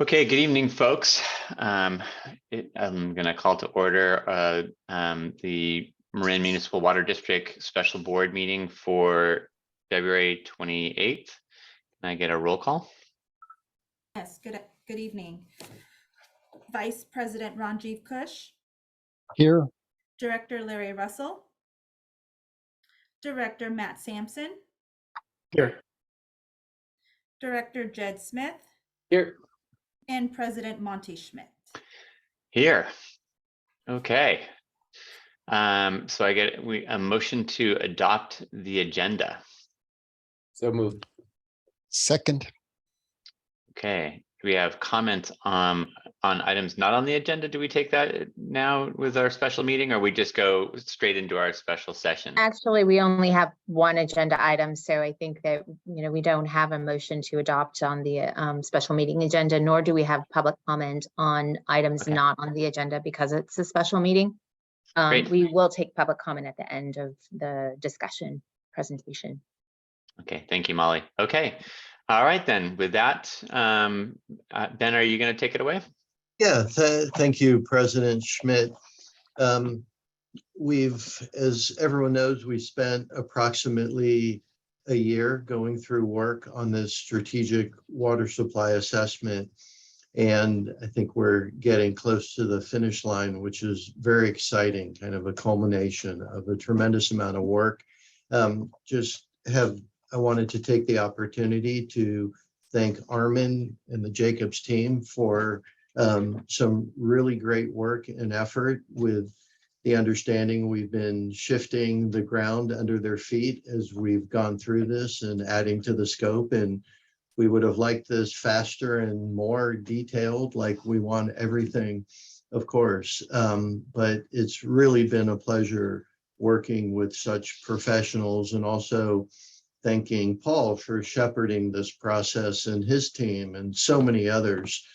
Okay, good evening, folks. I'm going to call to order the Marin Municipal Water District Special Board meeting for February 28th. Can I get a roll call? Yes, good evening. Vice President Ranjiv Kush, Here. Director Larry Russell, Director Matt Sampson, Here. Director Jed Smith, Here. and President Monty Schmidt. Here. Okay. So I get a motion to adopt the agenda. So moved. Second. Okay. Do we have comments on items not on the agenda? Do we take that now with our special meeting, or we just go straight into our special session? Actually, we only have one agenda item, so I think that, we don't have a motion to adopt on the special meeting agenda, nor do we have public comment on items Okay. not on the agenda because it's a special meeting. Great. We will take public comment at the end of the discussion presentation. Okay, thank you, Molly. Okay. All right, then with that, Ben, are you going to take it away? Yeah, thank you, President Schmidt. As everyone knows, we spent approximately a year going through work on this strategic water supply assessment. And I think we're getting close to the finish line, which is very exciting, kind of a culmination of a tremendous amount of work. I wanted to take the opportunity to thank Armin and the Jacobs team for some really great work and effort, with the understanding we've been shifting the ground under their feet as we've gone through this and adding to the scope. And we would have liked this faster and more detailed, like we want everything, of course. But it's really been a pleasure working with such professionals, and also thanking Paul for shepherding this process and his team and so many others,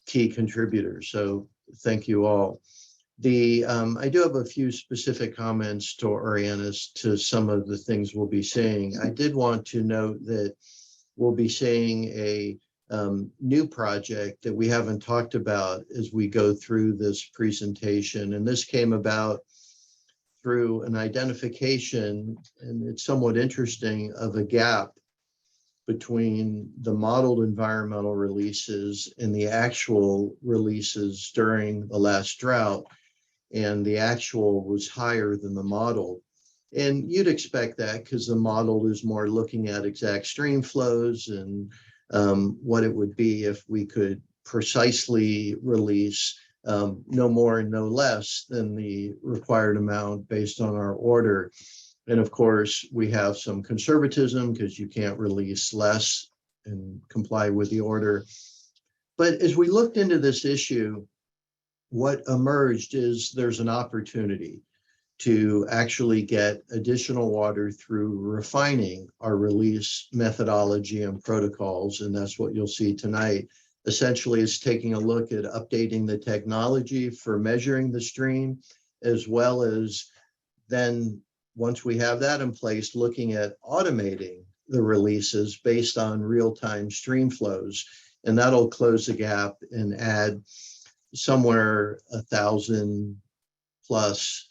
key contributors. So thank you all. I do have a few specific comments to orient us to some of the things we'll be saying. I did want to note that we'll be saying a new project that we haven't talked about as we go through this presentation. And this came about through an identification, and it's somewhat interesting, of a gap between the modeled environmental releases and the actual releases during the last drought. And the actual was higher than the model. And you'd expect that because the model is more looking at exact stream flows and what it would be if we could precisely release no more and no less than the required amount based on our order. And of course, we have some conservatism because you can't release less and comply with the order. But as we looked into this issue, what emerged is there's an opportunity to actually get additional water through refining our release methodology and protocols. And that's what you'll see tonight. Essentially, it's taking a look at updating the technology for measuring the stream, as well as then, once we have that in place, looking at automating the releases based on real-time stream flows. And that'll close the gap and add somewhere 1,000 plus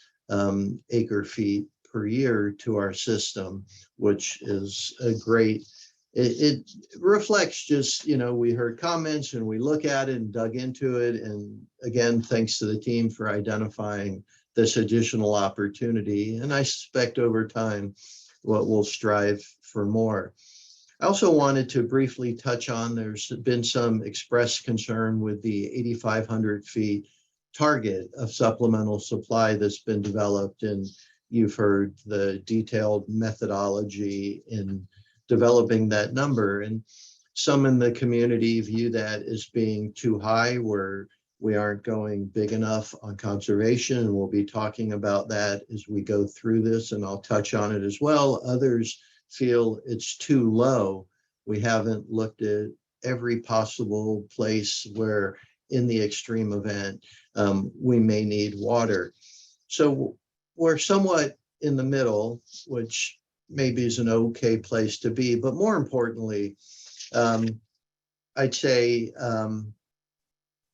acre feet per year to our system, which is a great, it reflects just, we heard comments and we look at it and dug into it. And again, thanks to the team for identifying this additional opportunity. And I suspect over time, we'll strive for more. I also wanted to briefly touch on, there's been some expressed concern with the 8,500 feet target of supplemental supply that's been developed. And you've heard the detailed methodology in developing that number. And some in the community view that as being too high, where we aren't going big enough on conservation. And we'll be talking about that as we go through this, and I'll touch on it as well. Others feel it's too low. We haven't looked at every possible place where in the extreme event we may need water. So we're somewhat in the middle, which maybe is an okay place to be. But more importantly, I'd say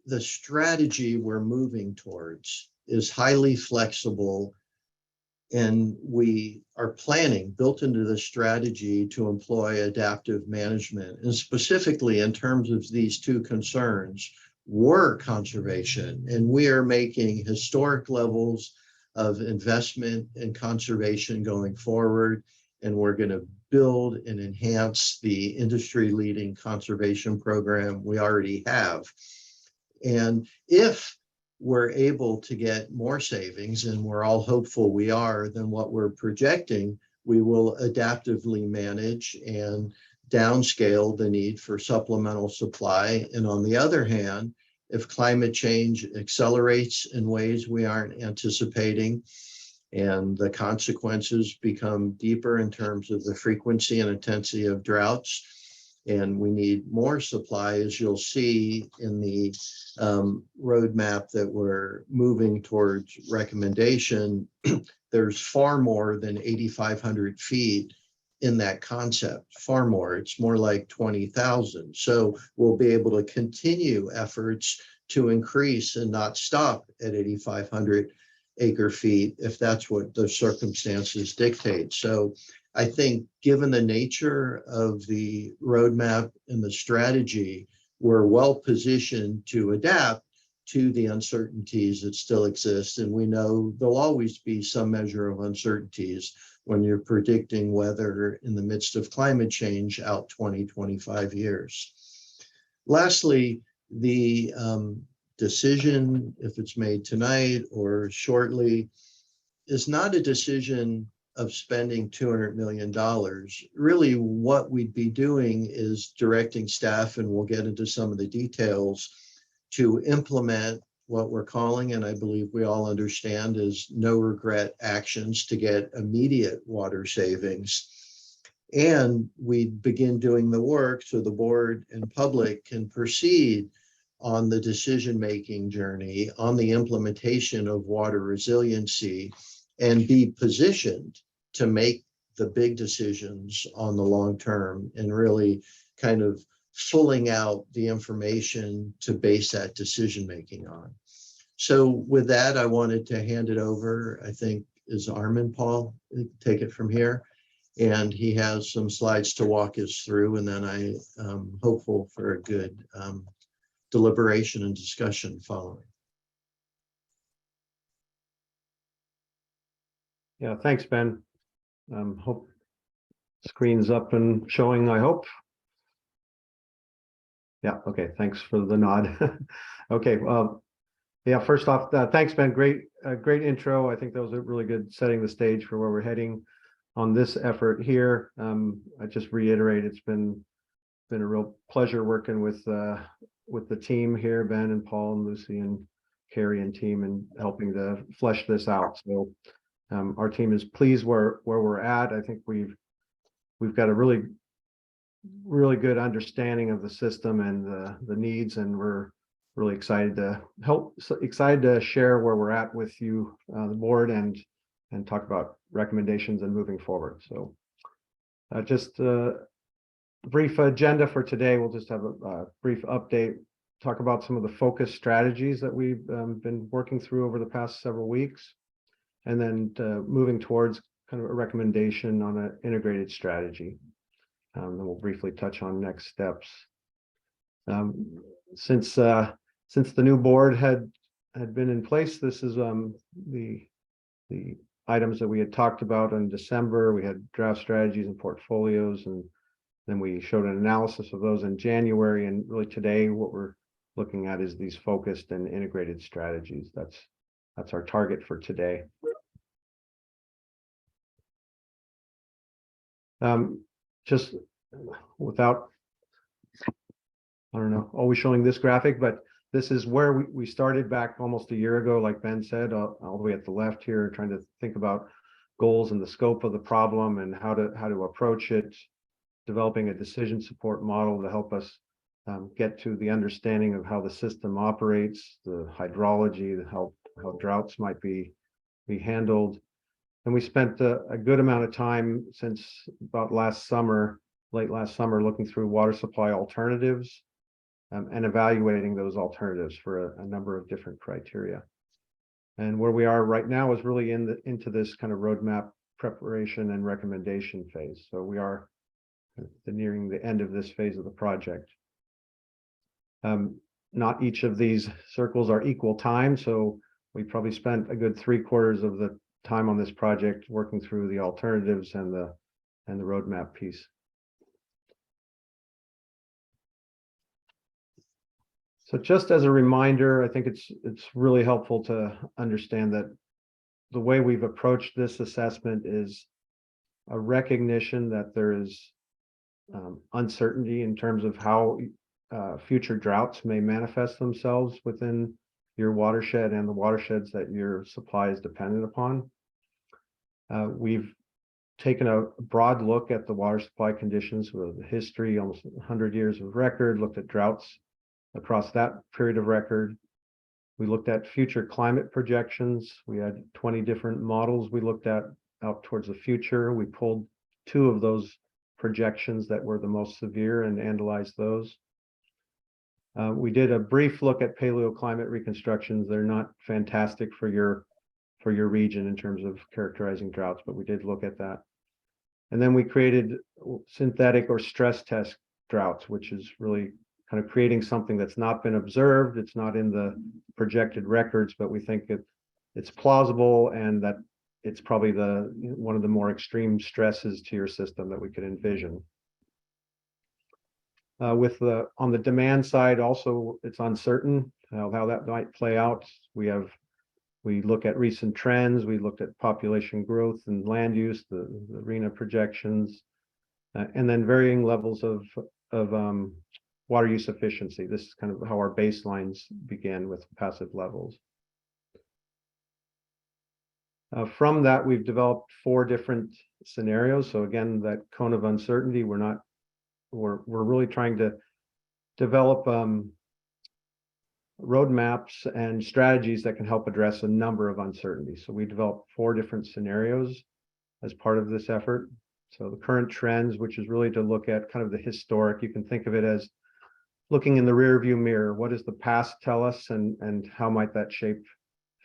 the strategy we're moving towards is highly flexible, and we are planning, built into the strategy, to employ adaptive management. And specifically in terms of these two concerns, were conservation, and we are making historic levels of investment in conservation going forward, and we're going to build and enhance the industry-leading conservation program we already have. And if we're able to get more savings, and we're all hopeful we are, than what we're projecting, we will adaptively manage and downscale the need for supplemental supply. And on the other hand, if climate change accelerates in ways we aren't anticipating, and the consequences become deeper in terms of the frequency and intensity of droughts, and we need more supply, as you'll see in the roadmap that we're moving towards recommendation, there's far more than 8,500 feet in that concept, far more. It's more like 20,000. So we'll be able to continue efforts to increase and not stop at 8,500 acre feet if that's what the circumstances dictate. So I think given the nature of the roadmap and the strategy, we're well positioned to adapt to the uncertainties that still exist. And we know there'll always be some measure of uncertainties when you're predicting weather in the midst of climate change out 20, 25 years. Lastly, the decision, if it's made tonight or shortly, is not a decision of spending $200 million. Really, what we'd be doing is directing staff, and we'll get into some of the details, to implement what we're calling, and I believe we all understand, is no regret actions to get immediate water savings. And we begin doing the work so the board and public can proceed on the decision-making journey, on the implementation of water resiliency, and be positioned to make the big decisions on the long term, and really kind of filling out the information to base that decision-making on. So with that, I wanted to hand it over, I think, is Armin, Paul, take it from here. And he has some slides to walk us through, and then I am hopeful for a good deliberation and discussion following. Yeah, thanks, Ben. Hope screen's up and showing, I hope. Yeah, okay, thanks for the nod. Okay, yeah, first off, thanks, Ben. Great intro. I think that was a really good setting the stage for where we're heading on this effort here. I just reiterate, it's been a real pleasure working with the team here, Ben and Paul and Lucy and Carrie and team, and helping to flesh this out. So our team is pleased where we're at. I think we've got a really good understanding of the system and the needs, and we're really excited to share where we're at with you, the board, and talk about recommendations and moving forward. So just a brief agenda for today. We'll just have a brief update, talk about some of the focus strategies that we've been working through over the past several weeks, and then moving towards kind of a recommendation on an integrated strategy. Then we'll briefly touch on next steps. Since the new board had been in place, this is the items that we had talked about in December. We had draft strategies and portfolios, and then we showed an analysis of those in January. And really today, what we're looking at is these focused and integrated strategies. That's our target for today. Just without, I don't know, always showing this graphic, but this is where we started back almost a year ago, like Ben said, all the way at the left here, trying to think about goals and the scope of the problem and how to approach it, developing a decision support model to help us get to the understanding of how the system operates, the hydrology, how droughts might be handled. And we spent a good amount of time since about late last summer, looking through water supply alternatives and evaluating those alternatives for a number of different criteria. And where we are right now is really into this kind of roadmap preparation and recommendation phase. So we are nearing the end of this phase of the project. Not each of these circles are equal time, so we probably spent a good 3/4 of the time on this project working through the alternatives and the roadmap piece. So just as a reminder, I think it's really helpful to understand that the way we've approached this assessment is a recognition that there is uncertainty in terms of how future droughts may manifest themselves within your watershed and the watersheds that your supply is dependent upon. We've taken a broad look at the water supply conditions with history, almost 100 years of record, looked at droughts across that period of record. We looked at future climate projections. We had 20 different models we looked at out towards the future. We pulled 2 of those projections that were the most severe and analyzed those. We did a brief look at paleoclimate reconstructions. They're not fantastic for your region in terms of characterizing droughts, but we did look at that. And then we created synthetic or stress test droughts, which is really kind of creating something that's not been observed. It's not in the projected records, but we think it's plausible and that it's probably one of the more extreme stresses to your system that we could envision. On the demand side, also, it's uncertain how that might play out. We look at recent trends. We looked at population growth and land use, the RENA projections, and then varying levels of water use efficiency. This is kind of how our baselines began with passive levels. From that, we've developed 4 different scenarios. So again, that cone of uncertainty, we're really trying to develop roadmaps and strategies that can help address a number of uncertainties. So we developed 4 different scenarios as part of this effort. So the current trends, which is really to look at kind of the historic, you can think of it as looking in the rear view mirror. What does the past tell us and how might that shape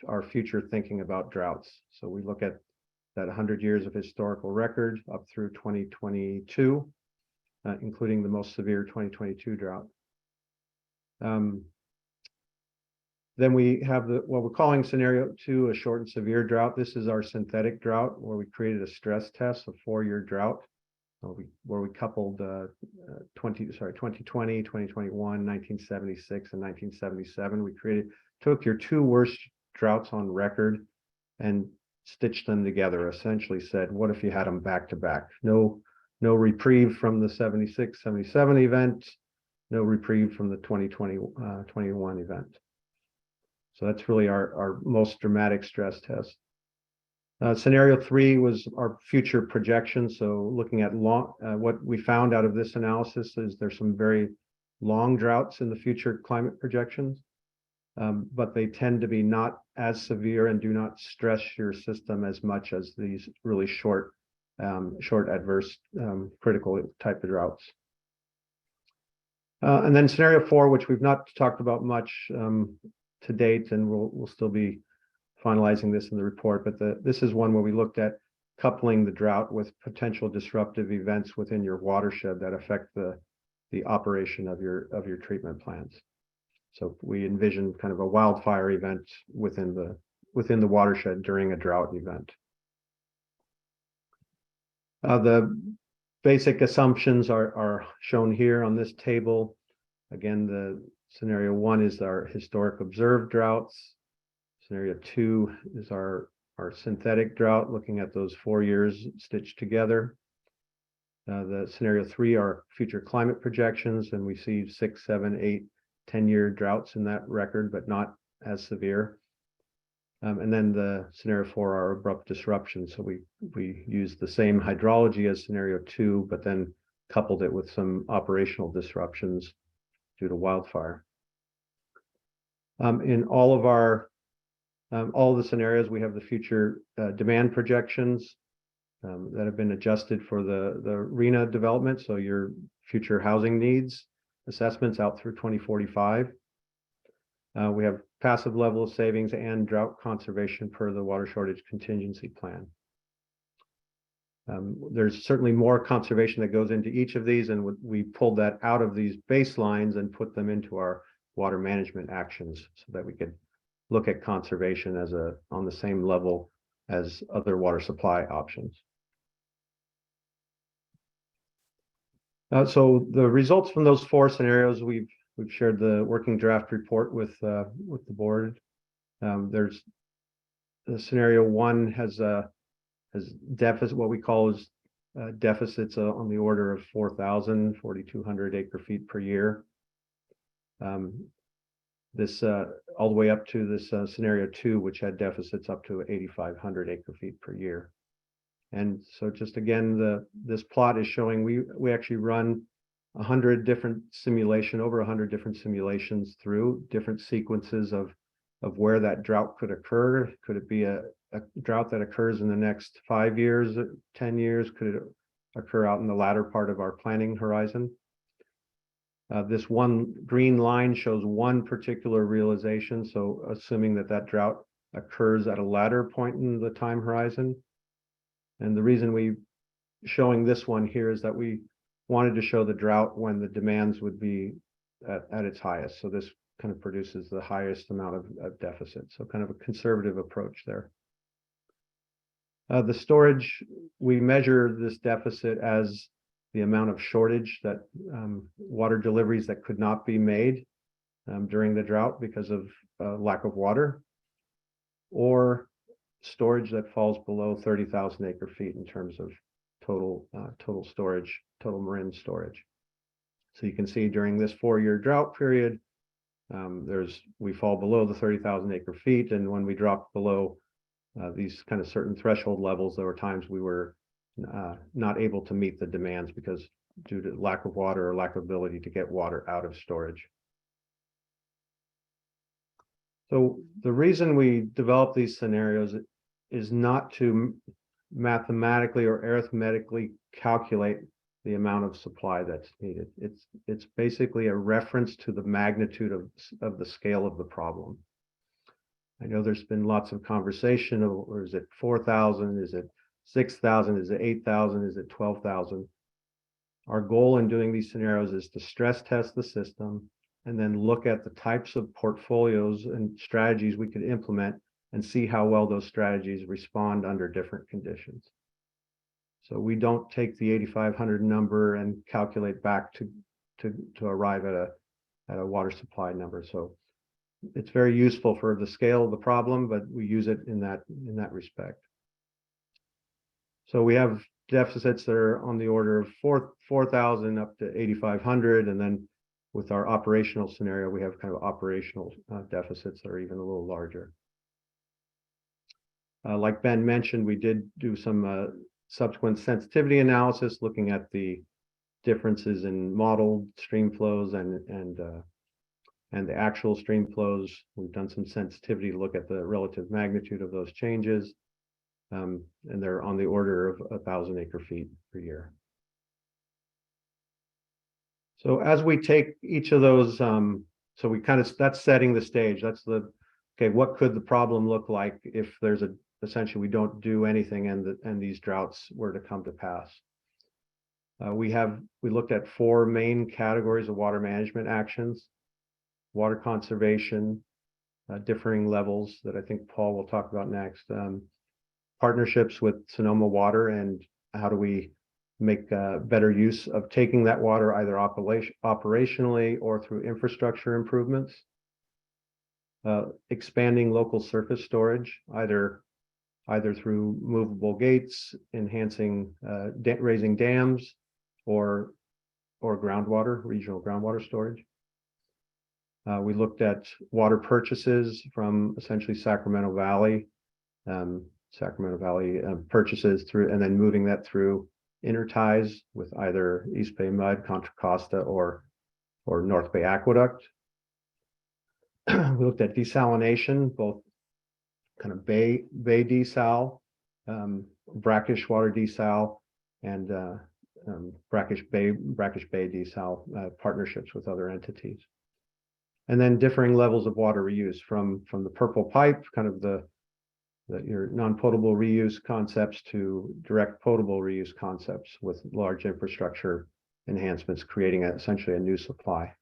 our future thinking about droughts? So we look at that 100 years of historical record up through 2022, including the most severe 2022 drought. Then we have what we're calling scenario 2, a short and severe drought. This is our synthetic drought, where we created a stress test, a 4-year drought, where we coupled 2020, 2021, 1976, and 1977. We took your 2 worst droughts on record and stitched them together. Essentially said, what if you had them back to back? No reprieve from the 76, 77 event, no reprieve from the 2021 event. So that's really our most dramatic stress test. Scenario 3 was our future projections. So looking at what we found out of this analysis is there's some very long droughts in the future climate projections, but they tend to be not as severe and do not stress your system as much as these really short adverse critical type of droughts. And then scenario 4, which we've not talked about much to date, and we'll still be finalizing this in the report, but this is one where we looked at coupling the drought with potential disruptive events within your watershed that affect the operation of your treatment plants. So we envisioned kind of a wildfire event within the watershed during a drought event. The basic assumptions are shown here on this table. Again, the scenario 1 is our historic observed droughts. Scenario 2 is our synthetic drought, looking at those 4 years stitched together. The scenario 3 are future climate projections, and we see 6, 7, 8, 10-year droughts in that record, but not as severe. And then the scenario 4 are abrupt disruptions. So we use the same hydrology as scenario 2, but then coupled it with some operational disruptions due to wildfire. In all the scenarios, we have the future demand projections that have been adjusted for the RENA development, so your future housing needs. assessments out through 2045. We have passive level of savings and drought conservation per the water shortage contingency plan. There's certainly more conservation that goes into each of these, and we pulled that out of these baselines and put them into our water management actions so that we could look at conservation as on the same level as other water supply options. So the results from those 4 scenarios, we've shared the working draft report with the board. There's the scenario 1 has deficit, what we call is deficits on the order of 4,200 acre feet per year. This all the way up to this scenario 2, which had deficits up to 8,500 acre feet per year. And so just again, this plot is showing we actually run 100 different over 100 different simulations through different sequences of where that drought could occur. Could it be a drought that occurs in the next 5 years, 10 years? Could it occur out in the latter part of our planning horizon? This one green line shows one particular realization. So assuming that drought occurs at a latter point in the time horizon. And the reason we showing this one here is that we wanted to show the drought when the demands would be at its highest. So this kind of produces the highest amount of deficit. So kind of a conservative approach there. The storage, we measure this deficit as the amount of shortage that water deliveries that could not be made during the drought because of lack of water, or storage that falls below 30,000 acre feet in terms of total storage, total marine storage. So you can see during this 4-year drought period, we fall below the 30,000 acre feet, and when we drop below these kind of certain threshold levels, there were times we were not able to meet the demands because due to lack of water or lack of ability to get water out of storage. So the reason we develop these scenarios is not to mathematically or arithmetically calculate the amount of supply that's needed. It's basically a reference to the magnitude of the scale of the problem. I know there's been lots of conversation, or is it 4,000? Is it 6,000? Is it 8,000? Is it 12,000? Our goal in doing these scenarios is to stress test the system and then look at the types of portfolios and strategies we could implement and see how well those strategies respond under different conditions. So we don't take the 8,500 number and calculate back to arrive at a water supply number. So it's very useful for the scale of the problem, but we use it in that respect. So we have deficits that are on the order of 4,000 up to 8,500, and then with our operational scenario, we have kind of operational deficits that are even a little larger. Like Ben mentioned, we did do some subsequent sensitivity analysis looking at the differences in modeled stream flows and the actual stream flows. We've done some sensitivity to look at the relative magnitude of those changes, and they're on the order of 1,000 acre feet per year. So as we take each of those, so we kind of, that's setting the stage. That's okay, what could the problem look like if there's essentially we don't do anything and these droughts were to come to pass? We looked at 4 main categories of water management actions: water conservation, differing levels that I think Paul will talk about next, partnerships with Sonoma Water, and how do we make better use of taking that water either operationally or through infrastructure improvements, expanding local surface storage, either through movable gates, enhancing raising dams, or regional groundwater storage. We looked at water purchases from essentially Sacramento Valley purchases through, and then moving that through interties with either East Bay Mud, Contra Costa, or North Bay Aqueduct. We looked at desalination, both kind of bay desal, brackish water desal, and Brackish Bay desal partnerships with other entities. And then differing levels of water reuse from the purple pipe, kind of your non-potable reuse concepts to direct potable reuse concepts with large infrastructure enhancements, creating essentially a new supply.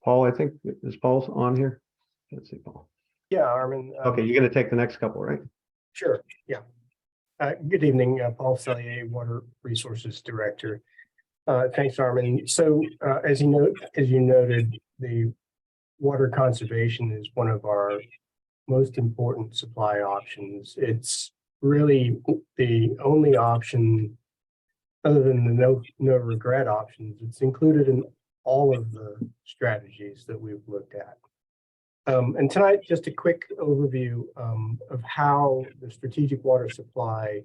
Paul, I think, is Paul's on here? Let's see, Paul. Yeah, Armin. Okay, you're going to take the next couple, right? Sure, yeah. Good evening, Paul Sellier, Water Resources Director. Thanks, Armin. So as you noted, the water conservation is one of our most important supply options. It's really the only option other than the no regret options. It's included in all of the strategies that we've looked at. And tonight, just a quick overview of how the strategic water supply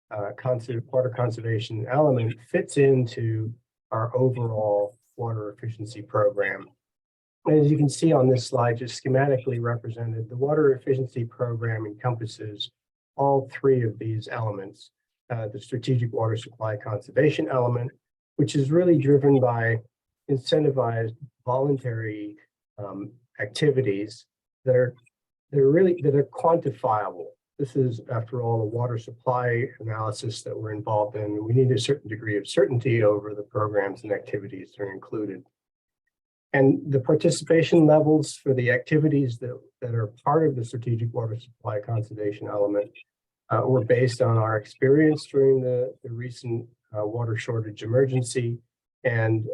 water conservation element fits into our overall water efficiency program. As you can see on this slide, just schematically represented, the water efficiency program encompasses all three of these elements. The strategic water supply conservation element, which is really driven by incentivized voluntary activities that are quantifiable. This is, after all, a water supply analysis that we're involved in. We need a certain degree of certainty over the programs and activities that are included. And the participation levels for the activities that are part of the strategic water supply conservation element were based on our experience during the recent water shortage emergency, and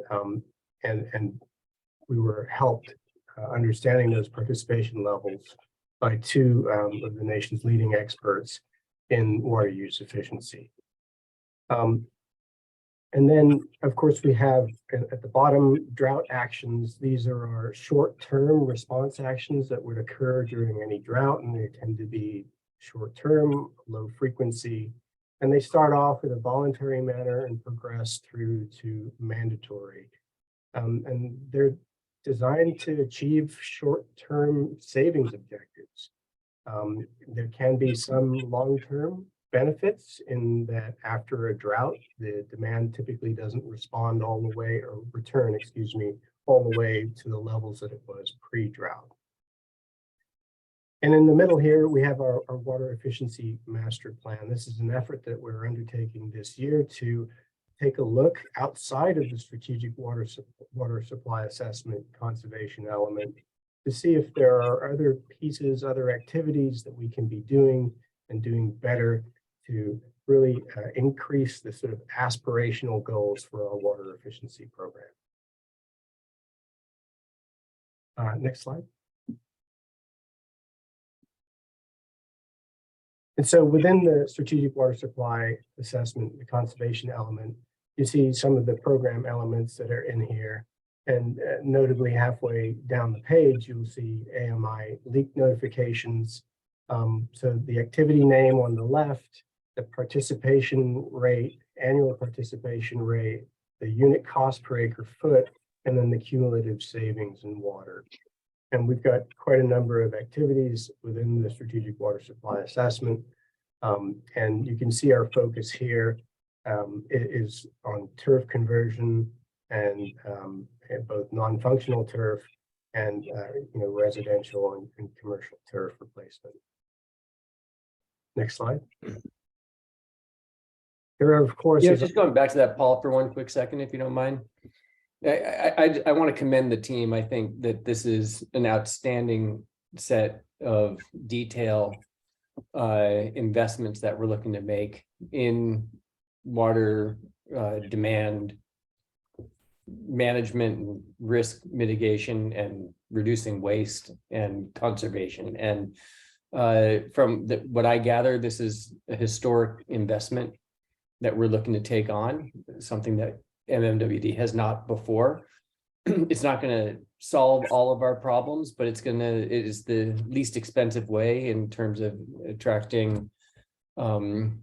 we were helped understanding those participation levels by two of the nation's leading experts in water use efficiency. And then, of course, we have at the bottom drought actions. These are our short-term response actions that would occur during any drought, and they tend to be short-term, low frequency, and they start off in a voluntary manner and progress through to mandatory. And they're designed to achieve short-term savings objectives. There can be some long-term benefits in that after a drought, the demand typically doesn't respond all the way, or return, excuse me, all the way to the levels that it was pre-drought. And in the middle here, we have our water efficiency master plan. This is an effort that we're undertaking this year to take a look outside of the strategic water supply assessment conservation element to see if there are other pieces, other activities that we can be doing and doing better to really increase the sort of aspirational goals for our water efficiency program. Next slide. And so within the strategic water supply assessment, the conservation element, you see some of the program elements that are in here. And notably halfway down the page, you'll see AMI leak notifications. So the activity name on the left, the participation rate, annual participation rate, the unit cost per acre foot, and then the cumulative savings in water. And we've got quite a number of activities within the strategic water supply assessment. And you can see our focus here is on turf conversion and both non-functional turf and residential and commercial turf replacement. Next slide. There are, of course, Yeah, just going back to that, Paul, for one quick second, if you don't mind. I want to commend the team. I think that this is an outstanding set of detail investments that we're looking to make in water demand management and risk mitigation and reducing waste and conservation. And from what I gather, this is a historic investment that we're looking to take on, something that MMWD has not before. It's not going to solve all of our problems, but it is the least expensive way in terms of attracting better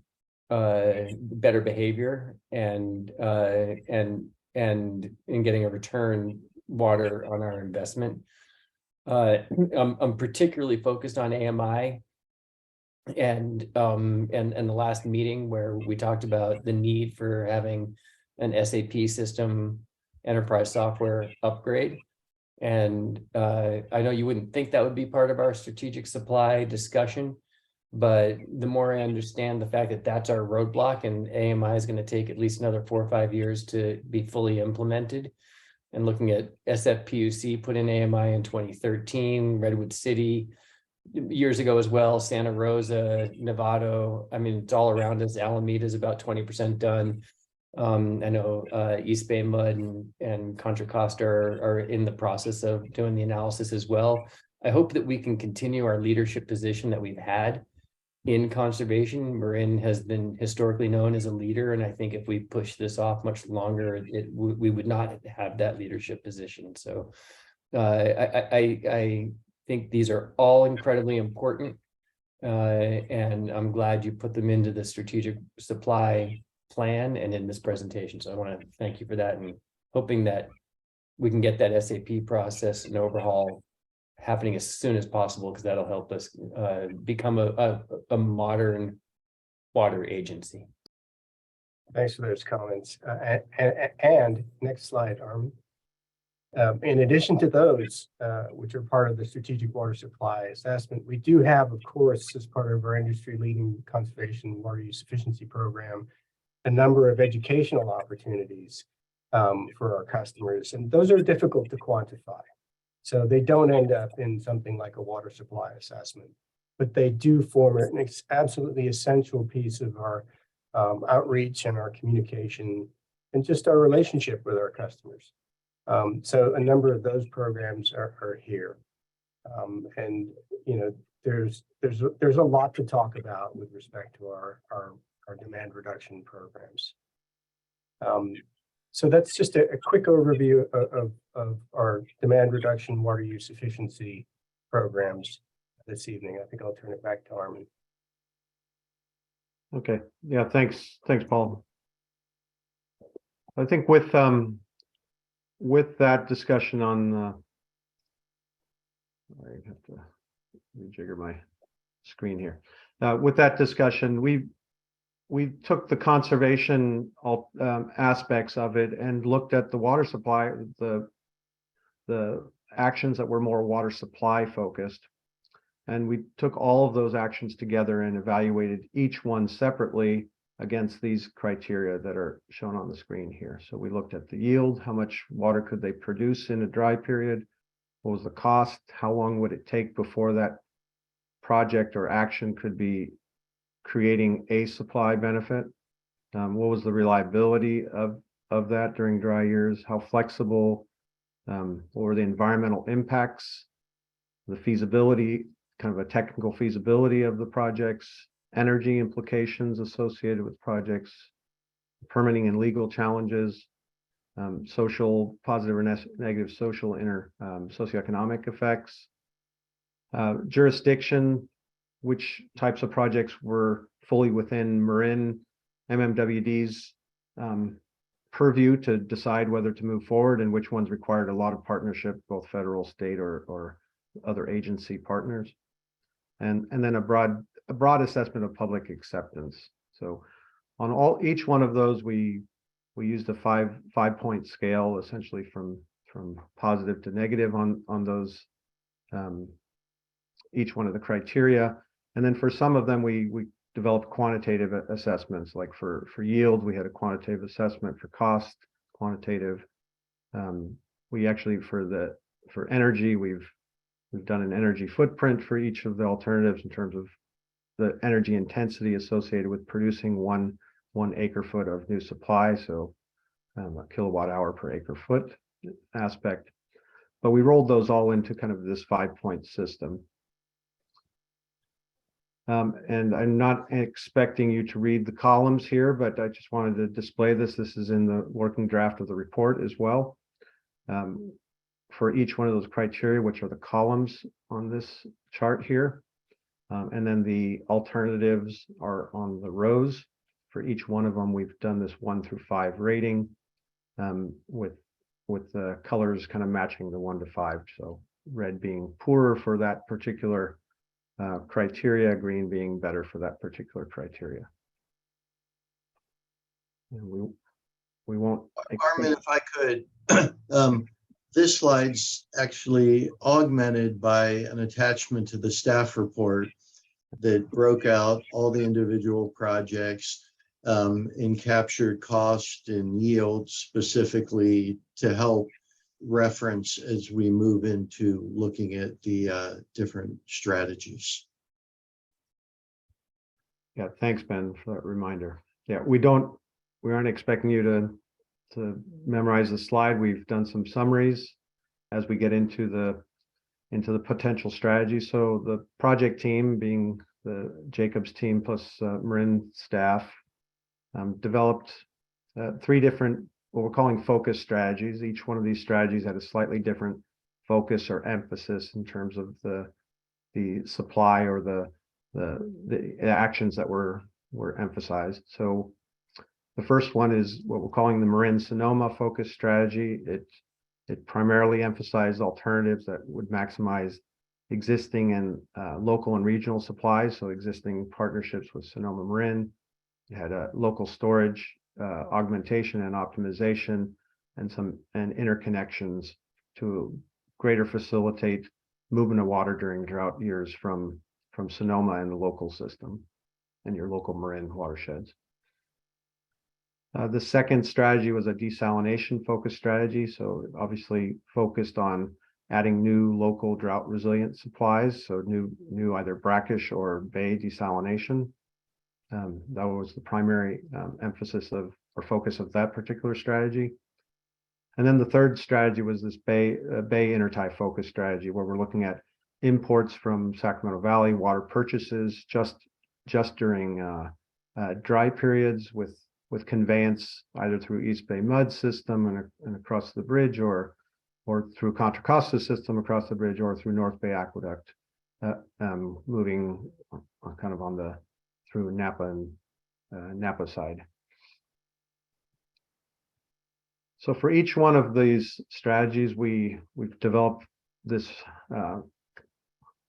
behavior and in getting a return water on our investment. I'm particularly focused on AMI And the last meeting where we talked about the need for having an SAP system enterprise software upgrade. And I know you wouldn't think that would be part of our strategic supply discussion, but the more I understand the fact that that's our roadblock, and AMI is going to take at least another 4 or 5 years to be fully implemented. And looking at SFPUC put in AMI in 2013, Redwood City years ago as well, Santa Rosa, Novato. I mean, it's all around us. Alameda is about 20% done. I know East Bay Mud and Contra Costa are in the process of doing the analysis as well. I hope that we can continue our leadership position that we've had in conservation. Marin has been historically known as a leader, and I think if we push this off much longer, we would not have that leadership position. So I think these are all incredibly important, and I'm glad you put them into the strategic supply plan and in this presentation. So I want to thank you for that, and hoping that we can get that SAP process and overhaul happening as soon as possible, because that'll help us become a modern water agency. Thanks for those comments. And next slide, Armin. In addition to those, which are part of the strategic water supply assessment, we do have, of course, as part of our industry-leading conservation water use efficiency program, a number of educational opportunities for our customers, and those are difficult to quantify. So they don't end up in something like a water supply assessment, but they do form an absolutely essential piece of our outreach and our communication and just our relationship with our customers. So a number of those programs are here. And, you know, there's a lot to talk about with respect to our demand reduction programs. So that's just a quick overview of our demand reduction water use efficiency programs this evening. I think I'll turn it back to Armin. Okay, yeah, thanks, Paul. I think with that discussion on, I have to rejigger my screen here. With that discussion, we took the conservation aspects of it and looked at the water supply, the actions that were more water supply focused. And we took all of those actions together and evaluated each one separately against these criteria that are shown on the screen here. So we looked at the yield, how much water could they produce in a dry period? What was the cost? How long would it take before that project or action could be creating a supply benefit? What was the reliability of that during dry years? How flexible? What were the environmental impacts? The feasibility, kind of a technical feasibility of the projects, energy implications associated with projects, permitting and legal challenges, social, positive or negative social socioeconomic effects, jurisdiction, which types of projects were fully within Marin MMWD's purview to decide whether to move forward, and which ones required a lot of partnership, both federal, state, or other agency partners, and then a broad assessment of public acceptance. So on each one of those, we used a five-point scale, essentially from positive to negative on those, each one of the criteria. And then for some of them, we developed quantitative assessments. Like for yield, we had a quantitative assessment. For cost, quantitative. We actually, for energy, we've done an energy footprint for each of the alternatives in terms of the energy intensity associated with producing one acre foot of new supply. So a kilowatt hour per acre foot aspect. But we rolled those all into kind of this 5-point system. And I'm not expecting you to read the columns here, but I just wanted to display this. This is in the working draft of the report as well. For each one of those criteria, which are the columns on this chart here. And then the alternatives are on the rows. For each one of them, we've done this 1 through 5 rating, with the colors kind of matching the 1 to 5. So red being poorer for that particular criteria, green being better for that particular criteria. And we won't. Armin, if I could, this slide's actually augmented by an attachment to the staff report that broke out all the individual projects and captured cost and yield specifically to help reference as we move into looking at the different strategies. Yeah, thanks, Ben, for that reminder. Yeah, we aren't expecting you to memorize the slide. We've done some summaries as we get into the potential strategy. So the project team, being the Jacobs team plus Marin staff, developed 3 different, what we're calling focus strategies. Each one of these strategies had a slightly different focus or emphasis in terms of the supply or the actions that were emphasized. So the first one is what we're calling the Marin Sonoma focus strategy. It primarily emphasized alternatives that would maximize existing and local and regional supplies. So existing partnerships with Sonoma Marin. It had a local storage augmentation and optimization and interconnections to greater facilitate movement of water during drought years from Sonoma and the local system and your local Marin watersheds. The second strategy was a desalination focused strategy. So obviously focused on adding new local drought resilient supplies. So new either brackish or bay desalination. That was the primary emphasis of or focus of that particular strategy. And then the third strategy was this bay intertie focus strategy, where we're looking at imports from Sacramento Valley, water purchases just during dry periods with conveyance either through East Bay Mud system and across the bridge, or through Contra Costa system across the bridge, or through North Bay Aqueduct, moving kind of through Napa and Napa side. So for each one of these strategies, we've developed this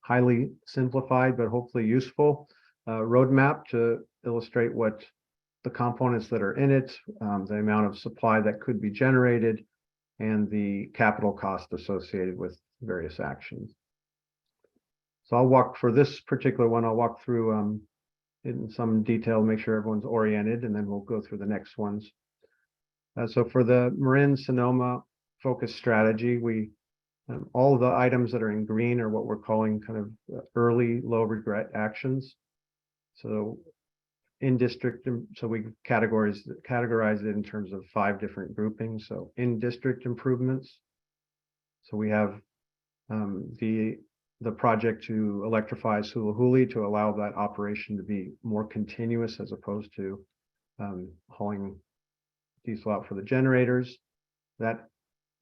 highly simplified but hopefully useful roadmap to illustrate what the components that are in it, the amount of supply that could be generated, and the capital cost associated with various actions. So for this particular one, I'll walk through in some detail, make sure everyone's oriented, and then we'll go through the next ones. So for the Marin Sonoma focus strategy, all of the items that are in green are what we're calling kind of early low regret actions. So in district, so we categorize it in terms of 5 different groupings. So in district improvements. So we have the project to electrify Suluhuli to allow that operation to be more continuous as opposed to hauling diesel out for the generators. That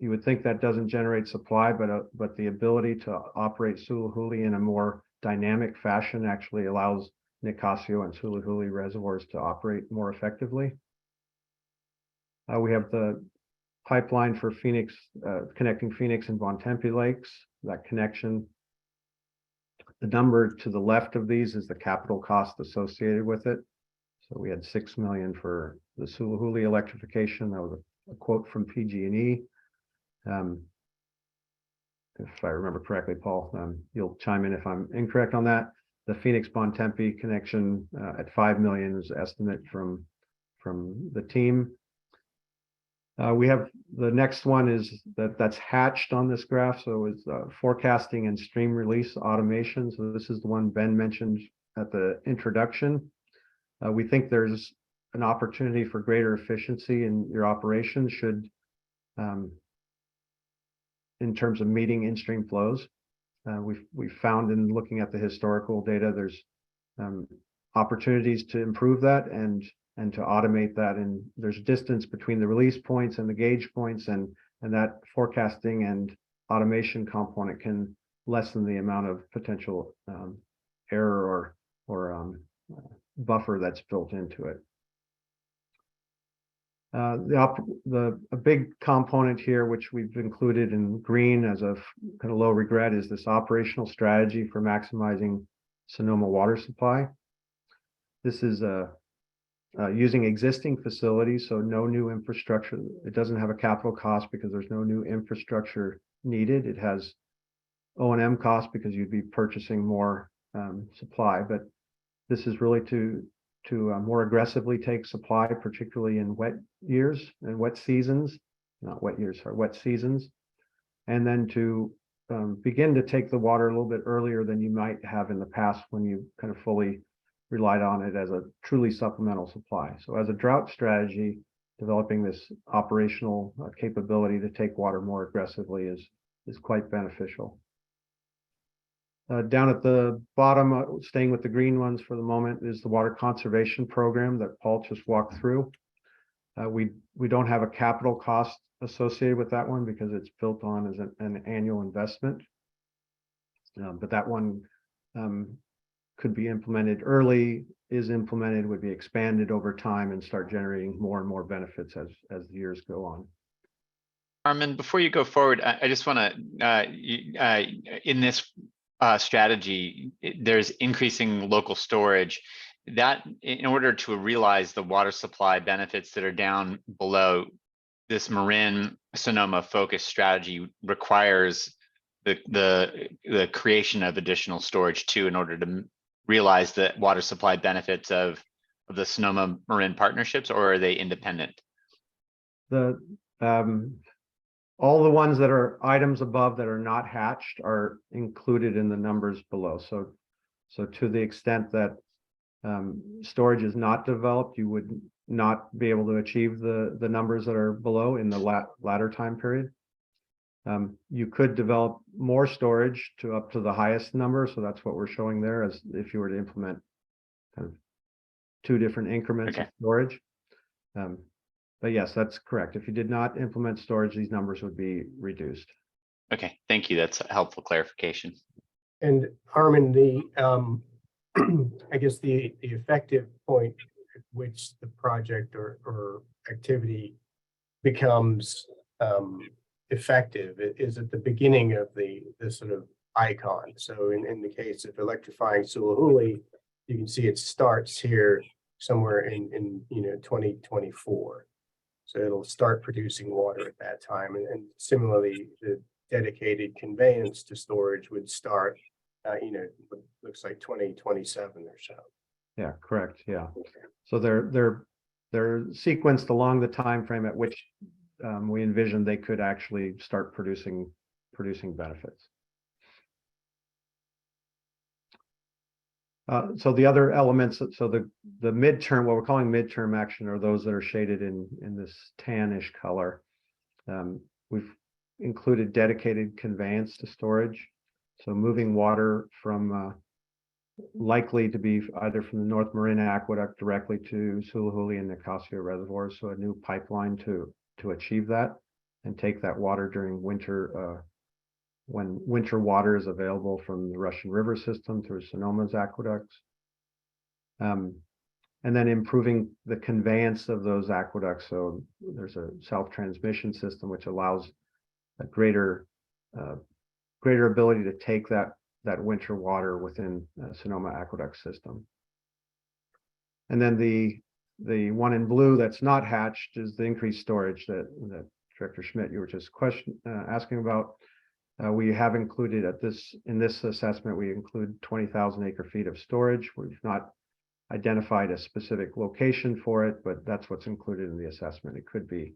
you would think that doesn't generate supply, but the ability to operate Suluhuli in a more dynamic fashion actually allows Nicasio and Suluhuli reservoirs to operate more effectively. We have the pipeline for Phoenix, connecting Phoenix and Bontempi lakes. That connection, the number to the left of these is the capital cost associated with it. So we had $6 million for the Suluhuli electrification. That was a quote from PG&E. If I remember correctly, Paul, you'll chime in if I'm incorrect on that. The Phoenix Bontempi connection at $5 million is the estimate from the team. We have the next one is that's hatched on this graph. So it's forecasting and stream release automation. So this is the one Ben mentioned at the introduction. We think there's an opportunity for greater efficiency in your operation in terms of meeting in-stream flows. We've found in looking at the historical data, there's opportunities to improve that and to automate that. And there's distance between the release points and the gauge points, and that forecasting and automation component can lessen the amount of potential error or buffer that's built into it. A big component here, which we've included in green as a kind of low regret, is this operational strategy for maximizing Sonoma water supply. This is using existing facilities, so no new infrastructure. It doesn't have a capital cost because there's no new infrastructure needed. It has O&M costs because you'd be purchasing more supply, but this is really to more aggressively take supply, particularly in wet years and wet seasons, not wet years, sorry, wet seasons, and then to begin to take the water a little bit earlier than you might have in the past when you kind of fully relied on it as a truly supplemental supply. So as a drought strategy, developing this operational capability to take water more aggressively is quite beneficial. Down at the bottom, staying with the green ones for the moment, is the water conservation program that Paul just walked through. We don't have a capital cost associated with that one because it's built on as an annual investment. But that one could be implemented early, is implemented, would be expanded over time and start generating more and more benefits as the years go on. Armin, before you go forward, I just want to, in this strategy, there's increasing local storage. That, in order to realize the water supply benefits that are down below, this Marin Sonoma focused strategy requires the creation of additional storage too, in order to realize the water supply benefits of the Sonoma Marin partnerships, or are they independent? All the ones that are items above that are not hatched are included in the numbers below. So to the extent that storage is not developed, you would not be able to achieve the numbers that are below in the latter time period. You could develop more storage to up to the highest number. So that's what we're showing there, as if you were to implement kind of 2 different increments of storage. But yes, that's correct. If you did not implement storage, these numbers would be reduced. Okay, thank you. That's a helpful clarification. And Armin, the I guess the effective point at which the project or activity becomes effective is at the beginning of the sort of icon. So in the case of electrifying Suluhuli, you can see it starts here somewhere in 2024. So it'll start producing water at that time. And similarly, the dedicated conveyance to storage would start, looks like 2027 or so. Yeah, correct. Yeah. So they're sequenced along the time frame at which we envision they could actually start producing benefits. So the other elements, so the midterm, what we're calling midterm action, are those that are shaded in this tannish color. We've included dedicated conveyance to storage. So moving water from likely to be either from the North Marin Aqueduct directly to Suluhuli and Nicasio reservoirs. So a new pipeline to achieve that and take that water during winter, when winter water is available from the Russian River system through Sonoma's aqueducts. And then improving the conveyance of those aqueducts. So there's a self-transmission system which allows a greater ability to take that winter water within Sonoma aqueduct system. And then the one in blue that's not hatched is the increased storage that Director Schmidt, you were just asking about. We have included in this assessment, we include 20,000 acre-feet of storage. We've not identified a specific location for it, but that's what's included in the assessment. It could be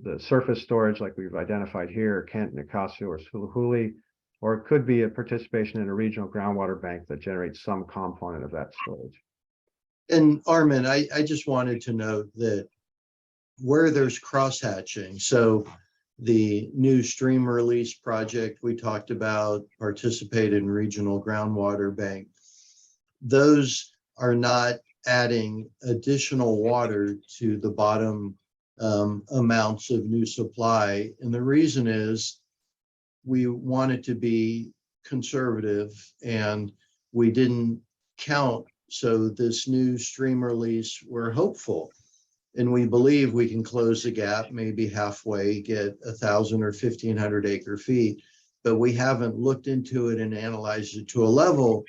the surface storage like we've identified here, Kent, Nicasio, or Suluhuli, or it could be a participation in a regional groundwater bank that generates some component of that storage. And Armin, I just wanted to note that where there's cross-hatching, so the new stream release project we talked about, participate in regional groundwater bank, those are not adding additional water to the bottom amounts of new supply. And the reason is we wanted to be conservative and we didn't count. So this new stream release, we're hopeful. And we believe we can close the gap, maybe halfway, get 1,000 or 1,500 acre-feet. but we haven't looked into it and analyzed it to a level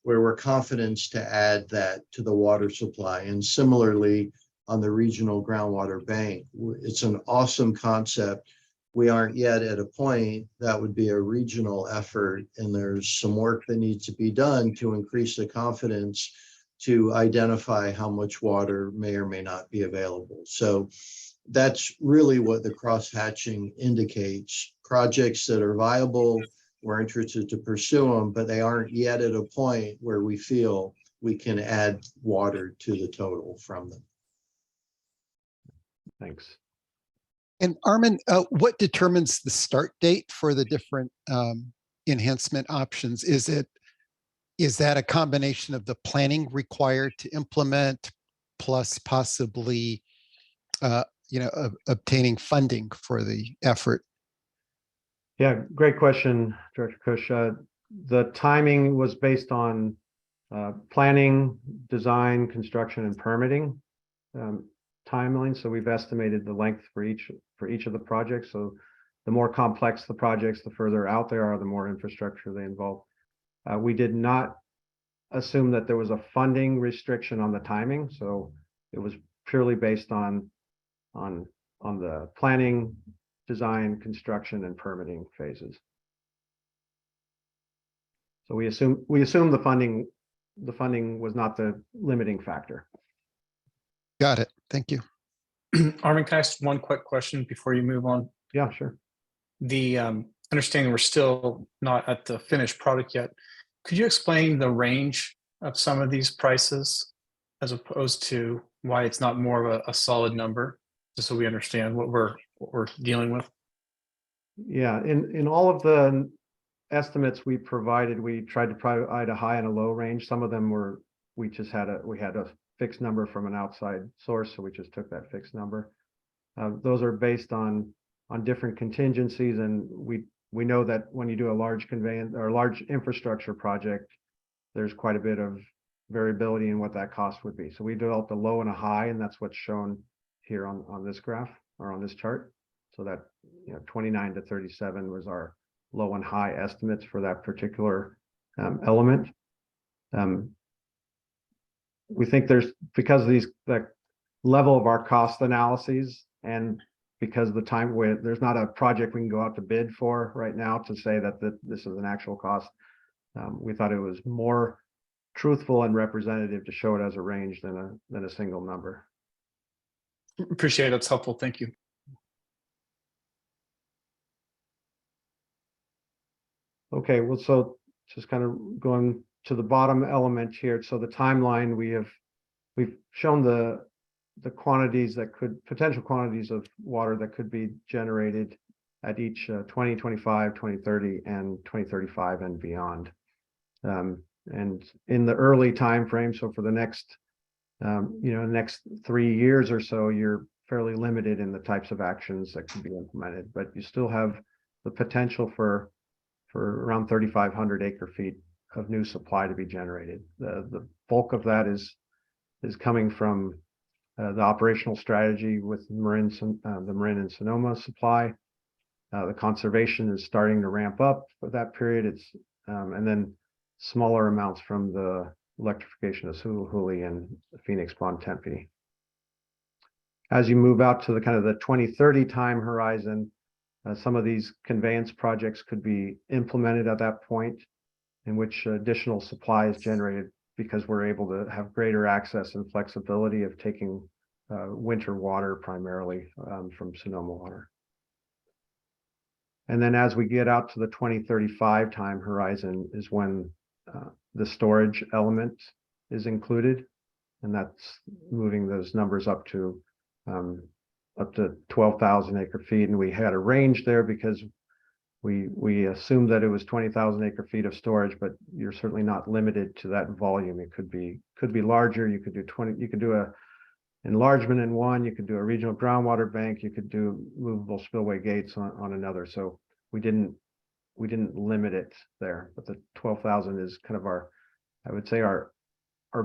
where we're confident to add that to the water supply. And similarly, on the regional groundwater bank, it's an awesome concept. We aren't yet at a point that would be a regional effort, and there's some work that needs to be done to increase the confidence to identify how much water may or may not be available. So that's really what the cross-hatching indicates. Projects that are viable, we're interested to pursue them, but they aren't yet at a point where we feel we can add water to the total from them. Thanks. And Armin, what determines the start date for the different enhancement options? Is that a combination of the planning required to implement plus possibly, obtaining funding for the effort? Yeah, great question, Director Kush. The timing was based on planning, design, construction, and permitting timeline. So we've estimated the length for each of the projects. So the more complex the projects, the further out they are, the more infrastructure they involve. We did not assume that there was a funding restriction on the timing. So it was purely based on the planning, design, construction, and permitting phases. So we assume the funding was not the limiting factor. Got it. Thank you. Armin, can I ask one quick question before you move on? Yeah, sure. The understanding we're still not at the finished product yet. Could you explain the range of some of these prices as opposed to why it's not more of a solid number, just so we understand what we're dealing with? Yeah, in all of the estimates we provided, we tried to provide a high and a low range. Some of them we had a fixed number from an outside source, so we just took that fixed number. Those are based on different contingencies, and we know that when you do a large conveyance or a large infrastructure project, there's quite a bit of variability in what that cost would be. So we developed a low and a high, and that's what's shown here on this graph or on this chart. So that 29 to 37 was our low and high estimates for that particular element. We think because of the level of our cost analyses, and because of the time where there's not a project we can go out to bid for right now to say that this is an actual cost, we thought it was more truthful and representative to show it as a range than a single number. Appreciate it. That's helpful. Thank you. Okay, well, so just kind of going to the bottom element here. So the timeline, we've shown the quantities potential quantities of water that could be generated at each 2025, 2030, and 2035 and beyond. And in the early time frame, so for the next 3 years or so, you're fairly limited in the types of actions that can be implemented, but you still have the potential for around 3,500 acre-feet of new supply to be generated. The bulk of that is coming from the operational strategy with the Marin and Sonoma supply. The conservation is starting to ramp up for that period. And then smaller amounts from the electrification of Suluhuli and Phoenix Bontempi. As you move out to the kind of the 2030 time horizon, some of these conveyance projects could be implemented at that point, in which additional supply is generated because we're able to have greater access and flexibility of taking winter water primarily from Sonoma water. And then as we get out to the 2035 time horizon is when the storage element is included, and that's moving those numbers up to 12,000 acre-feet. And we had a range there because we assumed that it was 20,000 acre-feet of storage, but you're certainly not limited to that volume. It could be larger. You could do a enlargement in one, you could do a regional groundwater bank, you could do movable spillway gates on another. So we didn't limit it there, but the 12,000 is kind of I would say our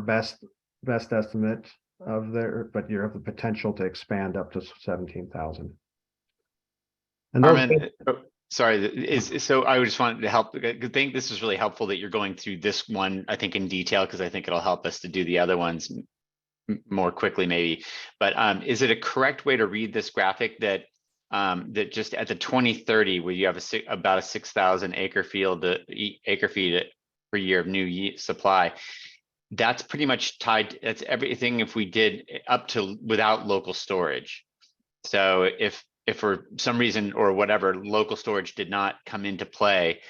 best estimate of there, but you have the potential to expand up to 17,000. And Armin, sorry, so I just wanted to help, I think this is really helpful that you're going through this one, I think in detail, because I think it'll help us to do the other ones more quickly maybe. But is it a correct way to read this graphic that that just at the 2030, where you have about a 6,000 acre field, acre feet per year of new supply, that's pretty much tied, that's everything if we did up to without local storage. So if for some reason or whatever, local storage did not come into play,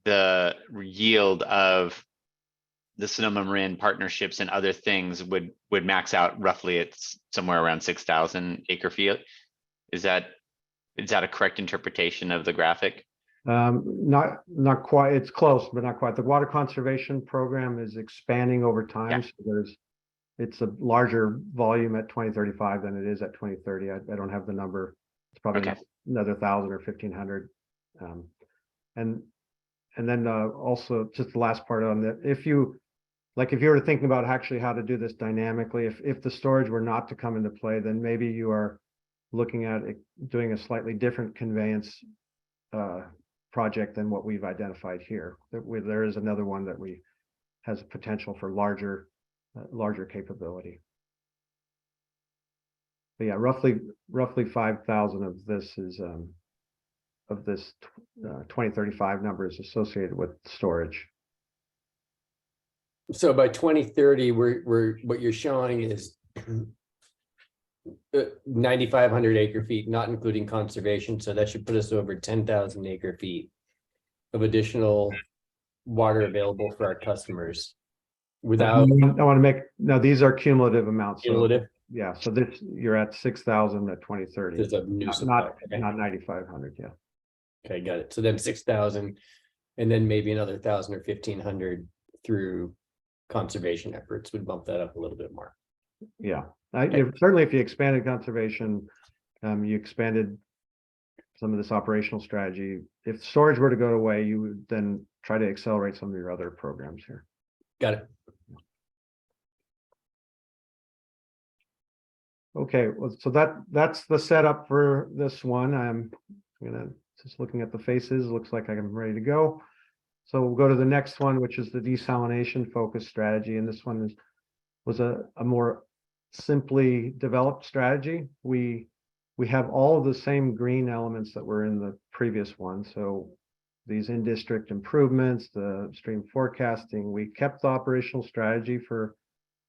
the yield of the Sonoma Marin partnerships and other things would max out roughly at somewhere around 6,000 acre feet. Is that a correct interpretation of the graphic? Not quite. It's close, but not quite. The water conservation program is expanding over time. Yeah. So it's a larger volume at 2035 than it is at 2030. I don't have the number. It's probably Okay. another 1,000 or 1,500. And then also just the last part on that, if you were thinking about actually how to do this dynamically, if the storage were not to come into play, then maybe you are looking at doing a slightly different conveyance project than what we've identified here. There is another one that has potential for larger capability. But yeah, roughly 5,000 of this is of this 2035 number is associated with storage. So by 2030, what you're showing is 9,500 acre feet, not including conservation. So that should put us over 10,000 acre feet of additional water available for our customers without I want to make, no, these are cumulative amounts. So, cumulative. yeah, so this, you're at 6,000 at 2030. There's a new supply. Not Okay. 9,500, yeah. Okay, got it. So then 6,000, and then maybe another 1,000 or 1,500 through conservation efforts would bump that up a little bit more. Yeah, certainly if you expanded conservation, you expanded some of this operational strategy. If storage were to go away, you would then try to accelerate some of your other programs here. Got it. Okay, well, so that's the setup for this one. I'm gonna just looking at the faces, looks like I'm ready to go. So we'll go to the next one, which is the desalination focused strategy. And this one was a more simply developed strategy. We have all of the same green elements that were in the previous one. So these in-district improvements, the stream forecasting, we kept the operational strategy for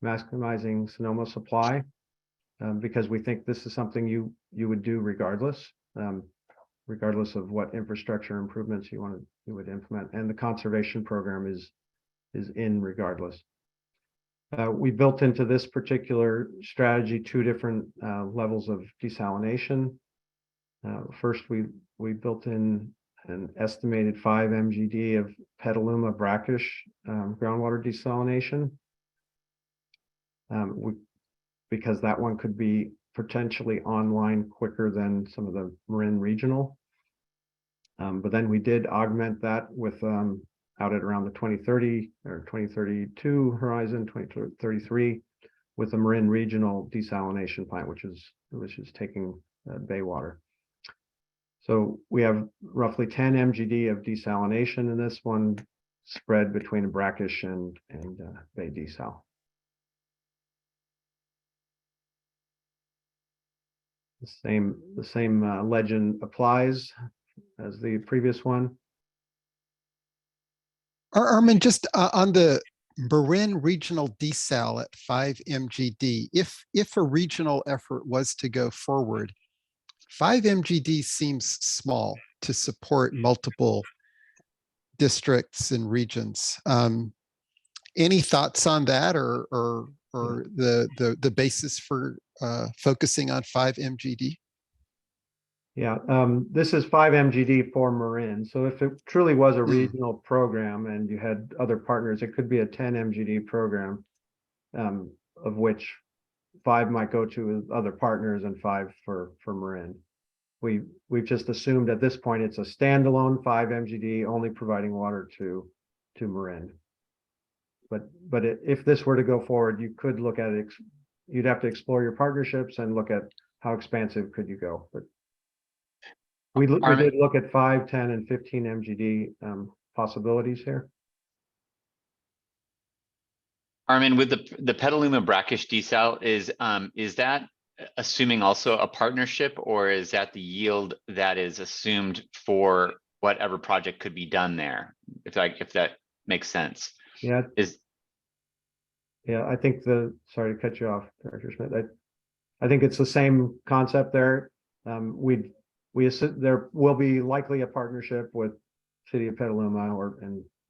maximizing Sonoma supply because we think this is something you would do regardless of what infrastructure improvements you would implement, and the conservation program is in regardless. We built into this particular strategy 2 different levels of desalination. First, we built in an estimated 5 MGD of Petaluma brackish groundwater desalination, because that one could be potentially online quicker than some of the Marin regional. But then we did augment that with out at around the 2030 or 2032 horizon, 2033, with the Marin regional desalination plant, which is taking bay water. So we have roughly 10 MGD of desalination in this one, spread between brackish and bay desal. The same legend applies as the previous one. Armin, just on the Marin regional desal at 5 MGD, if a regional effort was to go forward, 5 MGD seems small to support multiple districts and regions. Any thoughts on that, or the basis for focusing on 5 MGD? Yeah, this is 5 MGD for Marin. So if it truly was a regional program and you had other partners, it could be a 10 MGD program, of which 5 might go to other partners and 5 for Marin. We've just assumed at this point it's a standalone 5 MGD only providing water to Marin. But if this were to go forward, you could look at it. You'd have to explore your partnerships and look at how expansive could you go. But We Armin- did look at 5, 10, and 15 MGD possibilities here. Armin, with the Petaluma brackish desal, is that assuming also a partnership, or is that the yield that is assumed for whatever project could be done there? If that makes sense. Yeah, Is, yeah, I think sorry to cut you off, Director Smith. I think it's the same concept there. We assume there will be likely a partnership with City of Petaluma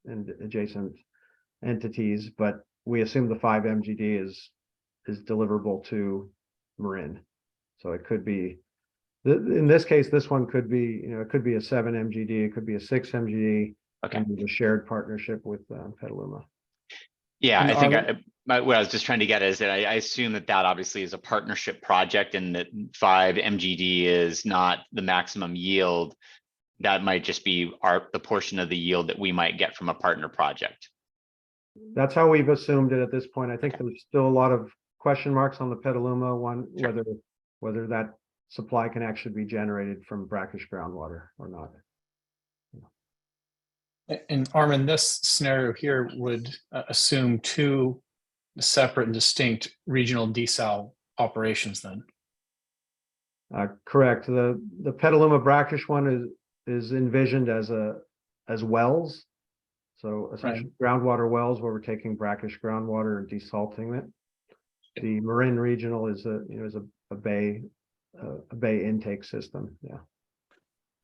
and adjacent entities, but we assume the 5 MGD is deliverable to Marin. So it could be, in this case, this one could be, it could be a 7 MGD, it could be a 6 MGD. okay. And a shared partnership with Petaluma. Yeah, And I think Armin- what I was just trying to get at is that I assume that obviously is a partnership project, and that 5 MGD is not the maximum yield. That might just be the portion of the yield that we might get from a partner project. That's how we've assumed it at this point. I think there's still a lot of question marks on the Petaluma one, Sure. whether that supply can actually be generated from brackish groundwater or not. And Armin, this scenario here would assume 2 separate and distinct regional desal operations then. Correct. The Petaluma brackish one is envisioned as wells. So essentially groundwater wells where we're taking brackish groundwater and desalting it. The Marin regional is a bay intake system. Yeah.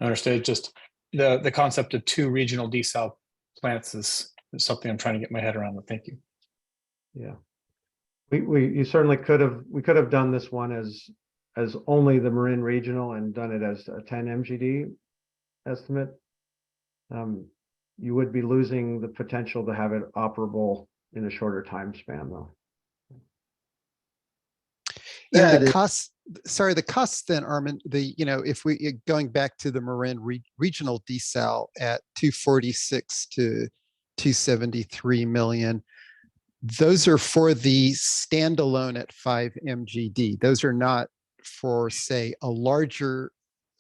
Understood. Just the concept of 2 regional desal plants is something I'm trying to get my head around. Thank you. Yeah. You certainly could have done this one as only the Marin regional and done it as a 10 MGD estimate. You would be losing the potential to have it operable in a shorter time span though. Yeah, And it the is. costs then, Armin, if we, going back to the Marin regional desal at 246 to 273 million, those are for the standalone at 5 MGD. Those are not for, say, a larger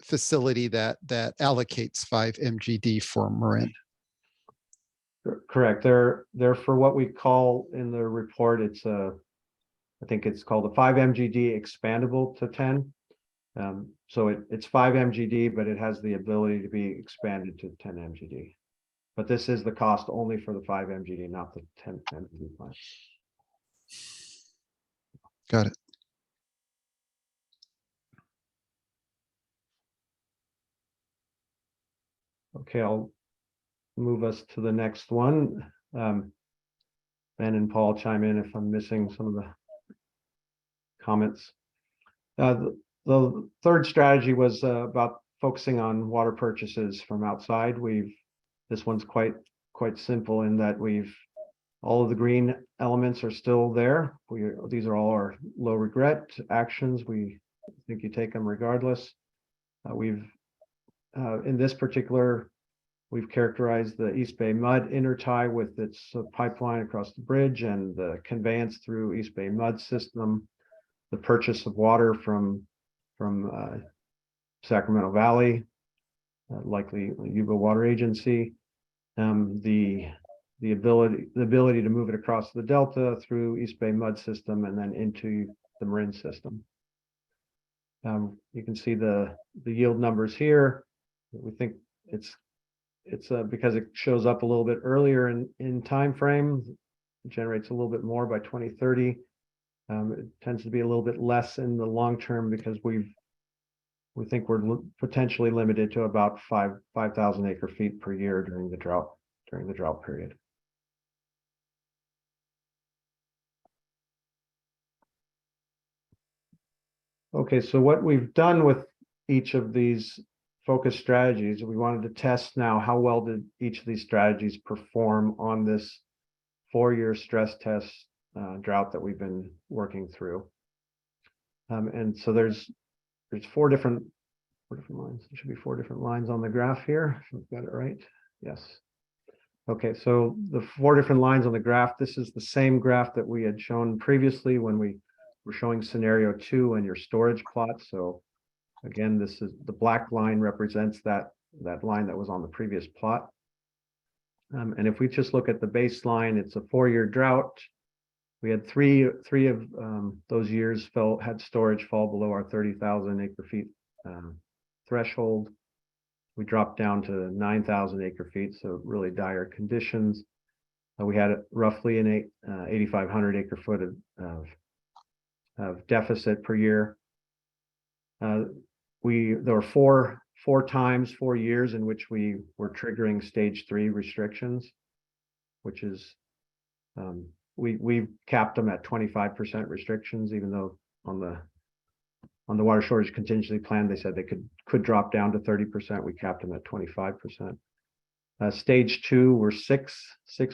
facility that allocates 5 MGD for Marin. Correct. They're for what we call in the report, I think it's called a 5 MGD expandable to 10. So it's 5 MGD, but it has the ability to be expanded to 10 MGD. But this is the cost only for the 5 MGD, not the 10 MGD plant. Got it. Okay, I'll move us to the next one. Ben and Paul chime in if I'm missing some of the comments. The third strategy was about focusing on water purchases from outside. This one's quite simple in that all of the green elements are still there. These are all our low regret actions. We think you take them regardless. In this particular, we've characterized the East Bay Mud intertie with its pipeline across the bridge and the conveyance through East Bay Mud system, the purchase of water from Sacramento Valley, likely Yuba Water Agency, the ability to move it across the Delta through East Bay Mud system and then into the Marin system. You can see the yield numbers here. We think it's because it shows up a little bit earlier in time frame, it generates a little bit more by 2030. It tends to be a little bit less in the long term because we think we're potentially limited to about 5,000 acre feet per year during the drought period. Okay, so what we've done with each of these focus strategies, we wanted to test now how well did each of these strategies perform on this 4-year stress test drought that we've been working through. And so there's 4 different lines. There should be 4 different lines on the graph here. If I've got it right. Yes. Okay, so the 4 different lines on the graph, this is the same graph that we had shown previously when we were showing scenario 2 and your storage plot. So Again, this is the black line represents that line that was on the previous plot. And if we just look at the baseline, it's a 4-year drought. We had three of those years had storage fall below our 30,000 acre feet threshold. We dropped down to 9,000 acre feet, so really dire conditions. We had roughly an 8,500 acre foot of deficit per year. There were four years in which we were triggering stage 3 restrictions, which is we capped them at 25% restrictions, even though on the water shortage contingency plan they said they could drop down to 30%. We capped them at 25%. Stage 2 were six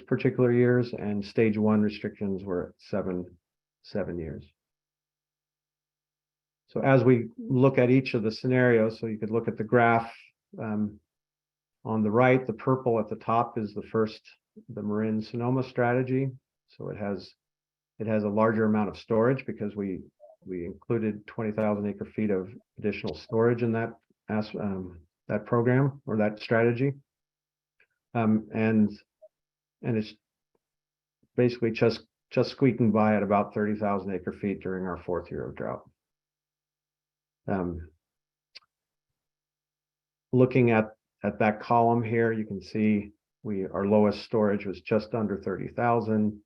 particular years, and stage 1 restrictions were 7 years. So as we look at each of the scenarios, so you could look at the graph on the right, the purple at the top is the Marin Sonoma strategy. So it has a larger amount of storage because we included 20,000 acre feet of additional storage in that program or that strategy. And it's basically just squeaking by at about 30,000 acre feet during our 4th year of drought. Looking at that column here, you can see our lowest storage was just under 30,000.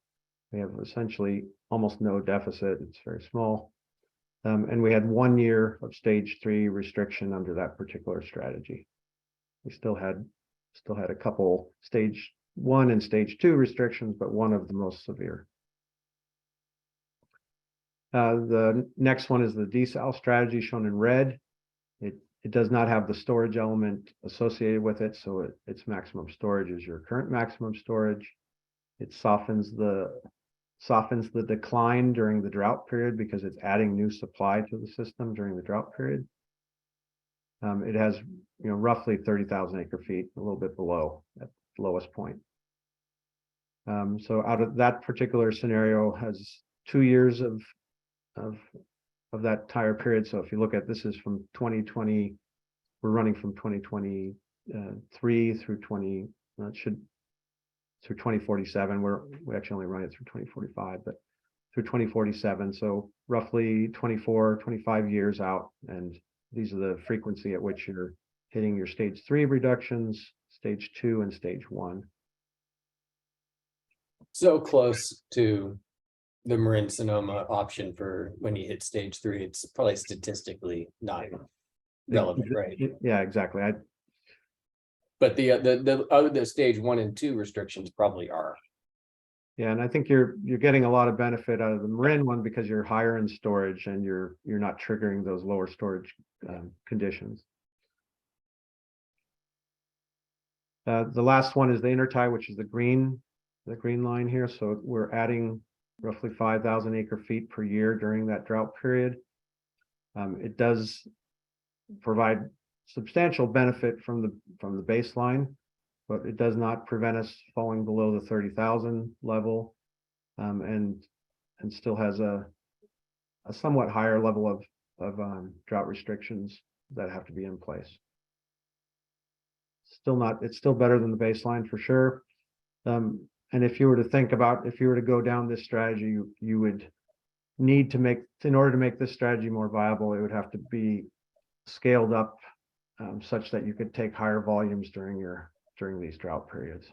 We have essentially almost no deficit. It's very small. And we had 1 year of stage 3 restriction under that particular strategy. We still had a couple stage 1 and stage 2 restrictions, but one of the most severe. The next one is the desal strategy shown in red. It does not have the storage element associated with it, so its maximum storage is your current maximum storage. It softens the decline during the drought period because it's adding new supply to the system during the drought period. It has roughly 30,000 acre feet, a little bit below at the lowest point. So out of that particular scenario has 2 years of that entire period. So if you look at this is from 2020, we're running from 2023 through 2047. We actually only run it through 2045, but through 2047. So roughly 25 years out. And these are the frequency at which you're hitting your stage 3 reductions, stage 2 and stage 1. So close to the Marin Sonoma option for when you hit stage 3, it's probably statistically not relevant, right? Yeah, exactly. But the stage 1 and 2 restrictions probably are. Yeah, and I think you're getting a lot of benefit out of the Marin one because you're higher in storage and you're not triggering those lower storage conditions. The last one is the intertie, which is the green line here. So we're adding roughly 5,000 acre feet per year during that drought period. It does provide substantial benefit from the baseline, but it does not prevent us falling below the 30,000 level, and still has a somewhat higher level of drought restrictions that have to be in place. It's still better than the baseline for sure. And if you were to go down this strategy, you would need to in order to make this strategy more viable, it would have to be scaled up such that you could take higher volumes during these drought periods.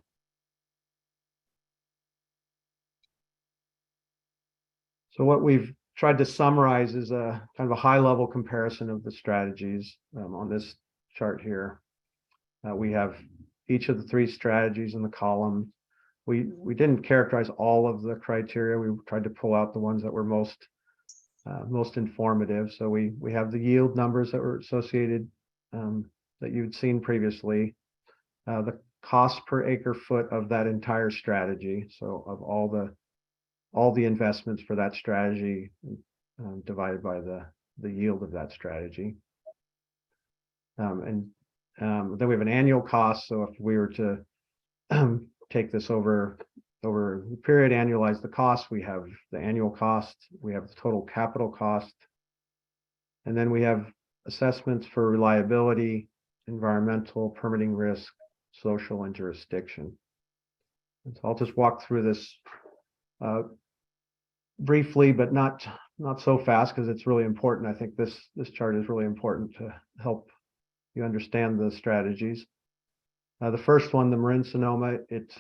So what we've tried to summarize is a kind of a high level comparison of the strategies on this chart here. We have each of the 3 strategies in the column. We didn't characterize all of the criteria. We tried to pull out the ones that were most informative. So we have the yield numbers that were associated that you'd seen previously, the cost per acre foot of that entire strategy. So of all the investments for that strategy divided by the yield of that strategy. And then we have an annual cost. So if we were to take this over the period, annualize the cost, we have the annual cost, we have the total capital cost, and then we have assessments for reliability, environmental, permitting risk, social, and jurisdiction. And so I'll just walk through this briefly, but not so fast because it's really important. I think this chart is really important to help you understand the strategies. The first one, the Marin Sonoma, it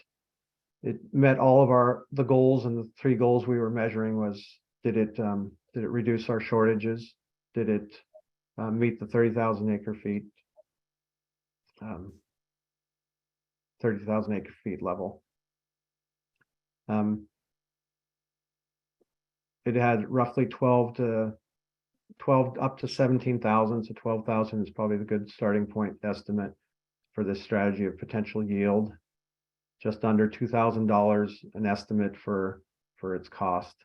met all of the goals, and the 3 goals we were measuring was, did it reduce our shortages? Did it meet the 30,000 acre feet 30,000 acre feet level? It had roughly 12 up to 17,000. So 12,000 is probably the good starting point estimate for this strategy of potential yield. Just under $2,000 an estimate for its cost.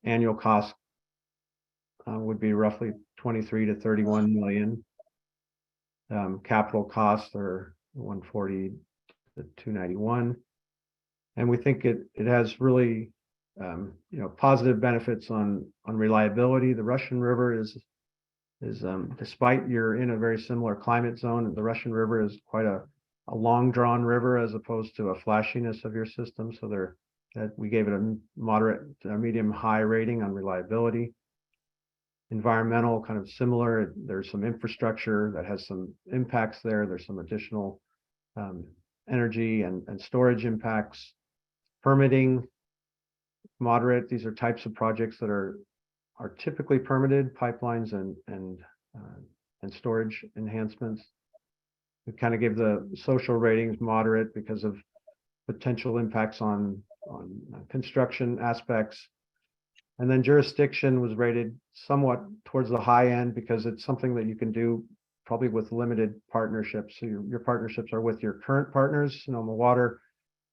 Annual cost would be roughly 23 to 31 million. Capital costs are 140 to 291. And we think it has really positive benefits on reliability. The Russian River is despite you're in a very similar climate zone, the Russian River is quite a long drawn river as opposed to a flashiness of your system. So we gave it a moderate, medium, high rating on reliability. Environmental, kind of similar. There's some infrastructure that has some impacts there. There's some additional energy and storage impacts. Permitting, moderate. These are types of projects that are typically permitted, pipelines and storage enhancements. We kind of gave the social ratings moderate because of potential impacts on construction aspects. And then jurisdiction was rated somewhat towards the high end because it's something that you can do probably with limited partnerships. So your partnerships are with your current partners, Sonoma Water,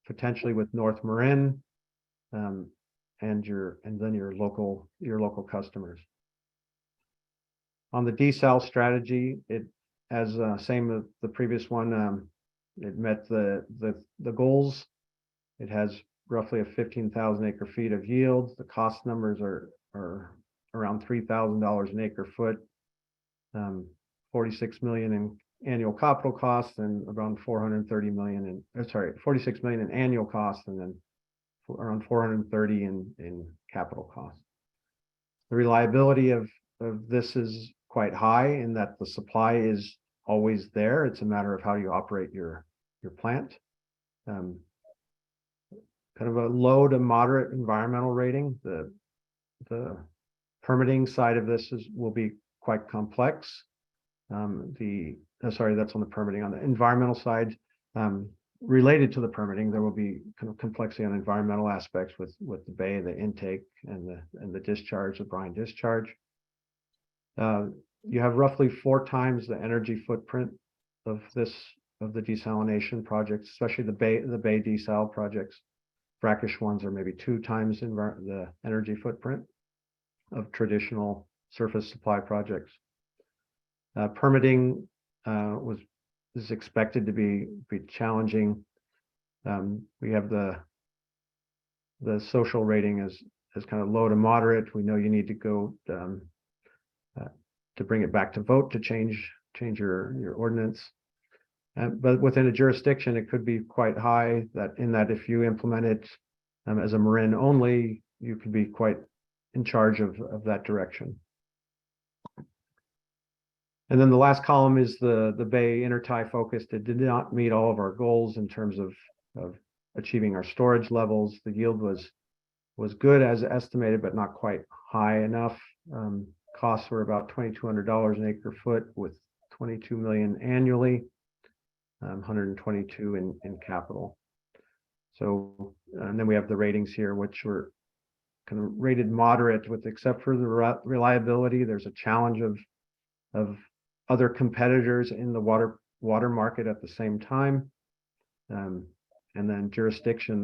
potentially with North Marin, and then your local customers. On the desal strategy, it as same as the previous one, it met the goals. It has roughly a 15,000 acre feet of yield. The cost numbers are around $3,000 an acre foot, 46 million in annual capital costs, and around 430 million 46 million in annual costs, and then around 430 in capital costs. The reliability of this is quite high in that the supply is always there. It's a matter of how you operate your plant. Kind of a low to moderate environmental rating. The permitting side of this will be quite complex. Sorry, that's on the permitting. On the environmental side, related to the permitting, there will be kind of complexity on environmental aspects with the bay, the intake, and the discharge, the brine discharge. You have roughly 4 times the energy footprint of the desalination projects, especially the bay desal projects. Brackish ones are maybe 2 times the energy footprint of traditional surface supply projects. Permitting is expected to be challenging. We have the social rating as kind of low to moderate. We know you need to go to bring it back to vote to change your ordinance. But within a jurisdiction, it could be quite high that if you implement it as a Marin only, you could be quite in charge of that direction. And then the last column is the Bay intertie focused. It did not meet all of our goals in terms of achieving our storage levels. The yield was good as estimated, but not quite high enough. Costs were about $2,200 an acre foot with 22 million annually, 122 in capital. So, and then we have the ratings here, which were kind of rated moderate except for the reliability. There's a challenge of other competitors in the water market at the same time. And then jurisdiction,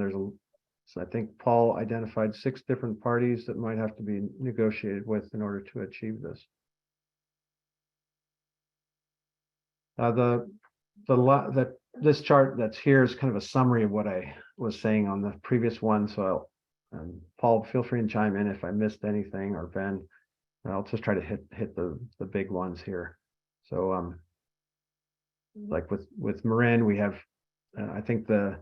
so I think Paul identified 6 different parties that might have to be negotiated with in order to achieve this. This chart that's here is kind of a summary of what I was saying on the previous one. So Paul, feel free to chime in if I missed anything, or Ben. I'll just try to hit the big ones here. So like with Marin, we have I think to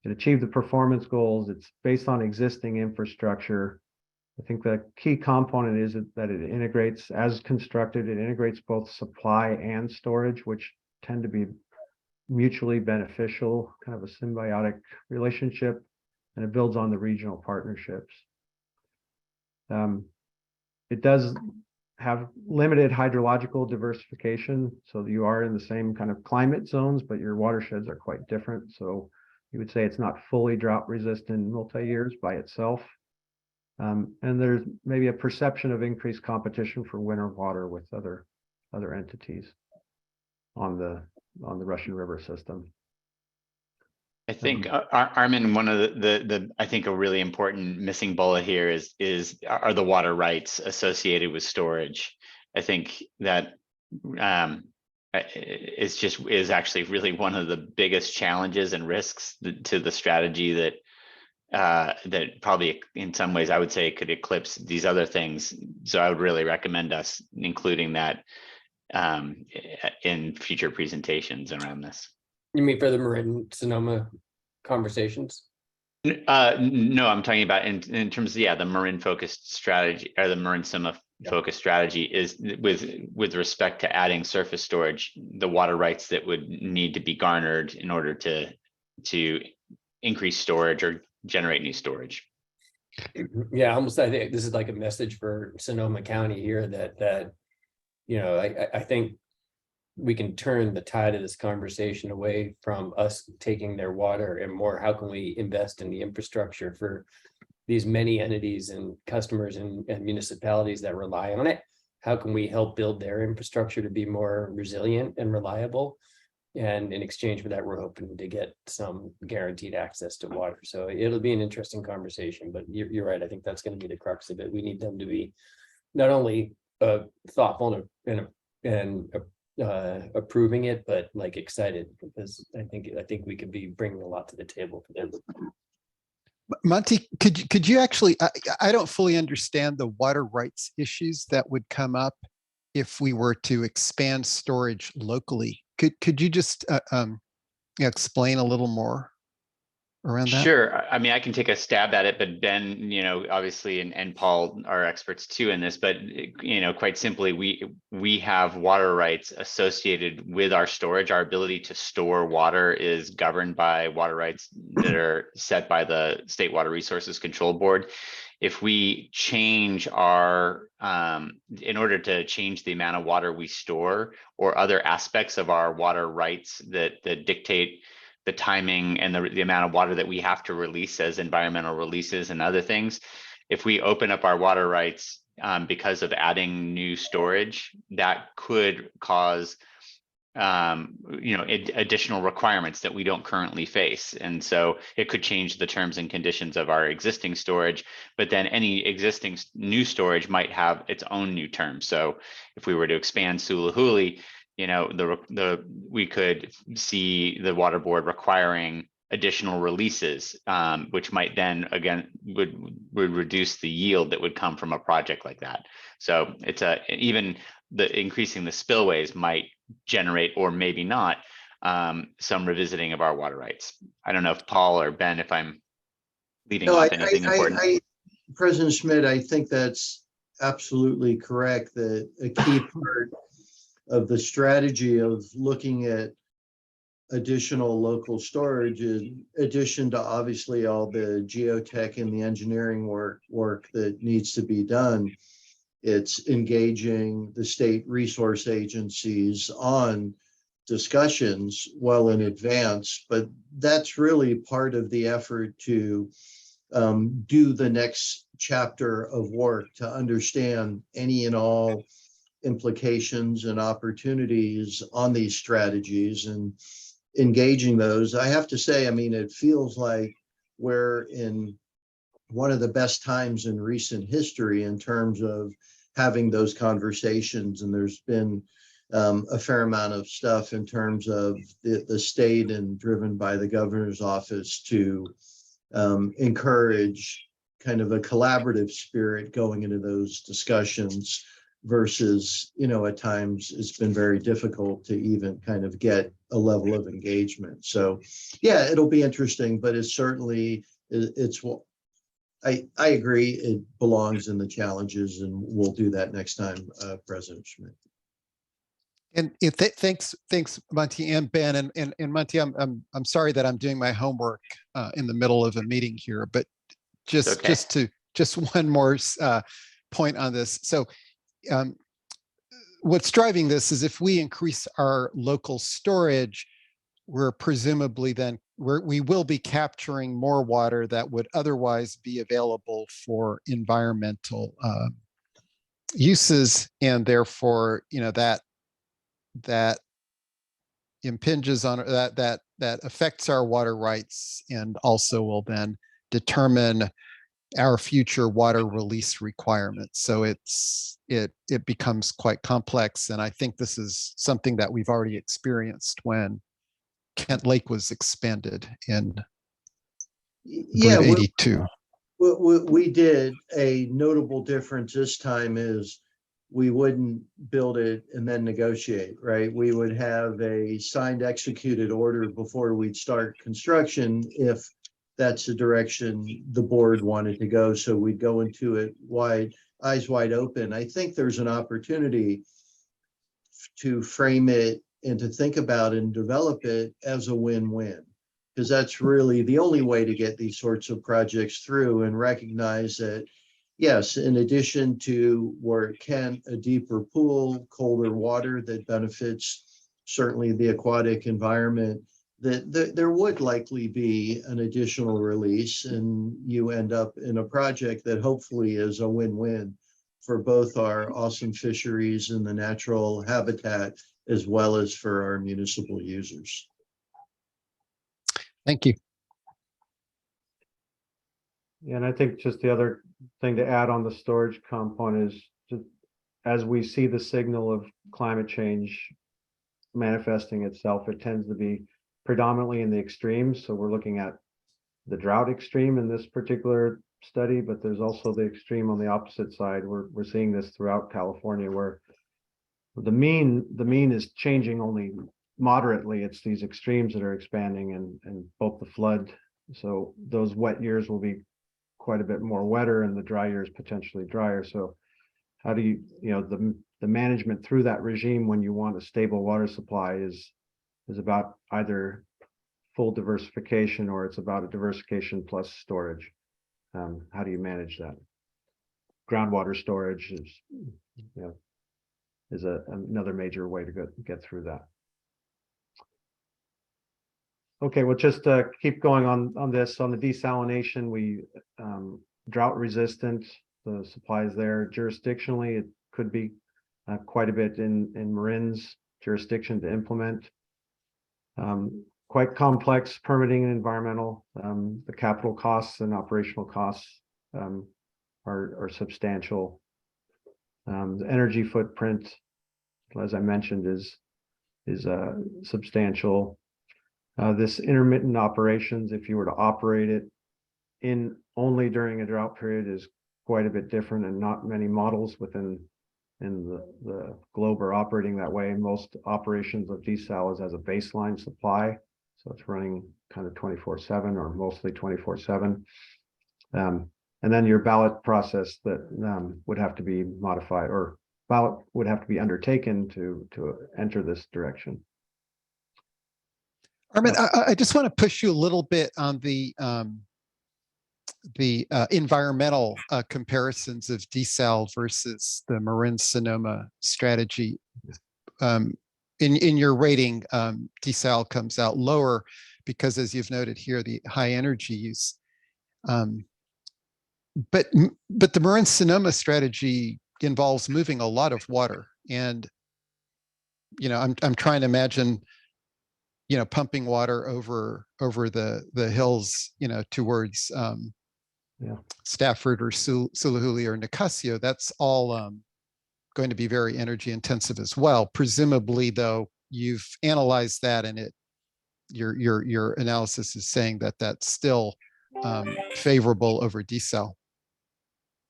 achieve the performance goals, it's based on existing infrastructure. I think the key component is that it integrates, as constructed, it integrates both supply and storage, which tend to be mutually beneficial, kind of a symbiotic relationship, and it builds on the regional partnerships. It does have limited hydrological diversification, so you are in the same kind of climate zones, but your watersheds are quite different. So you would say it's not fully drought resistant multi-years by itself. And there's maybe a perception of increased competition for winter water with other entities on the Russian River system. I think Armin, one of the I think a really important missing bullet here are the water rights associated with storage. I think that is actually really one of the biggest challenges and risks to the strategy that probably in some ways I would say could eclipse these other things. So I would really recommend us including that in future presentations around this. You mean for the Marin Sonoma conversations? No, I'm talking about in terms of, the Marin focused strategy, or the Marin Sonoma focused strategy is with respect to adding surface storage, the water rights that would need to be garnered in order to increase storage or generate new storage. Yeah, almost. I think this is like a message for Sonoma County here that I think we can turn the tide of this conversation away from us taking their water and more, how can we invest in the infrastructure for these many entities and customers and municipalities that rely on it? How can we help build their infrastructure to be more resilient and reliable? And in exchange for that, we're hoping to get some guaranteed access to water. So it'll be an interesting conversation, but you're right. I think that's going to be the crux of it. We need them to be not only thoughtful and approving it, but like excited, because I think we could be bringing a lot to the table for them. Monty, could you actually, I don't fully understand the water rights issues that would come up if we were to expand storage locally. Could you just explain a little more around that? Sure. I mean, I can take a stab at it, but Ben, obviously, and Paul are experts too in this, but, quite simply, we have water rights associated with our storage. Our ability to store water is governed by water rights that are set by the State Water Resources Control Board. If we change in order to change the amount of water we store or other aspects of our water rights that dictate the timing and the amount of water that we have to release as environmental releases and other things, if we open up our water rights because of adding new storage, that could cause additional requirements that we don't currently face. And so it could change the terms and conditions of our existing storage, but then any existing new storage might have its own new terms. So if we were to expand Suluhuli, we could see the water board requiring additional releases, which might then again would reduce the yield that would come from a project like that. So it's even the increasing the spillways might generate, or maybe not, some revisiting of our water rights. I don't know if Paul or Ben, if I'm leaving off anything important. President Schmidt, I think that's absolutely correct, that a key part of the strategy of looking at additional local storage, in addition to obviously all the geotech and the engineering work that needs to be done, it's engaging the state resource agencies on discussions well in advance. But that's really part of the effort to do the next chapter of work, to understand any and all implications and opportunities on these strategies and engaging those. I have to say, I mean, it feels like we're in one of the best times in recent history in terms of having those conversations. And there's been a fair amount of stuff in terms of the state and driven by the governor's office to encourage kind of a collaborative spirit going into those discussions versus, at times it's been very difficult to even kind of get a level of engagement. So yeah, it'll be interesting, but it's certainly, it's what I agree. It belongs in the challenges, and we'll do that next time, President Schmidt. And thanks, Monty and Ben, and Monty, I'm sorry that I'm doing my homework in the middle of a meeting here, but Okay. just one more point on this. So what's driving this is if we increase our local storage, we're presumably then we will be capturing more water that would otherwise be available for environmental uses, and therefore, that impinges on that affects our water rights, and also will then determine our future water release requirements. So it becomes quite complex, and I think this is something that we've already experienced when Kent Lake was expanded in Yeah, 82. we did. A notable difference this time is we wouldn't build it and then negotiate, right? We would have a signed, executed order before we'd start construction if that's the direction the board wanted to go. So we'd go into it eyes wide open. I think there's an opportunity to frame it and to think about and develop it as a win-win, because that's really the only way to get these sorts of projects through, and recognize that, yes, in addition to where Kent, a deeper pool, colder water that benefits certainly the aquatic environment, that there would likely be an additional release, and you end up in a project that hopefully is a win-win for both our awesome fisheries and the natural habitat, as well as for our municipal users. Thank you. Yeah, and I think just the other thing to add on the storage component is as we see the signal of climate change manifesting itself, it tends to be predominantly in the extremes. So we're looking at the drought extreme in this particular study, but there's also the extreme on the opposite side. We're seeing this throughout California, where the mean is changing only moderately. It's these extremes that are expanding, and both the flood. So those wet years will be quite a bit more wetter, and the dry years potentially drier. So how do you, the management through that regime when you want a stable water supply is about either full diversification, or it's about a diversification plus storage. How do you manage that? Groundwater storage is another major way to get through that. Okay, we'll just keep going on this. On the desalination, we drought resistant, the supplies there. Jurisdictionally, it could be quite a bit in Marin's jurisdiction to implement. Quite complex permitting and environmental. The capital costs and operational costs are substantial. The energy footprint, as I mentioned, is substantial. This intermittent operations, if you were to operate it in only during a drought period, is quite a bit different, and not many models within the globe are operating that way. Most operations of desal is as a baseline supply, so it's running kind of 24/7 or mostly 24/7. And then your ballot process that would have to be modified, or ballot would have to be undertaken to enter this direction. Armin, I just want to push you a little bit on the environmental comparisons of desal versus the Marin-Sonoma strategy. In your rating, desal comes out lower because, as you've noted here, the high energy use. But the Marin-Sonoma strategy involves moving a lot of water, and I'm trying to imagine pumping water over the hills, towards Stafford or Suluhuli or Nicasio. That's all going to be very energy intensive as well. Presumably, though, you've analyzed that, and your analysis is saying that that's still favorable over desal.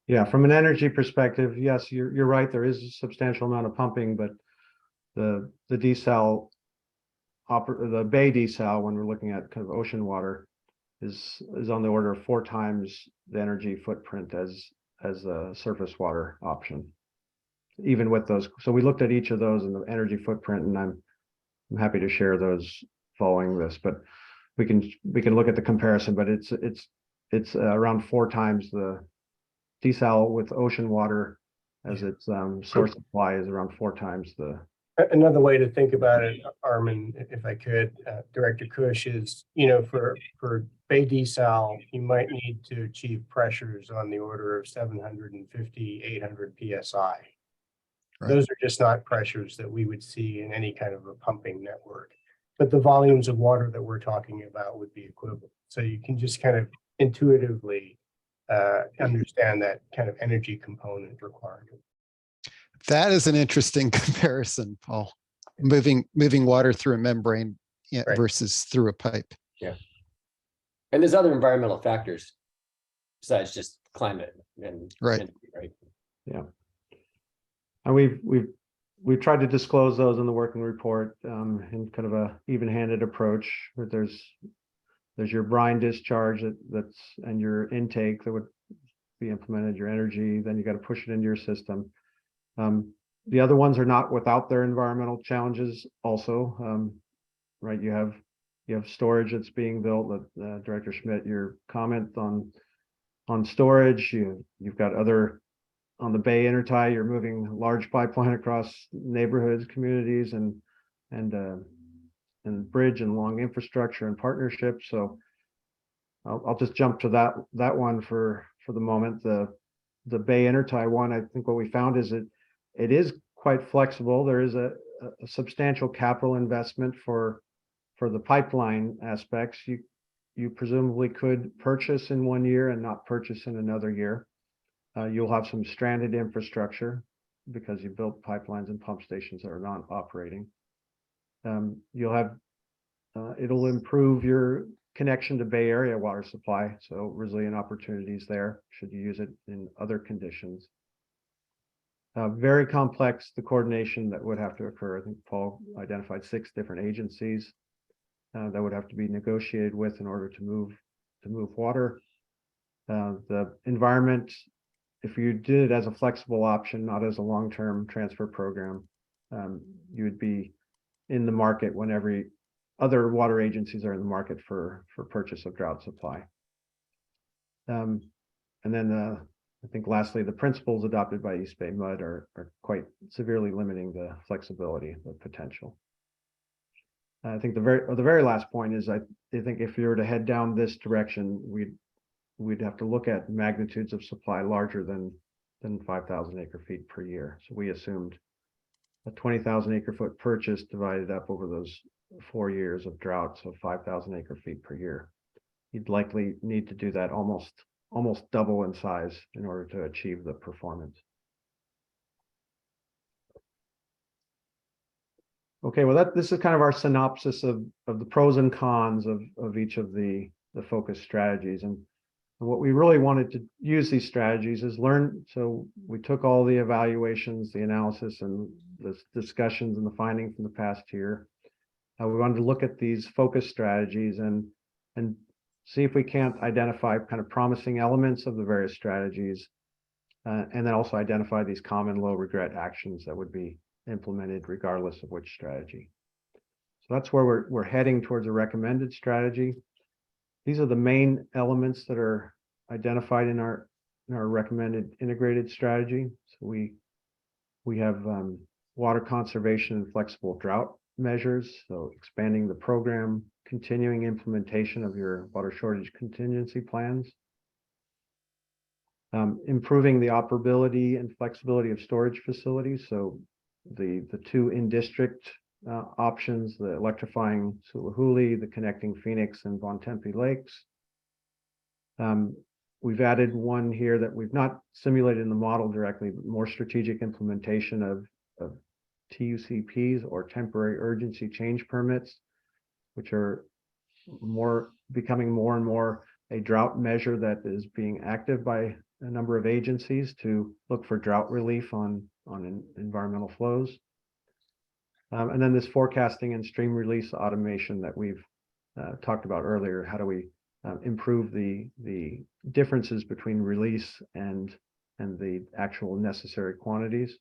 Yeah, from an energy perspective, yes, you're right. There is a substantial amount of pumping, but the desal the bay desal, when we're looking at kind of ocean water, is on the order of 4 times the energy footprint as a surface water option. Even with those, so we looked at each of those and the energy footprint, and I'm happy to share those following this, but we can look at the comparison, but it's around 4 times the desal with ocean water as its source supply is around 4 times the. Another way to think about it, Armin, if I could, Director Kush, is, for bay desal, you might need to achieve pressures on the order of 750, 800 PSI. Right. Those are just not pressures that we would see in any kind of a pumping network. But the volumes of water that we're talking about would be equivalent. So you can just kind of intuitively understand that kind of energy component requirement. That is an interesting comparison, Paul. Moving water through a membrane Right. versus through a pipe. And there's other environmental factors besides just climate and. Right. Right. Yeah. And we've tried to disclose those in the working report in kind of a even-handed approach, where there's your brine discharge that's and your intake that would be implemented, your energy, then you got to push it into your system. The other ones are not without their environmental challenges also, right? You have storage that's being built. Director Schmidt, your comment on storage, you've got other on the Bay Intertie, you're moving large pipeline across neighborhoods, communities, and bridge and long infrastructure and partnerships. So I'll just jump to that one for the moment. The Bay Intertie one, I think what we found is it is quite flexible. There is a substantial capital investment for the pipeline aspects. You presumably could purchase in 1 year and not purchase in another year. You'll have some stranded infrastructure because you built pipelines and pump stations that are not operating. You'll have, it'll improve your connection to Bay Area water supply. So resilient opportunities there should you use it in other conditions. Very complex, the coordination that would have to occur. I think Paul identified 6 different agencies that would have to be negotiated with in order to move water. The environment, if you did it as a flexible option, not as a long-term transfer program, you would be in the market when every other water agencies are in the market for purchase of drought supply. And then I think lastly, the principles adopted by East Bay Mud are quite severely limiting the flexibility, the potential. I think the very last point is I think if you were to head down this direction, we'd have to look at magnitudes of supply larger than 5,000 acre feet per year. So we assumed a 20,000 acre foot purchase divided up over those 4 years of drought, so 5,000 acre feet per year. You'd likely need to do that almost double in size in order to achieve the performance. Okay, well this is kind of our synopsis of the pros and cons of each of the focus strategies. And what we really wanted to use these strategies is learn. So we took all the evaluations, the analysis, and the discussions and the findings from the past year. We wanted to look at these focus strategies and see if we can't identify kind of promising elements of the various strategies, and then also identify these common low regret actions that would be implemented regardless of which strategy. So that's where we're heading towards a recommended strategy. These are the main elements that are identified in our recommended integrated strategy. So we have water conservation and flexible drought measures. So expanding the program, continuing implementation of your water shortage contingency plans, improving the operability and flexibility of storage facilities. So the 2 in-district options, the electrifying Suluhuli, the connecting Phoenix and Bontempi lakes. We've added one here that we've not simulated in the model directly, but more strategic implementation of TUCPs, or temporary urgency change permits, which are becoming more and more a drought measure that is being acted by a number of agencies to look for drought relief on environmental flows. And then this forecasting and stream release automation that we've talked about earlier. How do we improve the differences between release and the actual necessary quantities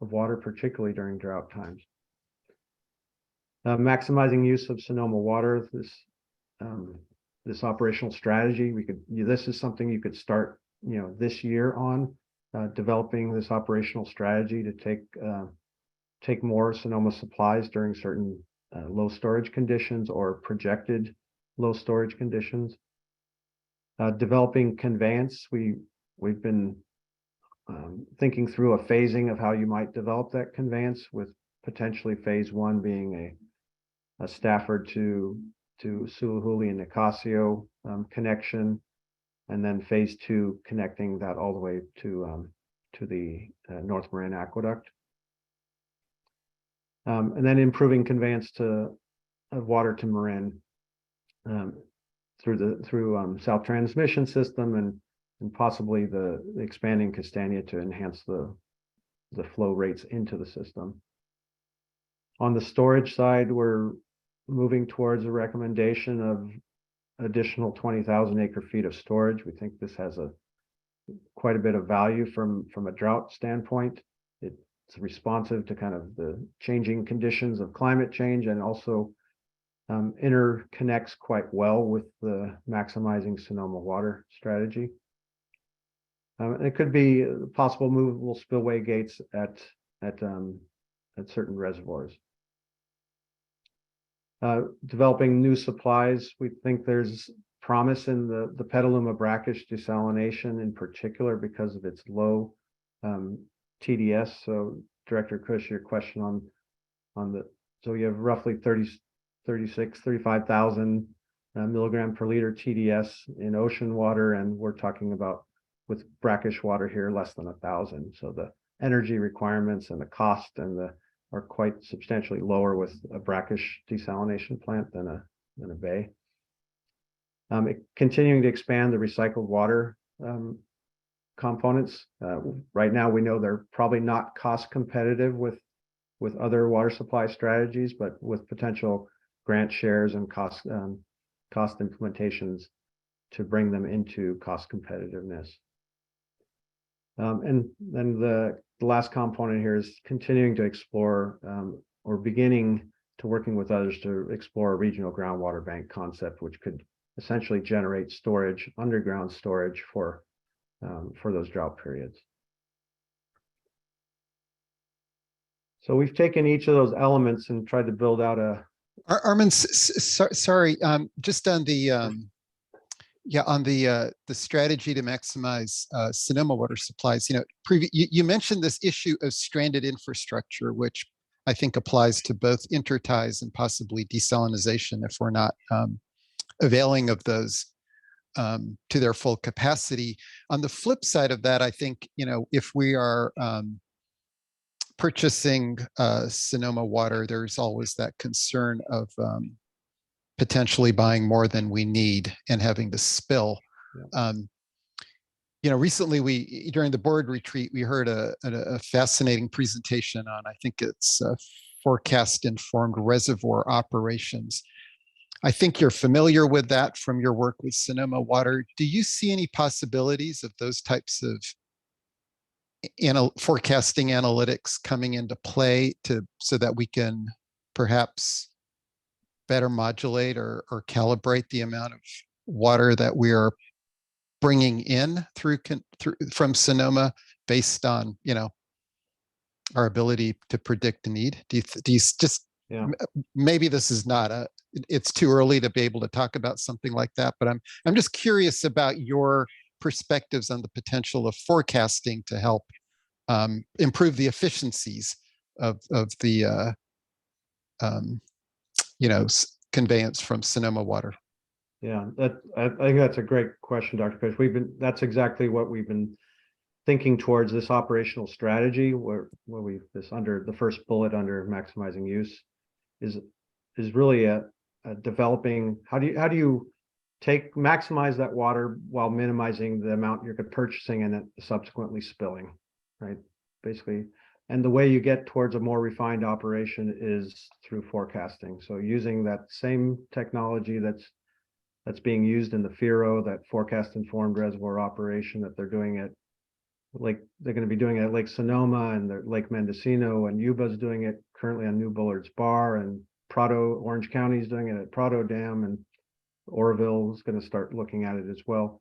of water, particularly during drought times? Maximizing use of Sonoma water. This operational strategy, this is something you could start, this year on developing this operational strategy to take more Sonoma supplies during certain low storage conditions or projected low storage conditions. Developing conveyance. We've been thinking through a phasing of how you might develop that conveyance, with potentially phase 1 being a Stafford to Suluhuli and Nicasio connection, and then phase 2 connecting that all the way to the North Marin Aqueduct. And then improving conveyance of water to Marin through South Transmission System and possibly the expanding Castania to enhance the flow rates into the system. On the storage side, we're moving towards a recommendation of additional 20,000 acre-feet of storage. We think this has quite a bit of value from a drought standpoint. It's responsive to kind of the changing conditions of climate change, and also interconnects quite well with the maximizing Sonoma water strategy. It could be possible movable spillway gates at certain reservoirs. Developing new supplies. We think there's promise in the Petaluma brackish desalination in particular because of its low TDS. So Director Kush, your question so you have roughly 35,000 milligram per liter TDS in ocean water, and we're talking about with brackish water here less than 1,000. So the energy requirements and the cost are quite substantially lower with a brackish desalination plant than a bay. Continuing to expand the recycled water components. Right now, we know they're probably not cost competitive with other water supply strategies, but with potential grant shares and cost implementations to bring them into cost competitiveness. And then the last component here is continuing to explore or beginning to working with others to explore a regional groundwater bank concept, which could essentially generate storage, underground storage for those drought periods. So we've taken each of those elements and tried to build out a. Armin, sorry, just on the on the strategy to maximize Sonoma water supplies. You mentioned this issue of stranded infrastructure, which I think applies to both interties and possibly desalinization if we're not availing of those to their full capacity. On the flip side of that, I think, if we are purchasing Sonoma water, there's always that concern of potentially buying more than we need and having to spill. Recently during the board retreat, we heard a fascinating presentation on, I think it's forecast informed reservoir operations. I think you're familiar with that from your work with Sonoma Water. Do you see any possibilities of those types of forecasting analytics coming into play so that we can perhaps better modulate or calibrate the amount of water that we are bringing in from Sonoma based on our ability to predict the need? Do you just maybe this is not it's too early to be able to talk about something like that, but I'm just curious about your perspectives on the potential of forecasting to help improve the efficiencies of the conveyance from Sonoma Water. Yeah, I think that's a great question, Dr. Kush. That's exactly what we've been thinking towards this operational strategy, where under the first bullet under maximizing use is really a developing. How do you maximize that water while minimizing the amount you're purchasing and then subsequently spilling, right? Basically, and the way you get towards a more refined operation is through forecasting. So using that same technology that's being used in the FIRO, that forecast informed reservoir operation that they're doing at they're going to be doing it at Lake Sonoma and Lake Mendocino, and Yuba's doing it currently on New Bullards Bar, and Prado, Orange County is doing it at Prado Dam, and Oroville is going to start looking at it as well.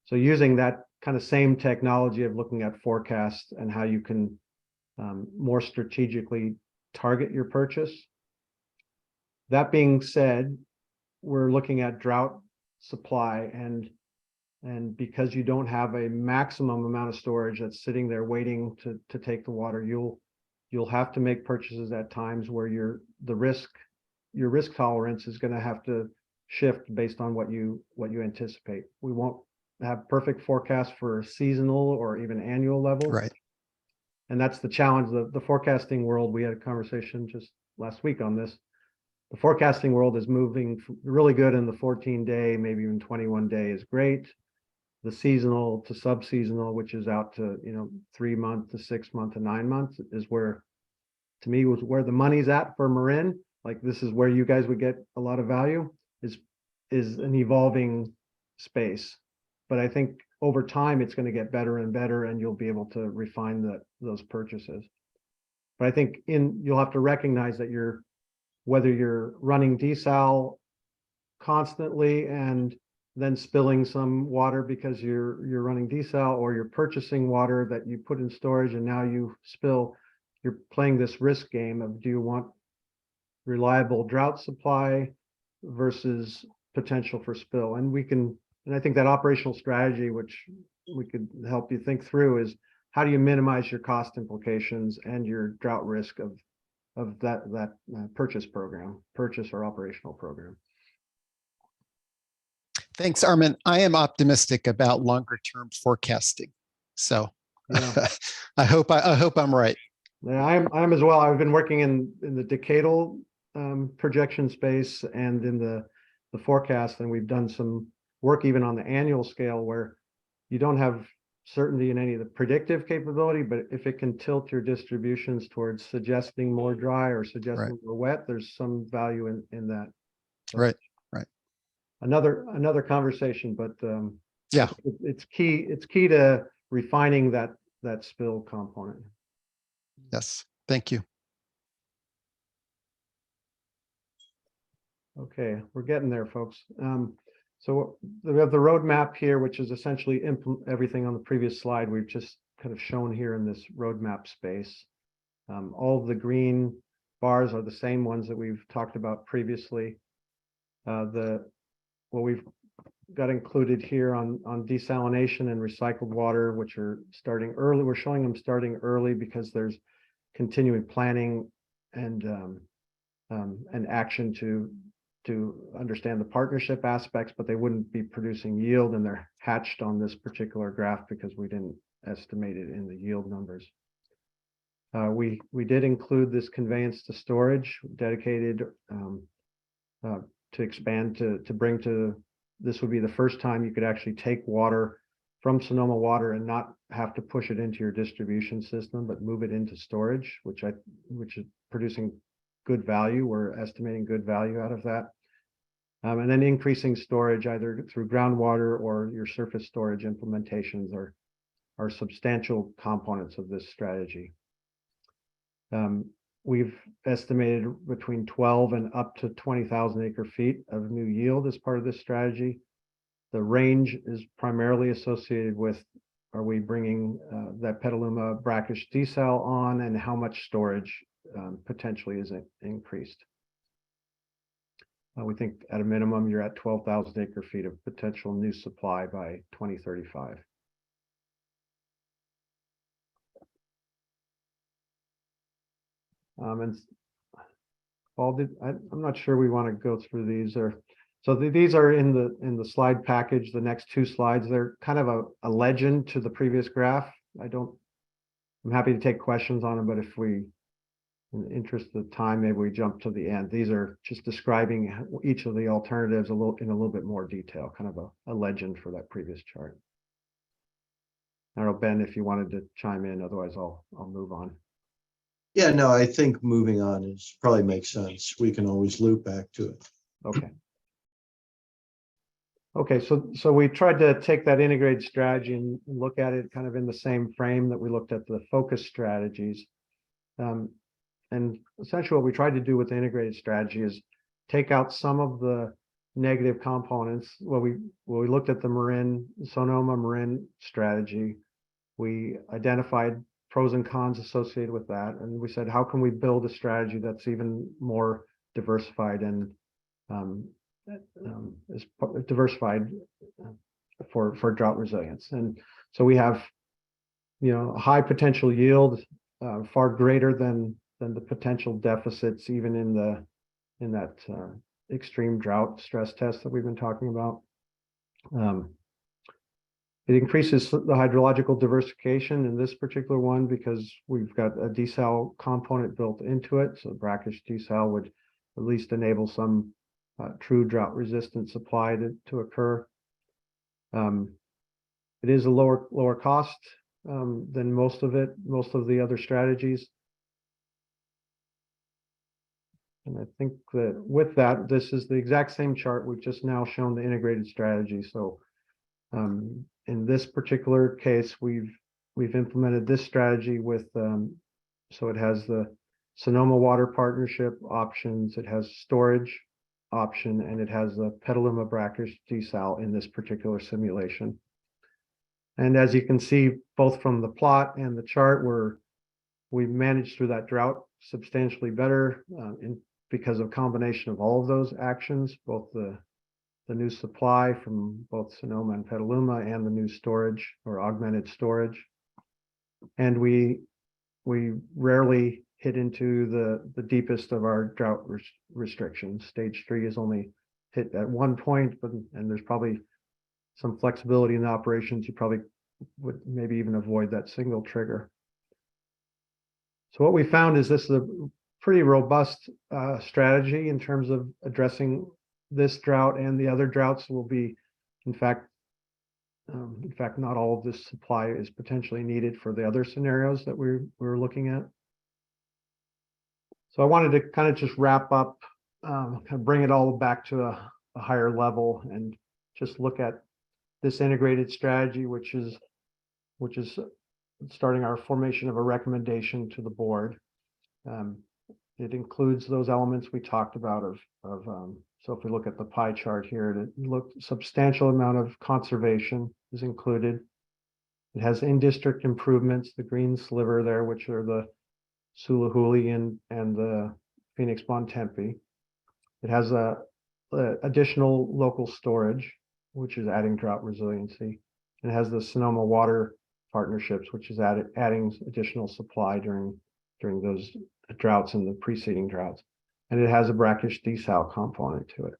So using that kind of same technology of looking at forecasts and how you can more strategically target your purchase. That being said, we're looking at drought supply, and because you don't have a maximum amount of storage that's sitting there waiting to take the water, you'll have to make purchases at times where your risk tolerance is going to have to shift based on what you anticipate. We won't have perfect forecasts for seasonal or even annual levels. Right. And that's the challenge. The forecasting world, we had a conversation just last week on this. The forecasting world is moving really good in the 14-day, maybe even 21-day is great. The seasonal to sub-seasonal, which is out to 3 month to 6 month to 9 months, is where, to me, was where the money's at for Marin. Like, this is where you guys would get a lot of value, is an evolving space. But I think over time it's going to get better and better, and you'll be able to refine those purchases. But I think you'll have to recognize that whether you're running desal constantly and then spilling some water because you're running desal, or you're purchasing water that you put in storage and now you spill, you're playing this risk game of, do you want reliable drought supply versus potential for spill? And I think that operational strategy, which we could help you think through, is how do you minimize your cost implications and your drought risk of that purchase or operational program. Thanks, Armin. I am optimistic about longer term forecasting. So Yeah. I hope I'm right. Yeah, I'm as well. I've been working in the decadal projection space and in the forecast, and we've done some work even on the annual scale where you don't have certainty in any of the predictive capability, but if it can tilt your distributions towards suggesting more dry or suggesting more wet, there's some value in that. So Right. Another conversation, but Yeah. it's key to refining that spill component. Yes. Thank you. Okay, we're getting there, folks. So we have the roadmap here, which is essentially everything on the previous slide. We've just kind of shown here in this roadmap space. All of the green bars are the same ones that we've talked about previously. What we've got included here on desalination and recycled water, which are starting early. We're showing them starting early because there's continuing planning and action to understand the partnership aspects, but they wouldn't be producing yield, and they're hatched on this particular graph because we didn't estimate it in the yield numbers. We did include this conveyance to storage dedicated to expand to bring to, this would be the first time you could actually take water from Sonoma Water and not have to push it into your distribution system, but move it into storage, which is producing good value. We're estimating good value out of that. And then increasing storage either through groundwater or your surface storage implementations are substantial components of this strategy. We've estimated between 12 and up to 20,000 acre feet of new yield as part of this strategy. The range is primarily associated with, are we bringing that Petaluma brackish desal on, and how much storage potentially is increased. We think at a minimum, you're at 12,000 acre feet of potential new supply by 2035. And Paul, I'm not sure we want to go through these, so these are in the slide package. The next two slides, they're kind of a legend to the previous graph. I'm happy to take questions on them, but if we in the interest of time, maybe we jump to the end. These are just describing each of the alternatives in a little bit more detail, kind of a legend for that previous chart. I don't know, Ben, if you wanted to chime in, otherwise I'll move on. Yeah, no, I think moving on is probably makes sense. We can always loop back to it. Okay. Okay, so we tried to take that integrated strategy and look at it kind of in the same frame that we looked at the focus strategies. And essentially what we tried to do with the integrated strategy is take out some of the negative components. When we looked at the Sonoma Marin strategy, we identified pros and cons associated with that. And we said, how can we build a strategy that's even more diversified and is diversified for drought resilience? And so we have, a high potential yield, far greater than the potential deficits, even in that extreme drought stress test that we've been talking about. It increases the hydrological diversification in this particular one because we've got a desal component built into it. So brackish desal would at least enable some true drought resistant supply to occur. It is a lower cost than most of the other strategies. And I think that with that, this is the exact same chart. We've just now shown the integrated strategy. So in this particular case, we've implemented this strategy with, so it has the Sonoma Water Partnership options, it has storage option, and it has the Petaluma brackish desal in this particular simulation. And as you can see, both from the plot and the chart, we've managed through that drought substantially better because of combination of all of those actions, both the new supply from both Sonoma and Petaluma and the new storage or augmented storage. And we rarely hit into the deepest of our drought restrictions. Stage 3 is only hit at one point, and there's probably some flexibility in the operations. You probably would maybe even avoid that single trigger. So what we found is this is a pretty robust strategy in terms of addressing this drought, and the other droughts will be, in fact, not all of this supply is potentially needed for the other scenarios that we're looking at. So I wanted to kind of just wrap up, kind of bring it all back to a higher level and just look at this integrated strategy, which is starting our formation of a recommendation to the board. It includes those elements we talked about so if we look at the pie chart here, substantial amount of conservation is included. It has in-district improvements, the green sliver there, which are the Sulahuili and the Phoenix Bontempi. It has a additional local storage, which is adding drought resiliency. It has the Sonoma Water Partnerships, which is adding additional supply during those droughts and the preceding droughts. And it has a brackish desal component to it.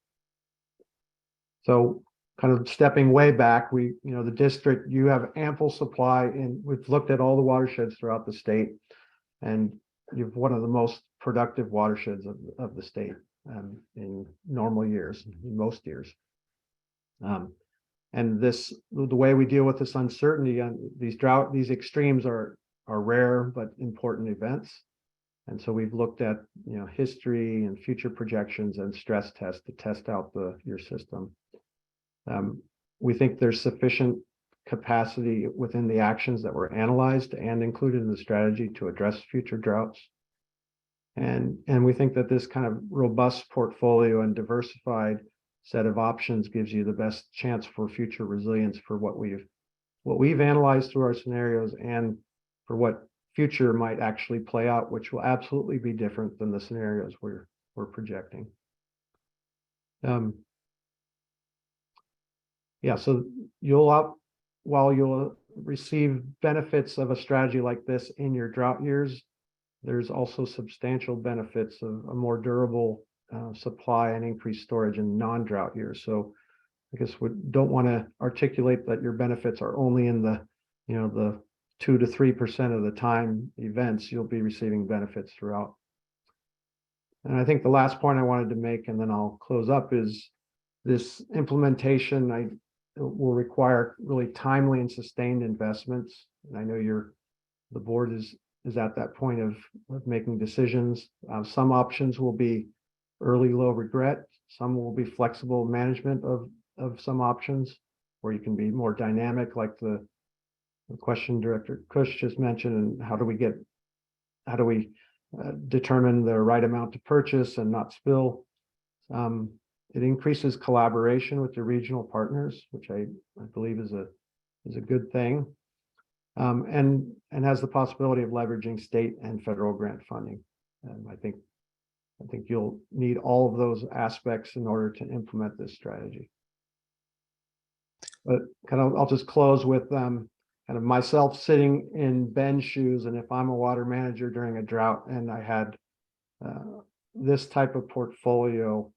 So kind of stepping way back, the district, you have ample supply, and we've looked at all the watersheds throughout the state, and you have one of the most productive watersheds of the state in normal years, in most years. And the way we deal with this uncertainty on these extremes are rare but important events. And so we've looked at history and future projections and stress tests to test out your system. We think there's sufficient capacity within the actions that were analyzed and included in the strategy to address future droughts. And we think that this kind of robust portfolio and diversified set of options gives you the best chance for future resilience for what we've analyzed through our scenarios and for what future might actually play out, which will absolutely be different than the scenarios we're projecting. So while you'll receive benefits of a strategy like this in your drought years, there's also substantial benefits of a more durable supply and increased storage in non-drought years. So I guess we don't want to articulate that your benefits are only in the 2 to 3% of the time events. You'll be receiving benefits throughout And I think the last point I wanted to make, and then I'll close up, is this implementation will require really timely and sustained investments. And I know the board is at that point of making decisions. Some options will be early low regret. Some will be flexible management of some options, where you can be more dynamic, like the question Director Kush just mentioned. And how do we determine the right amount to purchase and not spill? It increases collaboration with the regional partners, which I believe is a good thing, and has the possibility of leveraging state and federal grant funding. And I think you'll need all of those aspects in order to implement this strategy. But I'll just close with kind of myself sitting in Ben's shoes, and if I'm a water manager during a drought and I had this type of portfolio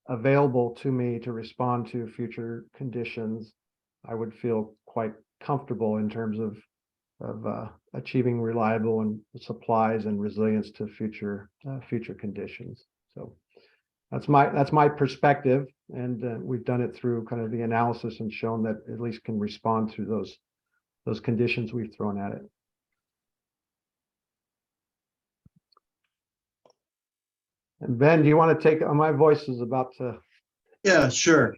available to me to respond to future conditions, I would feel quite comfortable in terms of achieving reliable and supplies and resilience to future conditions. So that's my perspective, and we've done it through kind of the analysis and shown that at least can respond to those conditions we've thrown at it. And Ben, do you want to take, my voice is about to. Yeah, sure.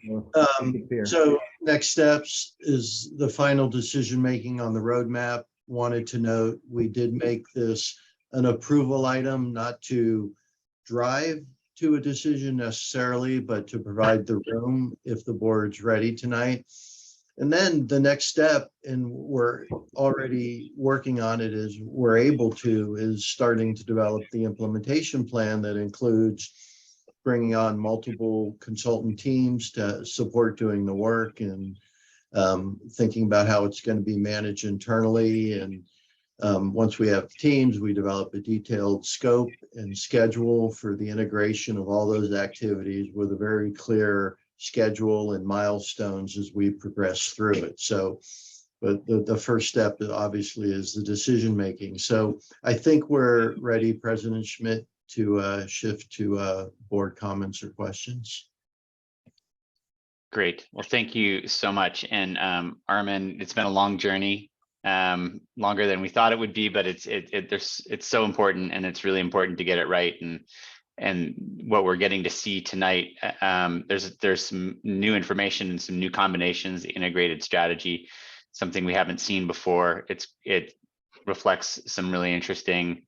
Disappear. So next steps is the final decision-making on the roadmap. Wanted to note, we did make this an approval item, not to drive to a decision necessarily, but to provide the room if the board's ready tonight. And then the next step, and we're already working on it as we're able to, is starting to develop the implementation plan that includes bringing on multiple consultant teams to support doing the work, and thinking about how it's going to be managed internally. And once we have teams, we develop a detailed scope and schedule for the integration of all those activities with a very clear schedule and milestones as we progress through it. So, but the first step obviously is the decision making. So I think we're ready, President Schmidt, to shift to board comments or questions. Great. Well, thank you so much. And Armin, it's been a long journey, longer than we thought it would be, but it's so important, and it's really important to get it right. And what we're getting to see tonight, there's some new information and some new combinations, integrated strategy, something we haven't seen before. It reflects some really interesting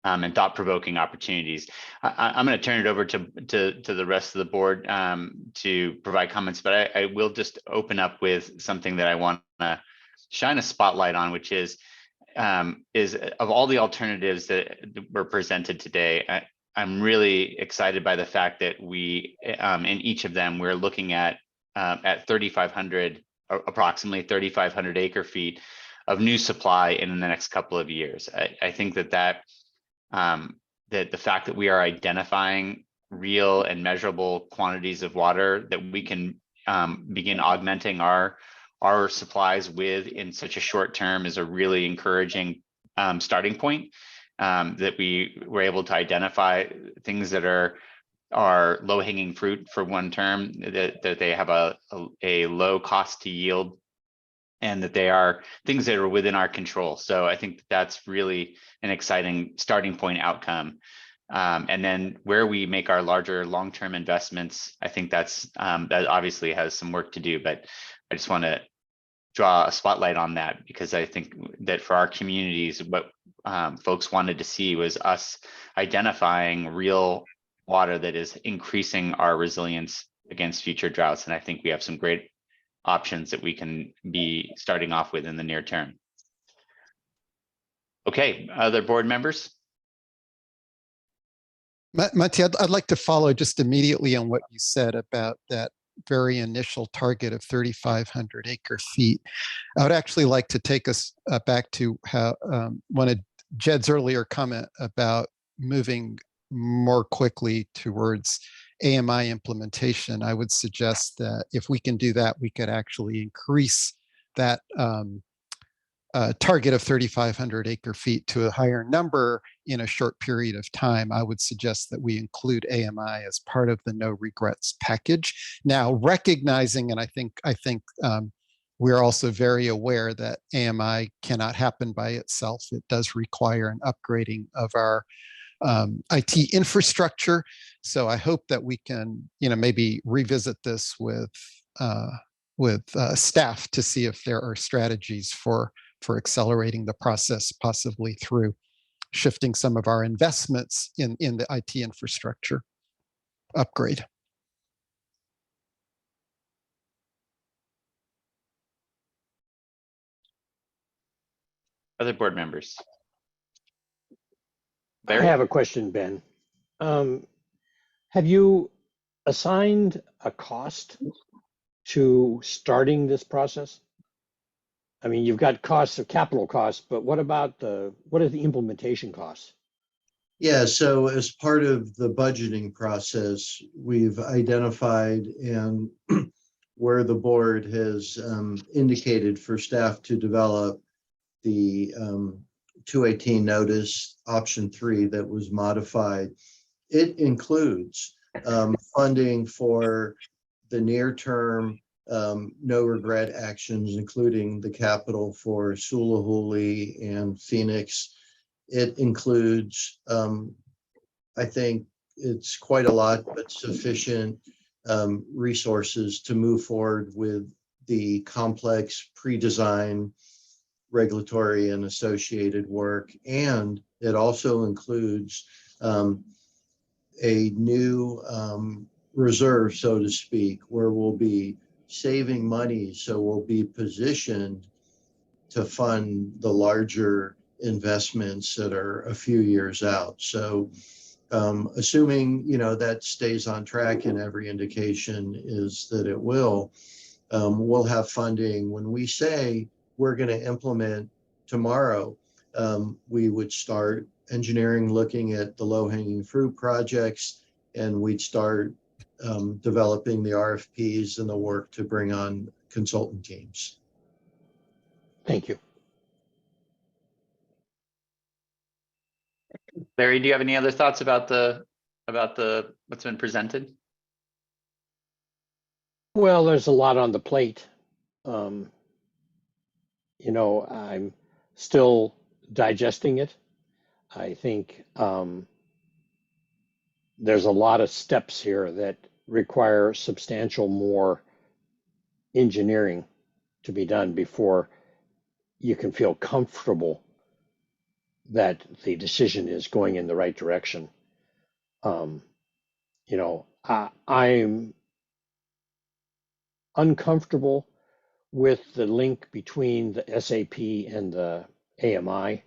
and thought-provoking opportunities. I'm going to turn it over to the rest of the board to provide comments, but I will just open up with something that I want to shine a spotlight on, which is of all the alternatives that were presented today, I'm really excited by the fact that we, in each of them, we're looking at 3,500, approximately 3,500 acre feet of new supply in the next couple of years. I think that the fact that we are identifying real and measurable quantities of water that we can begin augmenting our supplies with in such a short term is a really encouraging starting point. That we were able to identify things that are low-hanging fruit for one term, that they have a low cost to yield, and that they are things that are within our control. So I think that's really an exciting starting point outcome. And then where we make our larger long-term investments, I think that obviously has some work to do, but I just want to draw a spotlight on that, because I think that for our communities, what folks wanted to see was us identifying real water that is increasing our resilience against future droughts. And I think we have some great options that we can be starting off with in the near term. Okay, other board members? Monty, I'd like to follow just immediately on what you said about that very initial target of 3,500 acre feet. I would actually like to take us back to how one of Jed's earlier comment about moving more quickly towards AMI implementation. I would suggest that if we can do that, we could actually increase that target of 3,500 acre feet to a higher number in a short period of time, I would suggest that we include AMI as part of the no regrets package. Now, recognizing, and I think we're also very aware that AMI cannot happen by itself. It does require an upgrading of our IT infrastructure. So I hope that we can, maybe revisit this with staff to see if there are strategies for accelerating the process, possibly through shifting some of our investments in the IT infrastructure upgrade. Other board members? I Larry? have a question, Ben. Have you assigned a cost to starting this process? I mean, you've got costs of capital costs, but what about what are the implementation costs? Yeah, so as part of the budgeting process, we've identified and where the board has indicated for staff to develop the 218 notice option 3 that was modified. It includes funding for the near term no regret actions, including the capital for Sulahuli and Phoenix. It includes, I think it's quite a lot, but sufficient resources to move forward with the complex pre-design regulatory and associated work. And it also includes a new reserve, so to speak, where we'll be saving money. So we'll be positioned to fund the larger investments that are a few years out. So assuming, that stays on track, and every indication is that it will, we'll have funding. When we say we're going to implement tomorrow, we would start engineering, looking at the low-hanging fruit projects, and we'd start developing the RFPs and the work to bring on consultant teams. Thank you. Larry, do you have any other thoughts about what's been presented? Well, there's a lot on the plate. I'm still digesting it. I think there's a lot of steps here that require substantial more engineering to be done before you can feel comfortable that the decision is going in the right direction. I'm uncomfortable with the link between the SAP and the AMI.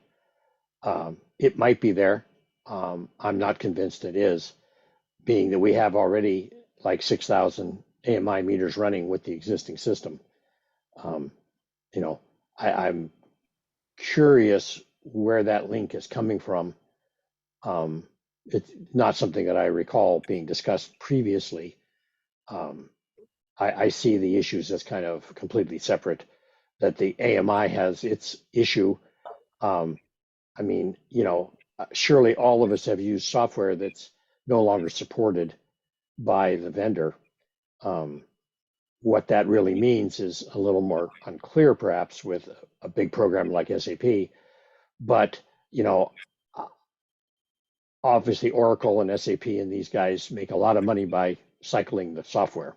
It might be there. I'm not convinced it is, being that we have already like 6,000 AMI meters running with the existing system. I'm curious where that link is coming from. It's not something that I recall being discussed previously. I see the issues as kind of completely separate, that the AMI has its issue. Surely all of us have used software that's no longer supported by the vendor. What that really means is a little more unclear, perhaps, with a big program like SAP. But, obviously Oracle and SAP and these guys make a lot of money by cycling the software.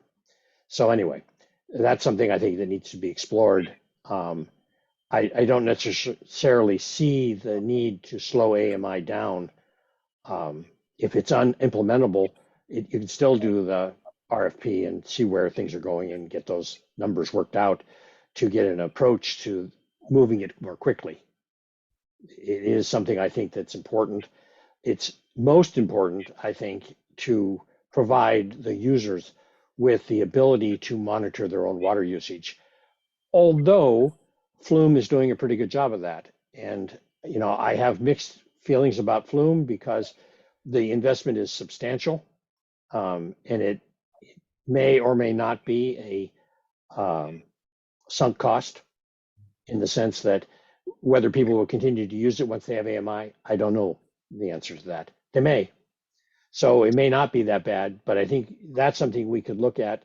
So anyway, that's something I think that needs to be explored. I don't necessarily see the need to slow AMI down. If it's unimplementable, you can still do the RFP and see where things are going and get those numbers worked out to get an approach to moving it more quickly. It is something I think that's important. It's most important, I think, to provide the users with the ability to monitor their own water usage. Although Flume is doing a pretty good job of that. And, I have mixed feelings about Flume because the investment is substantial, and it may or may not be a sunk cost, in the sense that Whether people will continue to use it once they have AMI, I don't know the answer to that. They may. So it may not be that bad, but I think that's something we could look at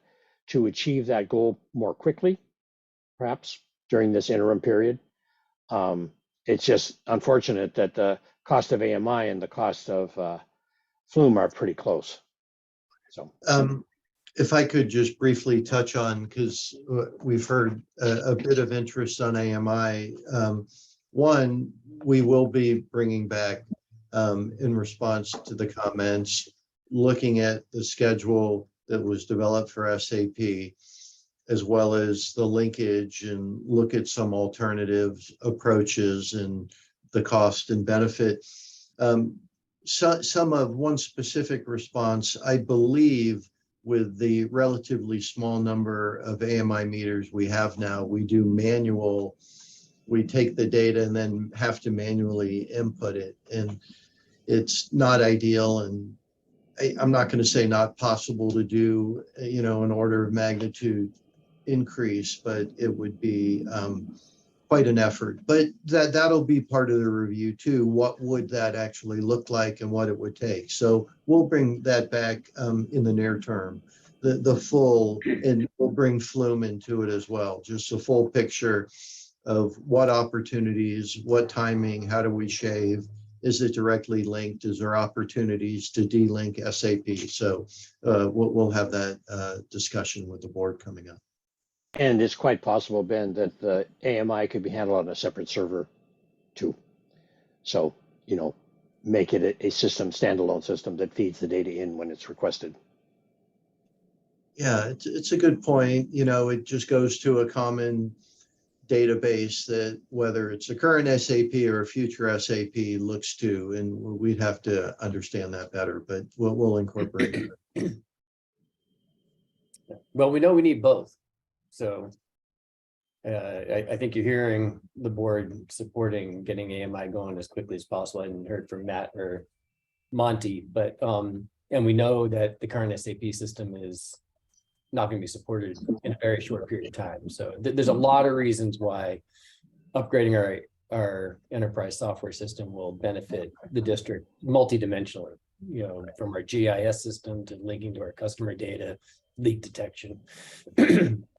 to achieve that goal more quickly, perhaps during this interim period. It's just unfortunate that the cost of AMI and the cost of Flume are pretty close. So, if I could just briefly touch on, because we've heard a bit of interest on AMI. One, we will be bringing back, in response to the comments, looking at the schedule that was developed for SAP, as well as the linkage, and look at some alternative approaches and the cost and benefit. One specific response, I believe, with the relatively small number of AMI meters we have now, we do manual, we take the data and then have to manually input it. And it's not ideal. And I'm not going to say not possible to do, an order of magnitude increase, but it would be quite an effort. But that'll be part of the review too. What would that actually look like and what it would take? So we'll bring that back in the near term, the full, and we'll bring Flume into it as well. Just a full picture of what opportunities, what timing, how do we shave? Is it directly linked? Is there opportunities to de-link SAP? So we'll have that discussion with the board coming up. and it's quite possible, Ben, that the AMI could be handled on a separate server too. So, make it a system, standalone system that feeds the data in when it's requested. Yeah, it's a good point. It just goes to a common database that whether it's a current SAP or a future SAP looks to, and we'd have to understand that better, but we'll incorporate it. Well, we know we need both. So I think you're hearing the board supporting getting AMI going as quickly as possible. I hadn't heard from Matt or Monty, but and we know that the current SAP system is not going to be supported in a very short period of time. So there's a lot of reasons why upgrading our enterprise software system will benefit the district multidimensionally, from our GIS system to linking to our customer data, leak detection,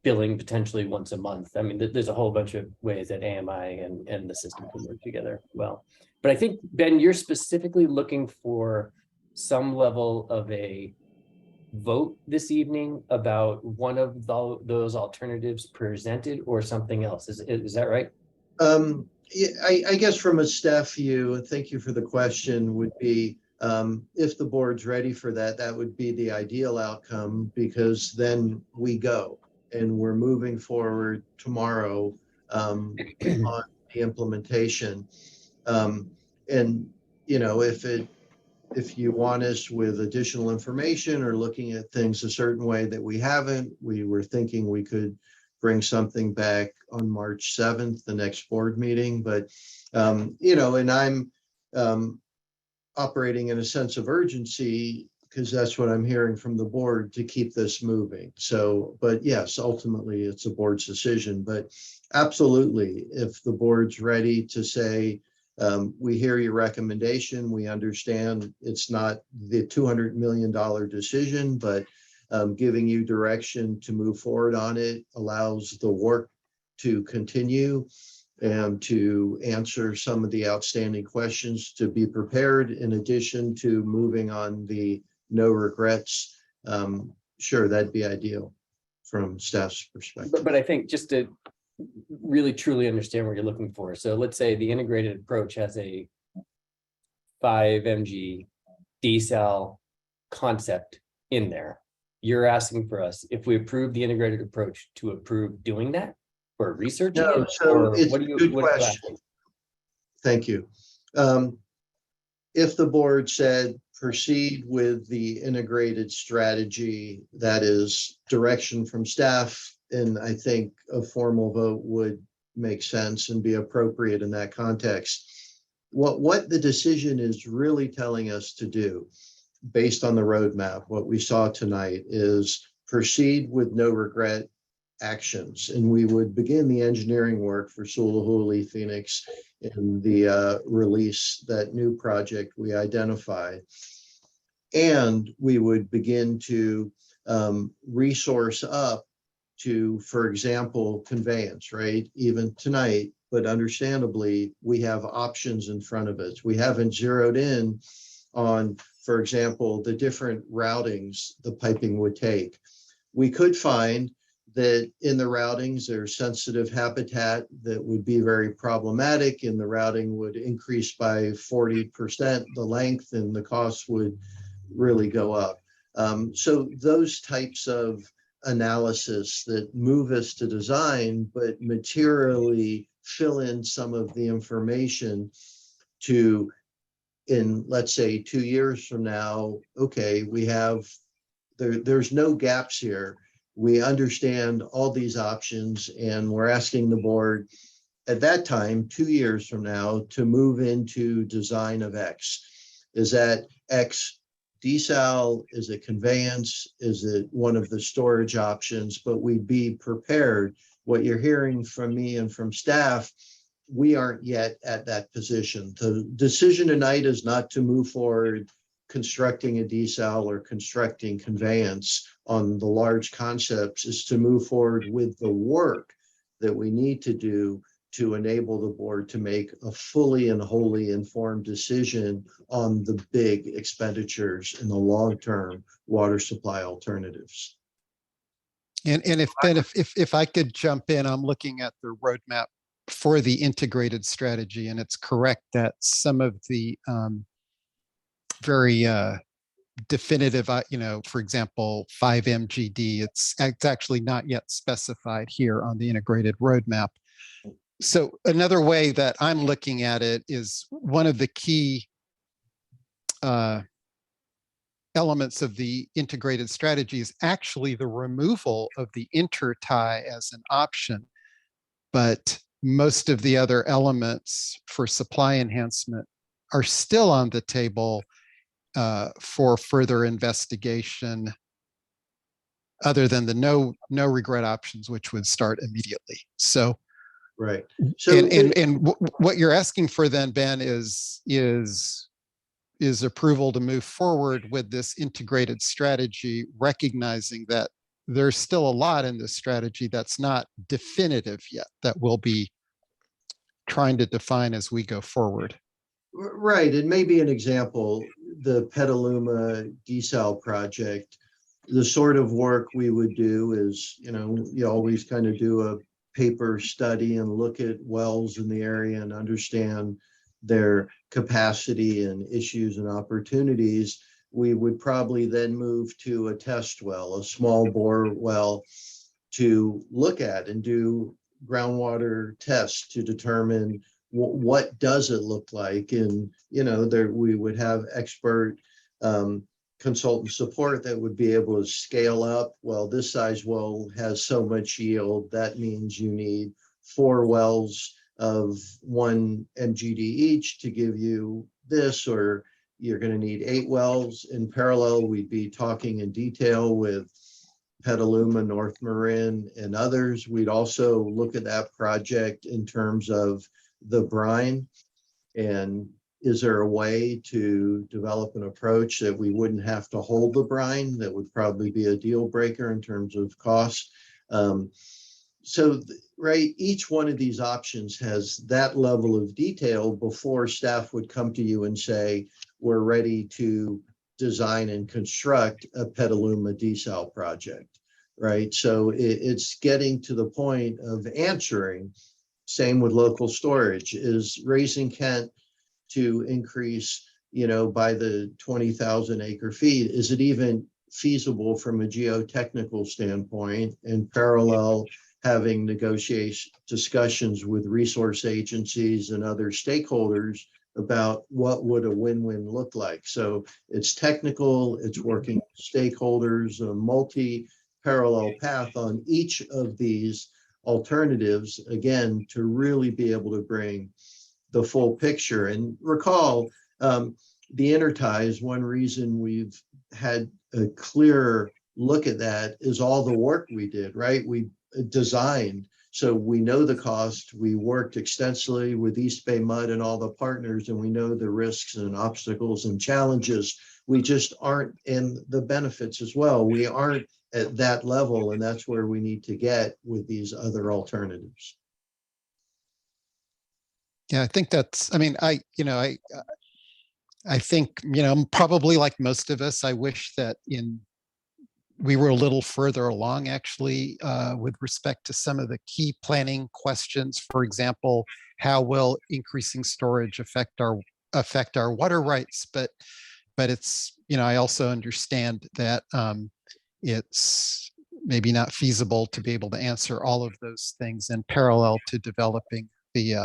billing potentially once a month. I mean, there's a whole bunch of ways that AMI and the system can work together well. But I think, Ben, you're specifically looking for some level of a vote this evening about one of those alternatives presented or something else. Is that right? I guess from a staff view, and thank you for the question, would be if the board's ready for that, that would be the ideal outcome, because then we go and we're moving forward tomorrow on the implementation. And if you want us with additional information or looking at things a certain way that we haven't, we were thinking we could bring something back on March 7th, the next board meeting. But, and I'm operating in a sense of urgency, because that's what I'm hearing from the board, to keep this moving. So, but yes, ultimately it's a board's decision, but absolutely, if the board's ready to say, we hear your recommendation, we understand it's not the $200 million decision, but giving you direction to move forward on it allows the work to continue and to answer some of the outstanding questions, to be prepared in addition to moving on the no regrets. Sure, that'd be ideal from staff's perspective. But I think just to really truly understand what you're looking for. So let's say the integrated approach has a 5 mg desal concept in there. You're asking for us, if we approve the integrated approach, to approve doing that or research? No, so or it's what a do you, good what are you question. asking? Thank you. If the board said proceed with the integrated strategy, that is direction from staff, and I think a formal vote would make sense and be appropriate in that context. What the decision is really telling us to do, based on the roadmap, what we saw tonight, is proceed with no regret actions. And we would begin the engineering work for Sulahuli, Phoenix, and the release that new project we identified. And we would begin to resource up to, for example, conveyance, right? Even tonight, but understandably, we have options in front of us. We haven't zeroed in on, for example, the different routings the piping would take. We could find that in the routings, there's sensitive habitat that would be very problematic, and the routing would increase by 40% the length, and the cost would really go up. So those types of analysis that move us to design, but materially fill in some of the information to, in let's say 2 years from now, okay, we have, there's no gaps here. We understand all these options, and we're asking the board at that time, 2 years from now, to move into design of X. Is that X desal? Is it conveyance? Is it one of the storage options? But we'd be prepared. What you're hearing from me and from staff, we aren't yet at that position. The decision tonight is not to move forward constructing a desal or constructing conveyance on the large concepts, is to move forward with the work that we need to do to enable the board to make a fully and wholly informed decision on the big expenditures in the long-term water supply alternatives. And if Ben, if I could jump in, I'm looking at the roadmap for the integrated strategy, and it's correct that some of the very definitive, for example, 5MGD, it's actually not yet specified here on the integrated roadmap. So another way that I'm looking at it is one of the key elements of the integrated strategy is actually the removal of the intertie as an option. But most of the other elements for supply enhancement are still on the table for further investigation, other than the no regret options, which would start immediately. So, right. So, and what you're asking for then, Ben, is approval to move forward with this integrated strategy, recognizing that there's still a lot in this strategy that's not definitive yet, that we'll be trying to define as we go forward. right. It may be an example, the Petaluma desal project. The sort of work we would do is, you always kind of do a paper study and look at wells in the area and understand their capacity and issues and opportunities. We would probably then move to a test well, a small bore well, to look at and do groundwater tests to determine what does it look like. And, there we would have expert consultant support that would be able to scale up. Well, this size well has so much yield. That means you need 4 wells of 1 MGD each to give you this, or you're going to need 8 wells. In parallel, we'd be talking in detail with Petaluma, North Marin, and others. We'd also look at that project in terms of the brine, and is there a way to develop an approach that we wouldn't have to hold the brine? That would probably be a deal breaker in terms of cost. Right, each one of these options has that level of detail before staff would come to you and say, we're ready to design and construct a Petaluma desal project, right? So it's getting to the point of answering. Same with local storage. Is raising Kent to increase, by the 20,000 acre feet, is it even feasible from a geotechnical standpoint? In parallel, having negotiation discussions with resource agencies and other stakeholders about what would a win-win look like. So it's technical, it's working with stakeholders, a multi-parallel path on each of these alternatives, again, to really be able to bring the full picture. And recall, the interties, one reason we've had a clearer look at that is all the work we did, right? We designed. So we know the cost. We worked extensively with East Bay Mud and all the partners, and we know the risks and obstacles and challenges. We just aren't in the benefits as well. We aren't at that level, and that's where we need to get with these other alternatives. Yeah, I think that's, I mean, I think, probably like most of us, I wish that we were a little further along actually with respect to some of the key planning questions. For example, how will increasing storage affect our water rights? But it's, I also understand that it's maybe not feasible to be able to answer all of those things in parallel to developing the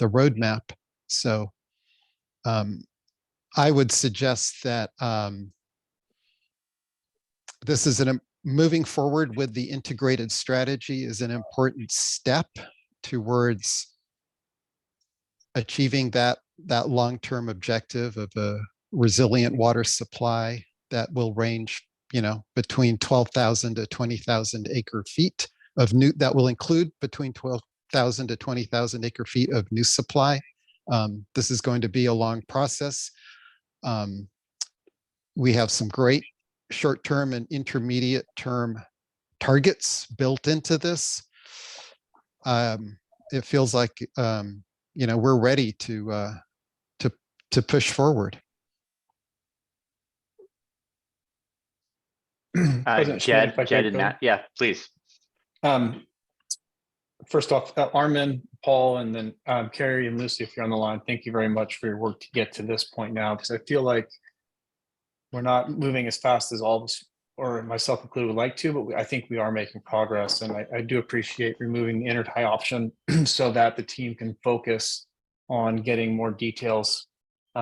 roadmap. So I would suggest that this is moving forward with the integrated strategy is an important step towards achieving that long-term objective of a resilient water supply that will range, between 12,000 to 20,000 acre feet of new, that will include between 12,000 to 20,000 acre feet of new supply. This is going to be a long process. We have some great short-term and intermediate term targets built into this. It feels like, we're ready to push forward. President Schmidt, if I Jed could and go. Matt, yeah, please. First off, Armin, Paul, and then Carrie and Lucy, if you're on the line, thank you very much for your work to get to this point now, because I feel like we're not moving as fast as all of us, or myself included, would like to, but I think we are making progress. And I do appreciate removing the intertie option so that the team can focus on getting more details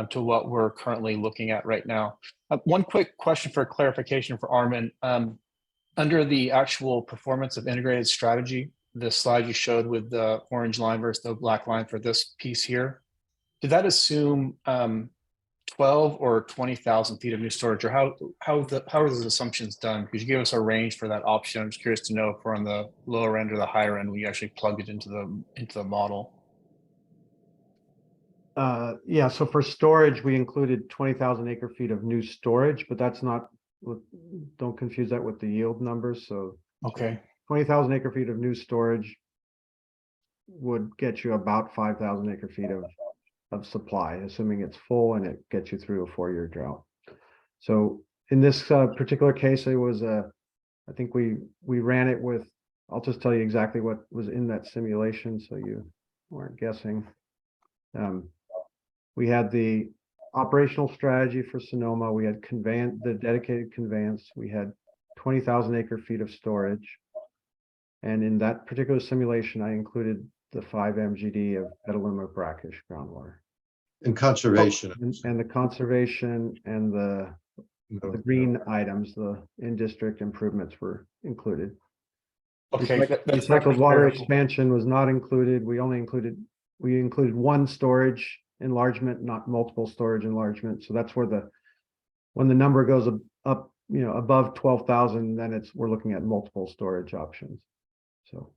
to what we're currently looking at right now. One quick question for clarification for Armin. Under the actual performance of integrated strategy, the slide you showed with the orange line versus the black line for this piece here, did that assume 12 or 20,000 feet of new storage, or how are those assumptions done? Because you gave us a range for that option. I'm just curious to know if we're on the lower end or the higher end when you actually plugged it into the model. Yeah, so for storage, we included 20,000 acre feet of new storage, but that's not, don't confuse that with the yield numbers. So Okay. 20,000 acre feet of new storage would get you about 5,000 acre feet of supply, assuming it's full and it gets you through a 4-year drought. So in this particular case, it was I think we ran it with, I'll just tell you exactly what was in that simulation so you weren't guessing. We had the operational strategy for Sonoma. We had the dedicated conveyance. We had 20,000 acre feet of storage. And in that particular simulation, I included the 5 MGD of Petaluma brackish groundwater. And conservation. And the conservation and the green items, the in-district improvements were included. Okay. Recycled water expansion was not included. We included one storage enlargement, not multiple storage enlargement. So that's where when the number goes up, above 12,000, then we're looking at multiple storage options. So.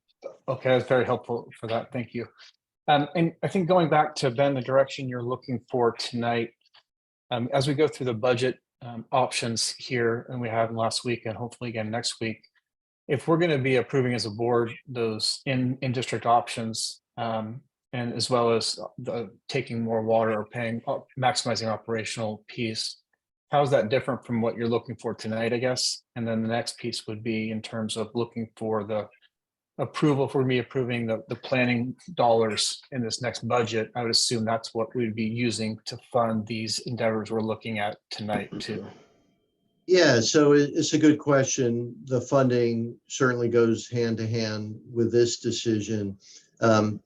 Okay, that's very helpful for that. Thank you. And I think going back to Ben, the direction you're looking for tonight, as we go through the budget options here, and we have last week and hopefully again next week, if we're going to be approving as a board those in-district options, and as well as taking more water or maximizing operational piece, how is that different from what you're looking for tonight, I guess? And then the next piece would be in terms of looking for the approval for me approving the planning dollars in this next budget. I would assume that's what we'd be using to fund these endeavors we're looking at tonight too. Yeah, so it's a good question. The funding certainly goes hand to hand with this decision. The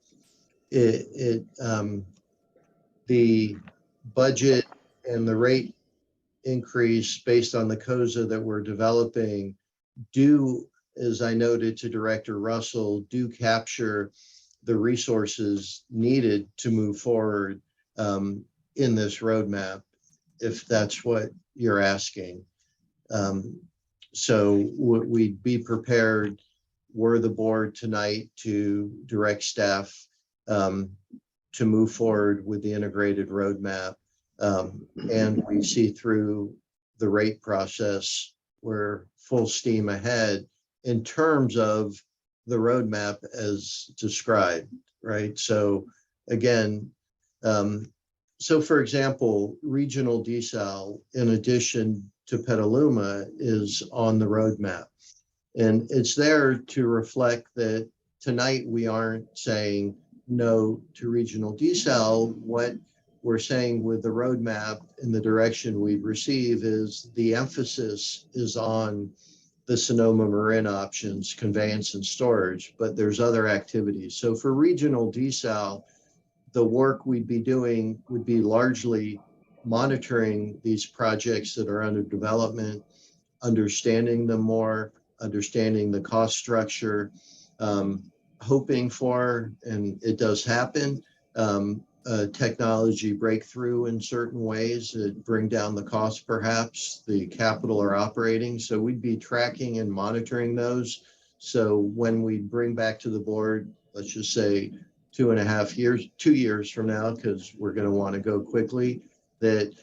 budget and the rate increase based on the COSA that we're developing do, as I noted to Director Russell, do capture the resources needed to move forward in this roadmap, if that's what you're asking. So we'd be prepared were the board tonight to direct staff to move forward with the integrated roadmap. And we see through the rate process, we're full steam ahead in terms of the roadmap as described, right? So again, so for example, regional desal, in addition to Petaluma, is on the roadmap. And it's there to reflect that tonight we aren't saying no to regional desal. What we're saying with the roadmap and the direction we've received is the emphasis is on the Sonoma Marin options, conveyance and storage, but there's other activities. So for regional desal, the work we'd be doing would be largely monitoring these projects that are under development, understanding them more, understanding the cost structure, hoping for, and it does happen, a technology breakthrough in certain ways that bring down the cost, perhaps the capital or operating. So we'd be tracking and monitoring those. So when we bring back to the board, let's just say 2.5 years, 2 years from now, because we're going to want to go quickly, that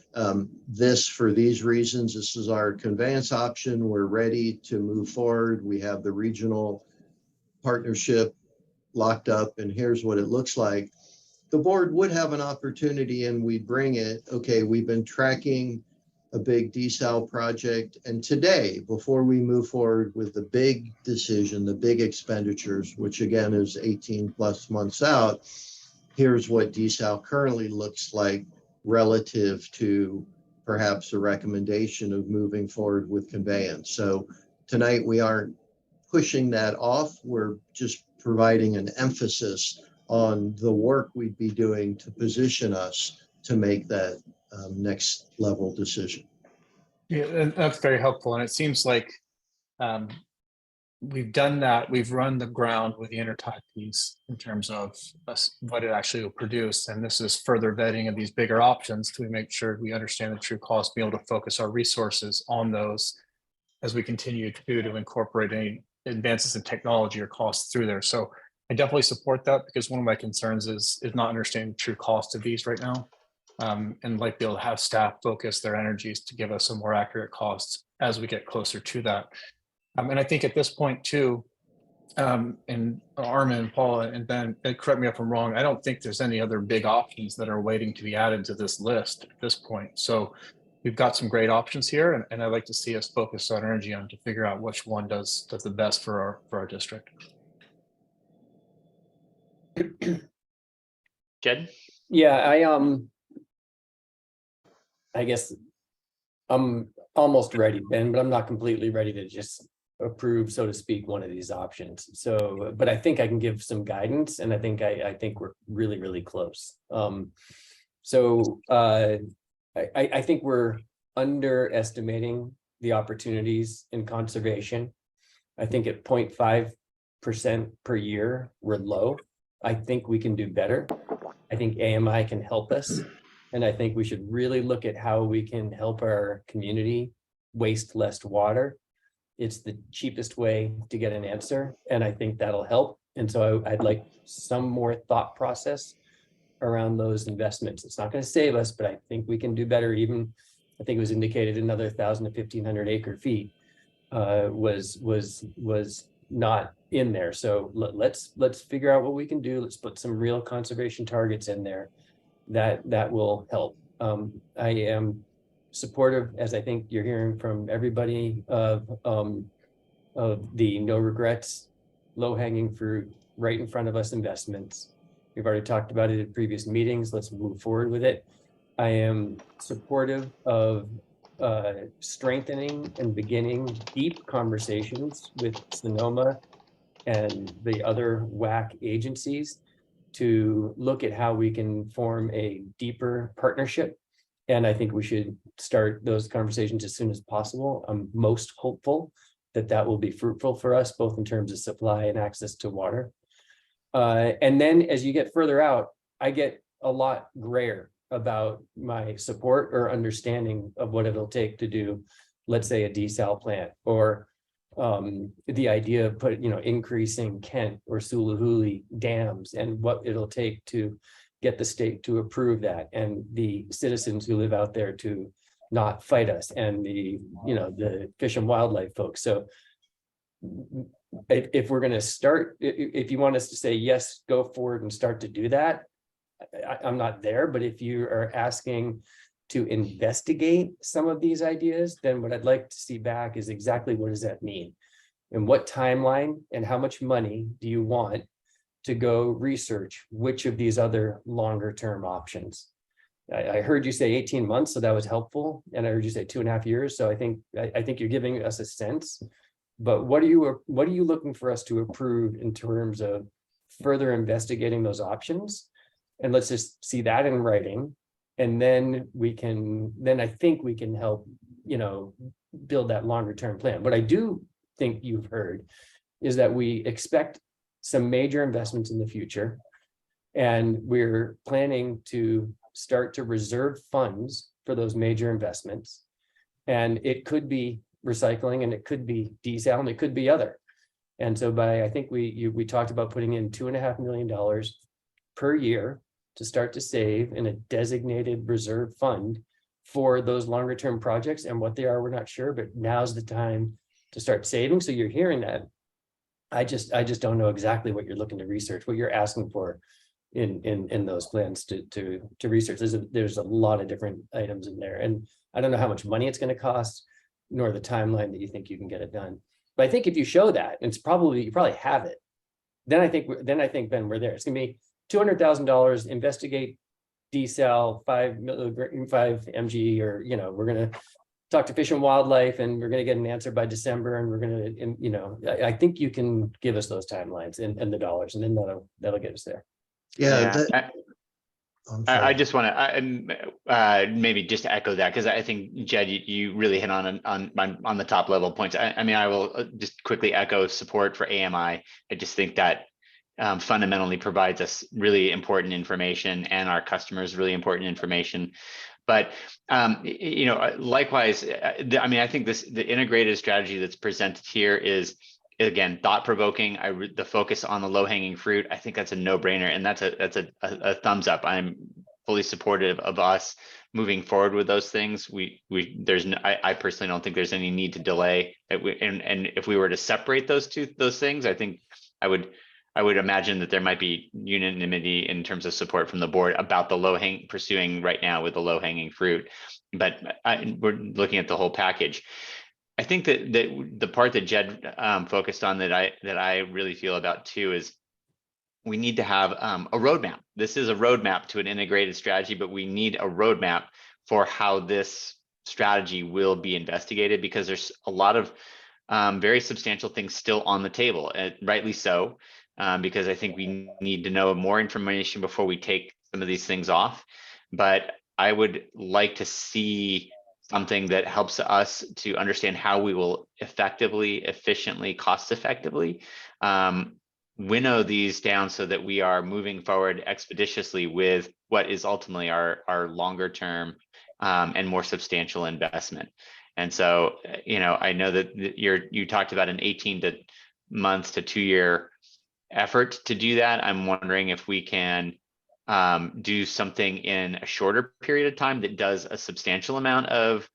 this, for these reasons, this is our conveyance option. We're ready to move forward. We have the regional partnership locked up, and here's what it looks like. The board would have an opportunity, and we'd bring it, okay, we've been tracking a big desal project, and today, before we move forward with the big decision, the big expenditures, which again is 18+ months out, here's what desal currently looks like relative to perhaps a recommendation of moving forward with conveyance. So tonight we aren't pushing that off. We're just providing an emphasis on the work we'd be doing to position us to make that next level decision. Yeah, and that's very helpful. And it seems like we've done that. We've run the ground with the intertie piece in terms of what it actually will produce. And this is further vetting of these bigger options to make sure we understand the true cost, be able to focus our resources on those as we continue to incorporate any advances in technology or costs through there. So I definitely support that, because one of my concerns is not understanding the true cost of these right now. And like be able to have staff focus their energies to give us a more accurate costs as we get closer to that. And I think at this point too, and Armin and Paul and Ben, correct me if I'm wrong, I don't think there's any other big options that are waiting to be added to this list at this point. So we've got some great options here, and I'd like to see us focus our energy on to figure out which one does the best for our district. Jed? Yeah, I guess I'm almost ready, Ben, but I'm not completely ready to just approve, so to speak, one of these options. So, but I think I can give some guidance, and I think we're really, really close. I think we're underestimating the opportunities in conservation. I think at 0.5% per year, we're low. I think we can do better. I think AMI can help us. And I think we should really look at how we can help our community waste less water. It's the cheapest way to get an answer, and I think that'll help. And so I'd like some more thought process around those investments. It's not going to save us, but I think we can do better. Even I think it was indicated another 1,000 to 1,500 acre feet was not in there. So let's figure out what we can do. Let's put some real conservation targets in there. That will help. I am supportive, as I think you're hearing from everybody, of the no regrets, low hanging fruit, right in front of us investments. We've already talked about it at previous meetings. Let's move forward with it. I am supportive of strengthening and beginning deep conversations with Sonoma and the other WAC agencies to look at how we can form a deeper partnership. And I think we should start those conversations as soon as possible. I'm most hopeful that that will be fruitful for us, both in terms of supply and access to water. And then as you get further out, I get a lot grayer about my support or understanding of what it'll take to do, let's say, a desal plant or the idea of increasing Kent or Suluhuli dams and what it'll take to get the state to approve that, and the citizens who live out there to not fight us, and the Fish and Wildlife folks. So if we're going to start, if you want us to say, yes, go forward and start to do that, I'm not there. But if you are asking to investigate some of these ideas, then what I'd like to see back is exactly what does that mean? And what timeline and how much money do you want to go research which of these other longer term options? I heard you say 18 months, so that was helpful. And I heard you say 2.5 years. So I think you're giving us a sense. But what are you looking for us to approve in terms of further investigating those options? And let's just see that in writing. And then I think we can help, build that longer term plan. What I do think you've heard is that we expect some major investments in the future. And we're planning to start to reserve funds for those major investments. And it could be recycling, and it could be desal, and it could be other. And so I think we talked about putting in $2.5 million per year to start to save in a designated reserve fund for those longer term projects. And what they are, we're not sure, but now's the time to start saving. So you're hearing that. I just don't know exactly what you're looking to research, what you're asking for in those plans to research. There's a lot of different items in there, and I don't know how much money it's going to cost, nor the timeline that you think you can get it done. But I think if you show that, you probably have it. Then I think Ben, we're there. It's gonna be $200,000. Investigate desal 5 mg, or we're gonna talk to Fish and Wildlife, and we're gonna get an answer by December, and we're gonna, I think you can give us those timelines and the dollars, and then that'll get us there. Yeah. I just want to maybe just echo that, because I think, Jed, you really hit on the top level points. I will just quickly echo support for AMI. I just think that fundamentally provides us really important information, and our customers really important information. But likewise, I think the integrated strategy that's presented here is, again, thought-provoking. The focus on the low-hanging fruit, I think that's a no-brainer, and that's a thumbs up. I'm fully supportive of us moving forward with those things. I personally don't think there's any need to delay. And if we were to separate those things, I think I would imagine that there might be unanimity in terms of support from the board about the pursuing right now with the low-hanging fruit. But we're looking at the whole package. I think that the part that Jed focused on that I really feel about too is we need to have a roadmap. This is a roadmap to an integrated strategy, but we need a roadmap for how this strategy will be investigated, because there's a lot of very substantial things still on the table, and rightly so, because I think we need to know more information before we take some of these things off. But I would like to see something that helps us to understand how we will effectively, efficiently, cost effectively winnow these down so that we are moving forward expeditiously with what is ultimately our longer term and more substantial investment. And so, I know that you talked about an 18 months to 2-year effort to do that. I'm wondering if we can do something in a shorter period of time that does a substantial amount of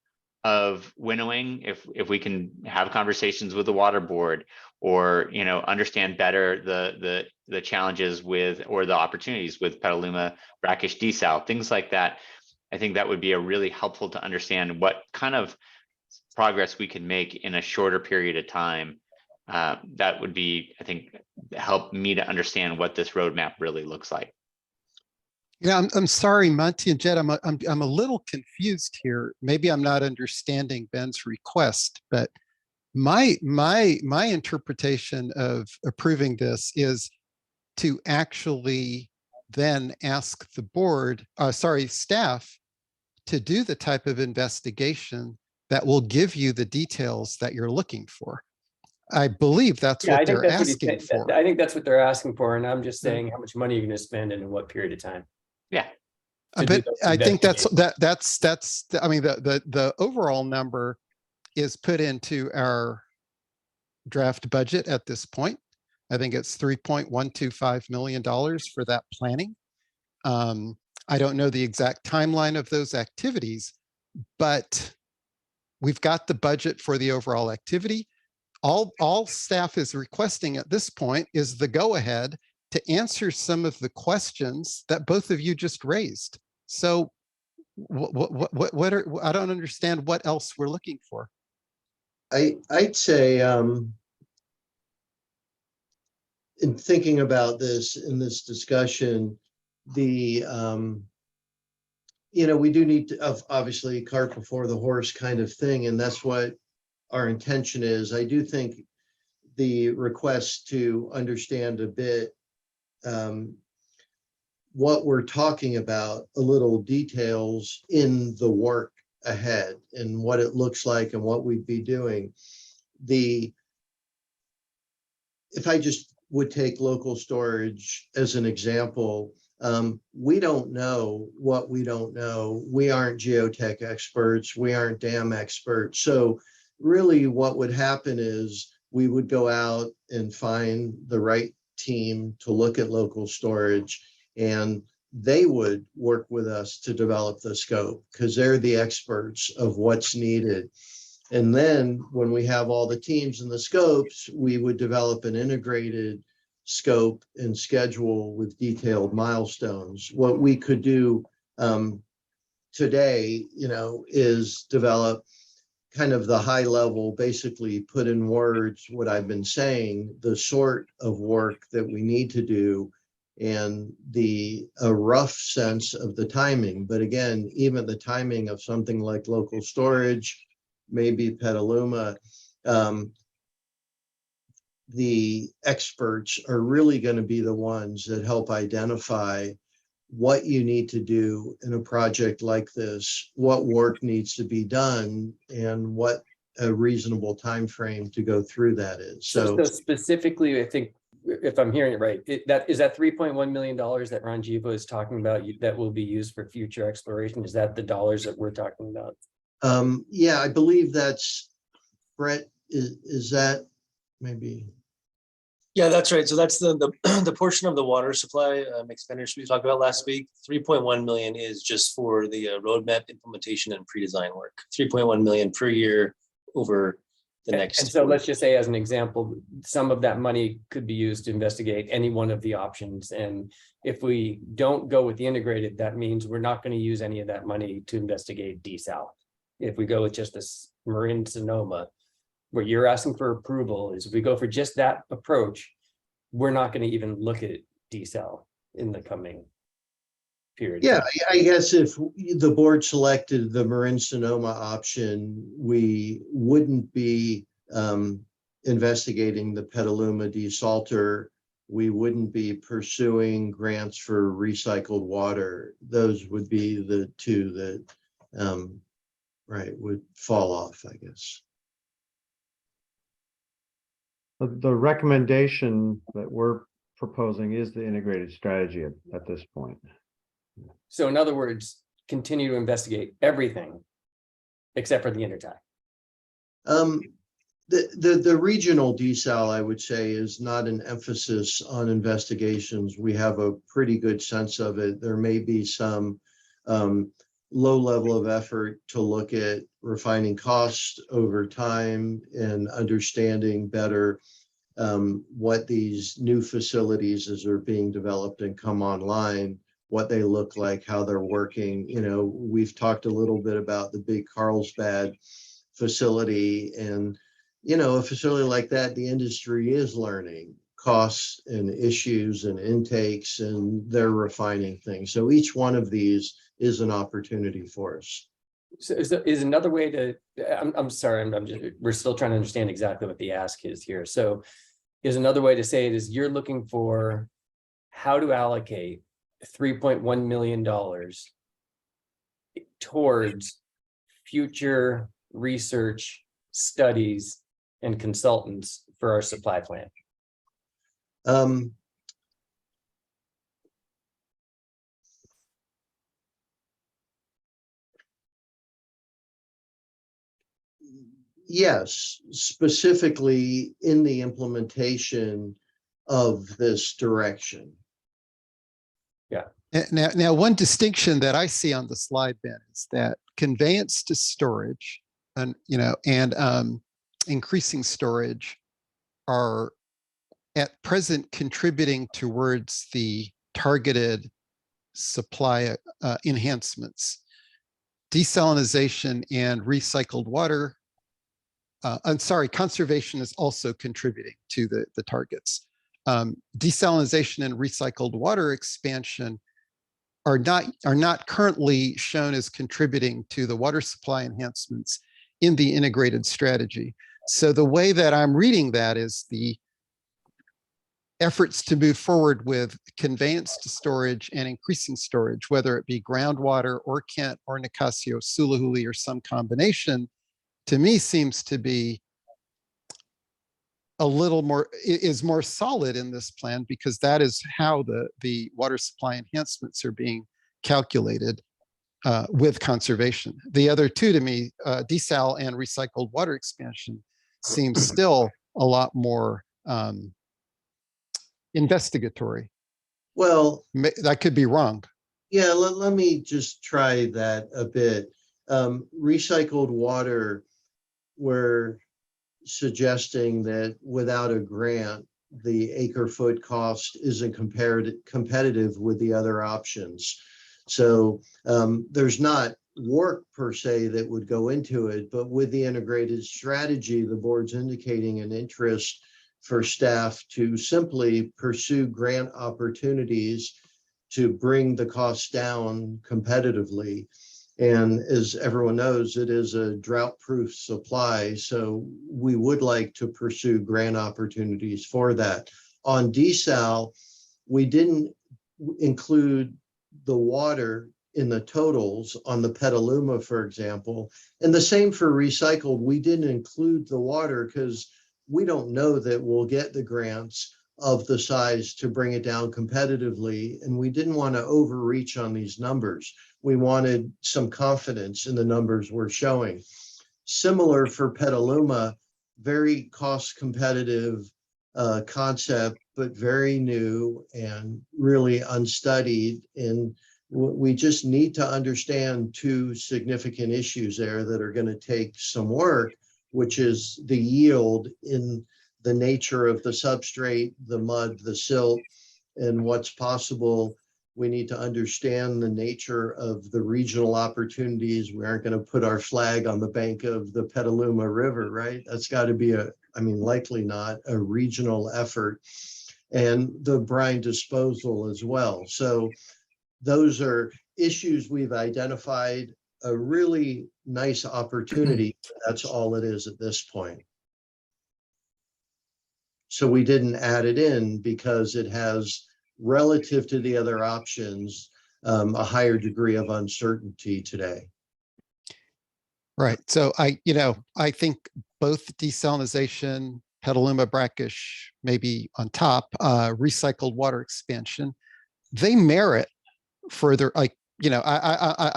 winnowing. If we can have conversations with the water board, or understand better the challenges with, or the opportunities with Petaluma brackish desal, things like that. I think that would be a really helpful to understand what kind of progress we can make in a shorter period of time. That would be, I think, help me to understand what this roadmap really looks like. Yeah, I'm sorry, Monty and Jed, I'm a little confused here. Maybe I'm not understanding Ben's request, but my interpretation of approving this is to actually then ask the board, staff, to do the type of investigation that will give you the details that you're looking for. I believe that's what they're asking for. I think that's what they're asking for, and I'm just saying how much money you're going to spend and in what period of time. Yeah. But I think that's the overall number is put into our draft budget at this point. I think it's $3.125 million for that planning. I don't know the exact timeline of those activities, but we've got the budget for the overall activity. All staff is requesting at this point is the go-ahead to answer some of the questions that both of you just raised. So what are, I don't understand what else we're looking for. I'd say, in thinking about this in this discussion, we do need to obviously cart before the horse kind of thing, and that's what our intention is. I do think the request to understand a bit what we're talking about, a little details in the work ahead and what it looks like and what we'd be doing. If I just would take local storage as an example, we don't know what we don't know. We aren't geotech experts. We aren't dam experts. So really what would happen is we would go out and find the right team to look at local storage, and they would work with us to develop the scope because they're the experts of what's needed. And then when we have all the teams and the scopes, we would develop an integrated scope and schedule with detailed milestones. What we could do today, is develop kind of the high level, basically put in words what I've been saying, the sort of work that we need to do and a rough sense of the timing. But again, even the timing of something like local storage, maybe Petaluma, the experts are really going to be the ones that help identify what you need to do in a project like this, what work needs to be done, and what a reasonable time frame to go through that is. So specifically, I think if I'm hearing it right, is that $3.1 million that Ranjiva is talking about that will be used for future exploration? Is that the dollars that we're talking about? Yeah, I believe that's Brett. Is that maybe? Yeah, that's right. So that's the portion of the water supply expenditure we talked about last week. 3.1 million is just for the roadmap implementation and pre-design work. 3.1 million per year over the next. And so let's just say, as an example, some of that money could be used to investigate any one of the options. And if we don't go with the integrated, that means we're not going to use any of that money to investigate desal. If we go with just this Marin Sonoma, what you're asking for approval is if we go for just that approach, we're not going to even look at desal in the coming period. Yeah, I guess if the board selected the Marin Sonoma option, we wouldn't be investigating the Petaluma desalter. We wouldn't be pursuing grants for recycled water. Those would be the two that would fall off, I guess. The recommendation that we're proposing is the integrated strategy at this point. So in other words, continue to investigate everything except for the intertie. The regional desal, I would say, is not an emphasis on investigations. We have a pretty good sense of it. There may be some low level of effort to look at refining costs over time and understanding better what these new facilities as they're being developed and come online, what they look like, how they're working. We've talked a little bit about the big Carlsbad facility, and a facility like that, the industry is learning costs and issues and intakes, and they're refining things. So each one of these is an opportunity for us. So is another way to, I'm sorry, we're still trying to understand exactly what the ask is here. So is another way to say it is you're looking for how to allocate $3.1 million towards future research, studies, and consultants for our supply plan. Yes, specifically in the implementation of this direction. Now, one distinction that I see on the slide, Ben, is that conveyance to storage and, increasing storage are at present contributing towards the targeted supply enhancements. Desalinization and recycled water, conservation is also contributing to the targets. Desalinization and recycled water expansion are not currently shown as contributing to the water supply enhancements in the integrated strategy. So the way that I'm reading that is the efforts to move forward with conveyance to storage and increasing storage, whether it be groundwater or Kent or Nicasio, Sulahuli, or some combination, to me seems to be a little more, is more solid in this plan, because that is how the water supply enhancements are being calculated with conservation. The other two, to me, desal and recycled water expansion, seems still a lot more investigatory. Well, I could be wrong. yeah, let me just try that a bit. Recycled water, we're suggesting that without a grant, the acre foot cost isn't competitive with the other options. So there's not work per se that would go into it, but with the integrated strategy, the board's indicating an interest for staff to simply pursue grant opportunities to bring the costs down competitively. And as everyone knows, it is a drought-proof supply, so we would like to pursue grant opportunities for that. On desal, we didn't include the water in the totals on the Petaluma, for example. And the same for recycled, we didn't include the water because we don't know that we'll get the grants of the size to bring it down competitively. And we didn't want to overreach on these numbers. We wanted some confidence in the numbers we're showing. Similar for Petaluma, very cost competitive concept, but very new and really unstudied. And we just need to understand two significant issues there that are going to take some work, which is the yield in the nature of the substrate, the mud, the silt, and what's possible. We need to understand the nature of the regional opportunities. We aren't going to put our flag on the bank of the Petaluma River, right? That's got to be likely not a regional effort, and the brine disposal as well. So those are issues we've identified, a really nice opportunity. That's all it is at this point. So we didn't add it in because it has, relative to the other options, a higher degree of uncertainty today. Right. So I think both desalinization, Petaluma, Brackish, maybe on top, recycled water expansion, they merit further. I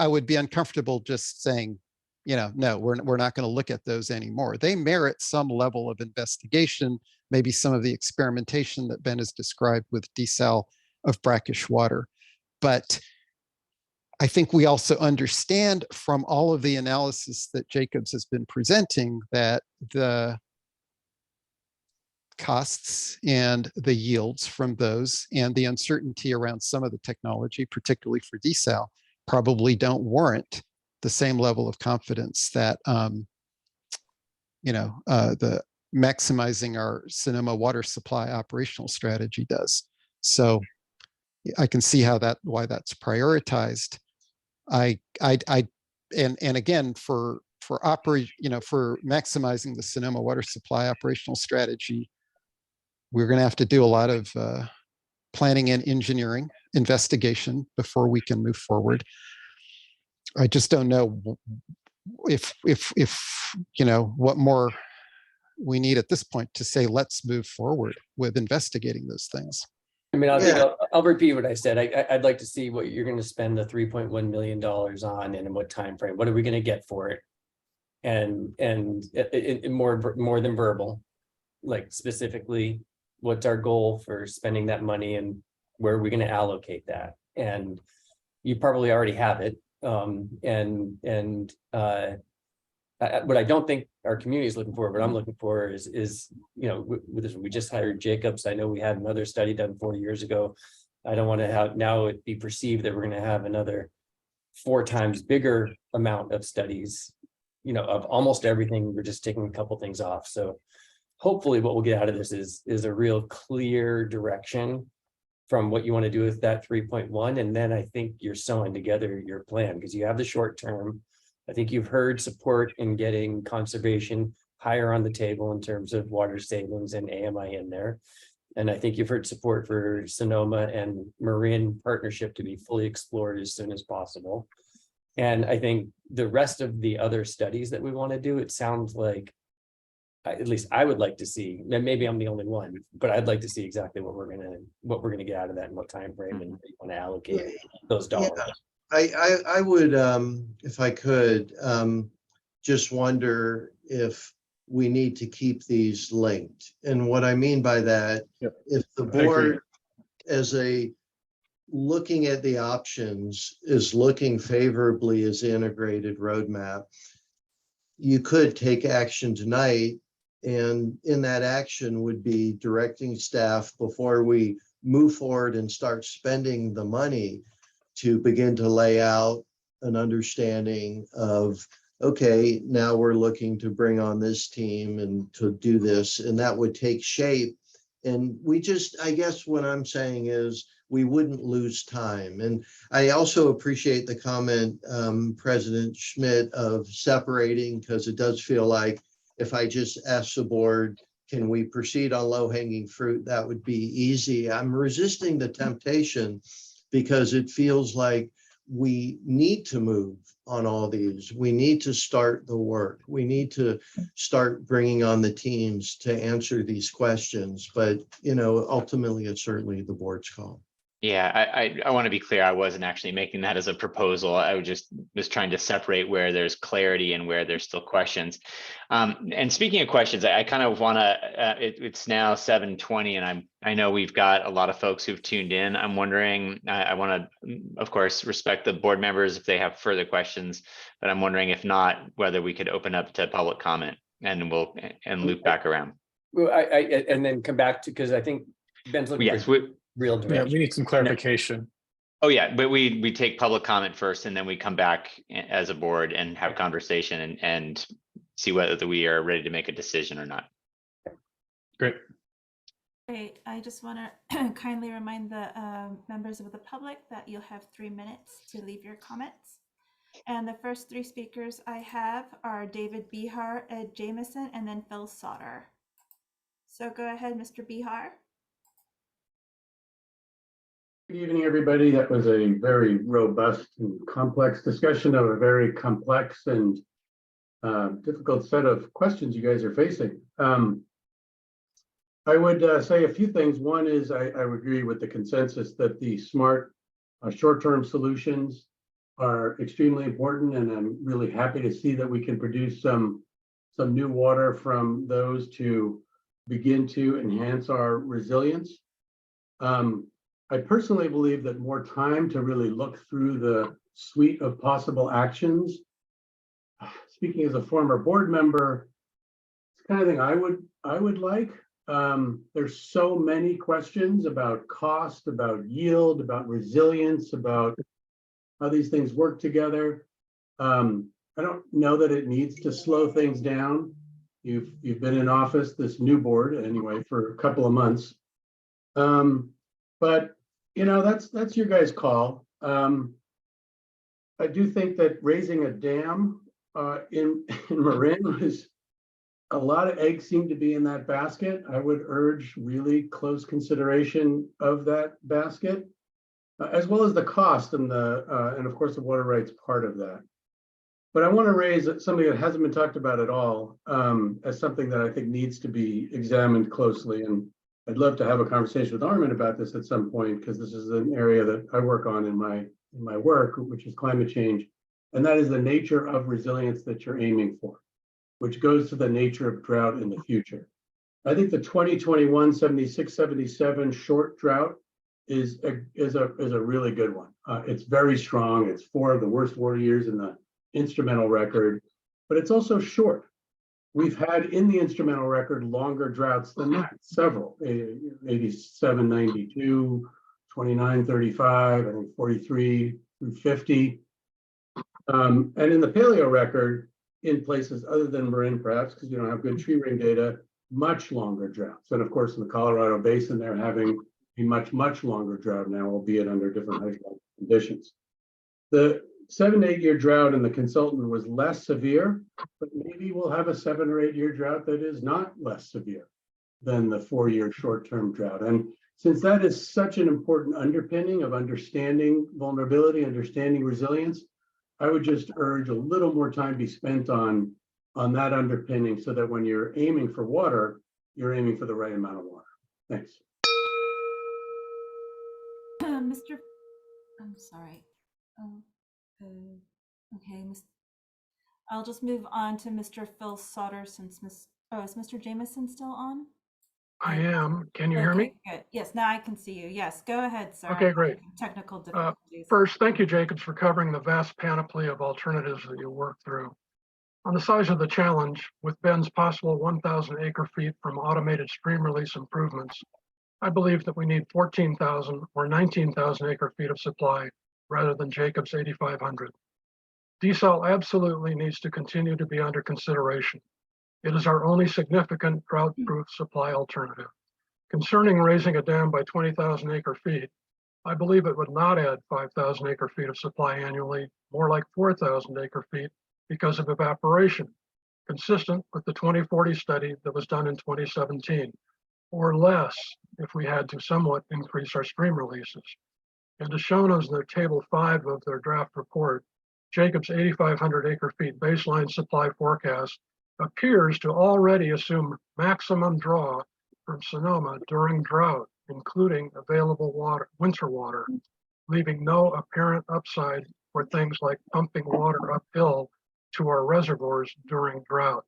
would be uncomfortable just saying, no, we're not going to look at those anymore. They merit some level of investigation, maybe some of the experimentation that Ben has described with desal of brackish water. But I think we also understand from all of the analysis that Jacobs has been presenting that the costs and the yields from those and the uncertainty around some of the technology, particularly for desal, probably don't warrant the same level of confidence that the maximizing our Sonoma water supply operational strategy does. So I can see why that's prioritized. And again, for maximizing the Sonoma water supply operational strategy, we're going to have to do a lot of planning and engineering investigation before we can move forward. I just don't know if what more we need at this point to say, let's move forward with investigating those things. I mean, I'll repeat what I said. I'd like to see what you're going to spend the $3.1 million on and in what time frame. What are we going to get for it? and more than verbal, like specifically, what's our goal for spending that money and where are we going to allocate that? And you probably already have it. What I don't think our community is looking for, what I'm looking for is, you know, with this, we just hired Jacobs. I know we had another study done 4 years ago. I don't want to have now it be perceived that we're going to have another 4 times bigger amount of studies, you know, of almost everything. We're just taking a couple things off. So hopefully what we'll get out of this is a real clear direction from what you want to do with that 3.1. And then I think you're sewing together your plan because you have the short term. I think you've heard support in getting conservation higher on the table in terms of water savings and AMI in there. And I think you've heard support for Sonoma and Marin partnership to be fully explored as soon as possible. And I think the rest of the other studies that we want to do, it sounds like, at least I would like to see, and maybe I'm the only one, but I'd like to see exactly what we're gonna get out of that and what time frame and want to allocate those dollars. I would, if I could, just wonder if we need to keep these linked. And what I mean by that, if the board looking at the options is looking favorably as integrated roadmap, you could take action tonight. And in that action would be directing staff before we move forward and start spending the money to begin to lay out an understanding of, okay, now we're looking to bring on this team and to do this, and that would take shape. And we just, I guess what I'm saying is we wouldn't lose time. And I also appreciate the comment, President Schmidt, of separating, because it does feel like if I just ask the board, can we proceed on low-hanging fruit, that would be easy. I'm resisting the temptation because it feels like we need to move on all these. We need to start the work. We need to start bringing on the teams to answer these questions. But, you know, ultimately, it's certainly the board's call. Yeah, I want to be clear. I wasn't actually making that as a proposal. I was trying to separate where there's clarity and where there's still questions. And speaking of questions, I kind of want to. It's now 7:20, and I know we've got a lot of folks who've tuned in. I'm wondering. I want to, of course, respect the board members if they have further questions, but I'm wondering if not, whether we could open up to public comment and we'll loop back around. Well, and then come back to, because I think Ben's looking for real Yeah, direction. we need some clarification. Oh yeah, but we take public comment first, and then we come back as a board and have conversation and see whether we are ready to make a decision or not. Great. Great. I just want to kindly remind the members of the public that you'll have 3 minutes to leave your comments. And the first 3 speakers I have are David Bihar, Ed Jamison, and then Phil Sauter. So go ahead, Mr. Bihar. Good evening, everybody. That was a very robust and complex discussion of a very complex and difficult set of questions you guys are facing. I would say a few things. One is I would agree with the consensus that the smart short-term solutions are extremely important, and I'm really happy to see that we can produce some new water from those to begin to enhance our resilience. I personally believe that more time to really look through the suite of possible actions. Speaking as a former board member, it's the kind of thing I would like. There's so many questions about cost, about yield, about resilience, about how these things work together. I don't know that it needs to slow things down. You've been in office, this new board anyway, for a couple of months. But you know, that's your guys' call. I do think that raising a dam in Marin was a lot of eggs seem to be in that basket. I would urge really close consideration of that basket, as well as the cost and of course the water rights part of that. But I want to raise something that hasn't been talked about at all as something that I think needs to be examined closely. And I'd love to have a conversation with Armin about this at some point, because this is an area that I work on in my work, which is climate change. And that is the nature of resilience that you're aiming for. which goes to the nature of drought in the future. I think the 2021 76-77 short drought is a really good one. It's very strong. It's 4 of the worst water years in the instrumental record, but it's also short. We've had in the instrumental record longer droughts than that, several, 87, 92, 29, 35, I think 43 through 50. And in the paleo record, in places other than Marin, perhaps, because you don't have good tree ring data, much longer droughts. And of course, in the Colorado Basin, they're having a much longer drought now, albeit under different hydrologic conditions. The 7 to 8 year drought in the consultant was less severe, but maybe we'll have a 7 or 8 year drought that is not less severe than the 4-year short-term drought. And since that is such an important underpinning of understanding vulnerability, understanding resilience, I would just urge a little more time be spent on that underpinning so that when you're aiming for water, you're aiming for the right amount of water. Thanks. I'm sorry. Okay, I'll just move on to Mr. Phil Sauter since is Mr. Jameson still on? I am. Can you hear me? Good. Yes, now I can see you. Yes, go ahead, sir. Okay, great. Technical difficulties. First, thank you, Jacobs, for covering the vast panoply of alternatives that you worked through. On the size of the challenge, with Ben's possible 1,000 acre-feet from automated stream release improvements, I believe that we need 14,000 or 19,000 acre-feet of supply rather than Jacobs 8,500. Desal absolutely needs to continue to be under consideration. It is our only significant drought-proof supply alternative. Concerning raising a dam by 20,000 acre-feet, I believe it would not add 5,000 acre-feet of supply annually, more like 4,000 acre-feet because of evaporation, consistent with the 2040 study that was done in 2017, or less if we had to somewhat increase our stream releases. And as shown as their table 5 of their draft report, Jacobs 8,500 acre-feet baseline supply forecast appears to already assume maximum draw from Sonoma during drought, including available water, winter water, leaving no apparent upside for things like pumping water uphill to our reservoirs during drought.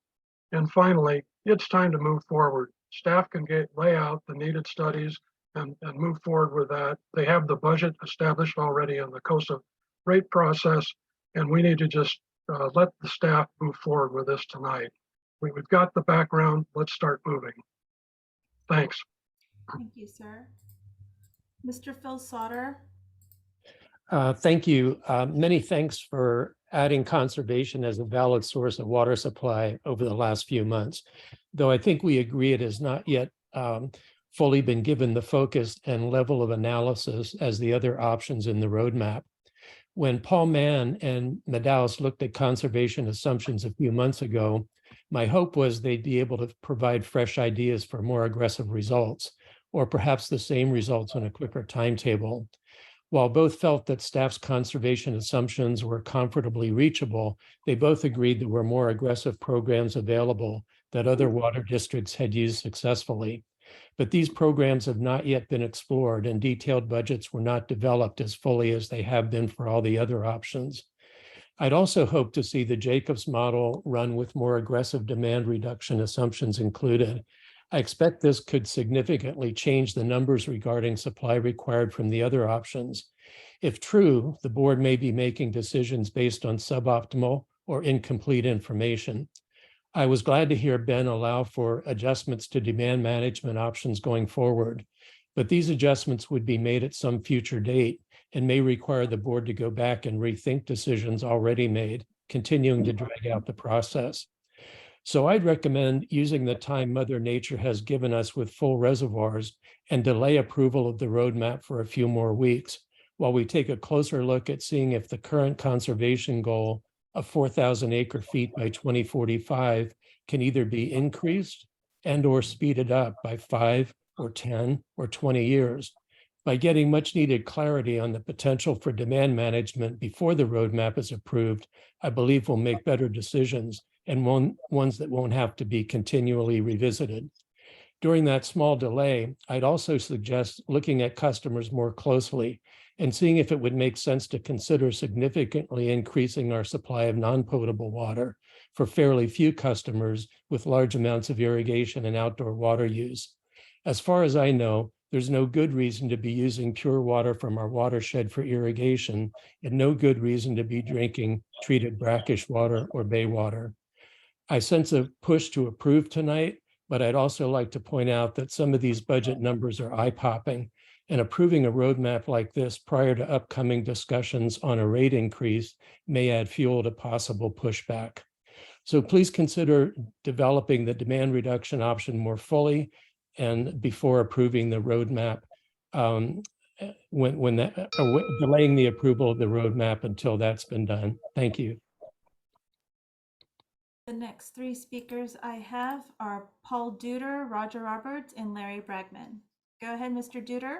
And finally, it's time to move forward. Staff can lay out the needed studies and move forward with that. They have the budget established already in the COSA rate process, and we need to just let the staff move forward with this tonight. We've got the background, let's start moving. Thanks. Thank you, sir. Mr. Phil Sauter. Thank you. Many thanks for adding conservation as a valid source of water supply over the last few months, though I think we agree it has not yet fully been given the focus and level of analysis as the other options in the roadmap. When Paul Mann and Madaus looked at conservation assumptions a few months ago, my hope was they'd be able to provide fresh ideas for more aggressive results, or perhaps the same results on a quicker timetable. While both felt that staff's conservation assumptions were comfortably reachable, they both agreed there were more aggressive programs available that other water districts had used successfully. But these programs have not yet been explored, and detailed budgets were not developed as fully as they have been for all the other options. I'd also hope to see the Jacobs model run with more aggressive demand reduction assumptions included. I expect this could significantly change the numbers regarding supply required from the other options. If true, the board may be making decisions based on suboptimal or incomplete information. I was glad to hear Ben allow for adjustments to demand management options going forward, but these adjustments would be made at some future date and may require the board to go back and rethink decisions already made, continuing to drag out the process. So I'd recommend using the time Mother Nature has given us with full reservoirs and delay approval of the roadmap for a few more weeks while we take a closer look at seeing if the current conservation goal of 4,000 acre-feet by 2045 can either be increased and or speeded up by 5 or 10 or 20 years. By getting much needed clarity on the potential for demand management before the roadmap is approved, I believe we'll make better decisions and ones that won't have to be continually revisited. During that small delay, I'd also suggest looking at customers more closely and seeing if it would make sense to consider significantly increasing our supply of non-potable water for fairly few customers with large amounts of irrigation and outdoor water use. As far as I know, there's no good reason to be using pure water from our watershed for irrigation, and no good reason to be drinking treated brackish water or bay water. I sense a push to approve tonight, but I'd also like to point out that some of these budget numbers are eye-popping, and approving a roadmap like this prior to upcoming discussions on a rate increase may add fuel to possible pushback. So please consider developing the demand reduction option more fully and before approving the roadmap, delaying the approval of the roadmap until that's been done. Thank you. The next three speakers I have are Paul Duder, Roger Roberts, and Larry Bragman. Go ahead, Mr. Duder.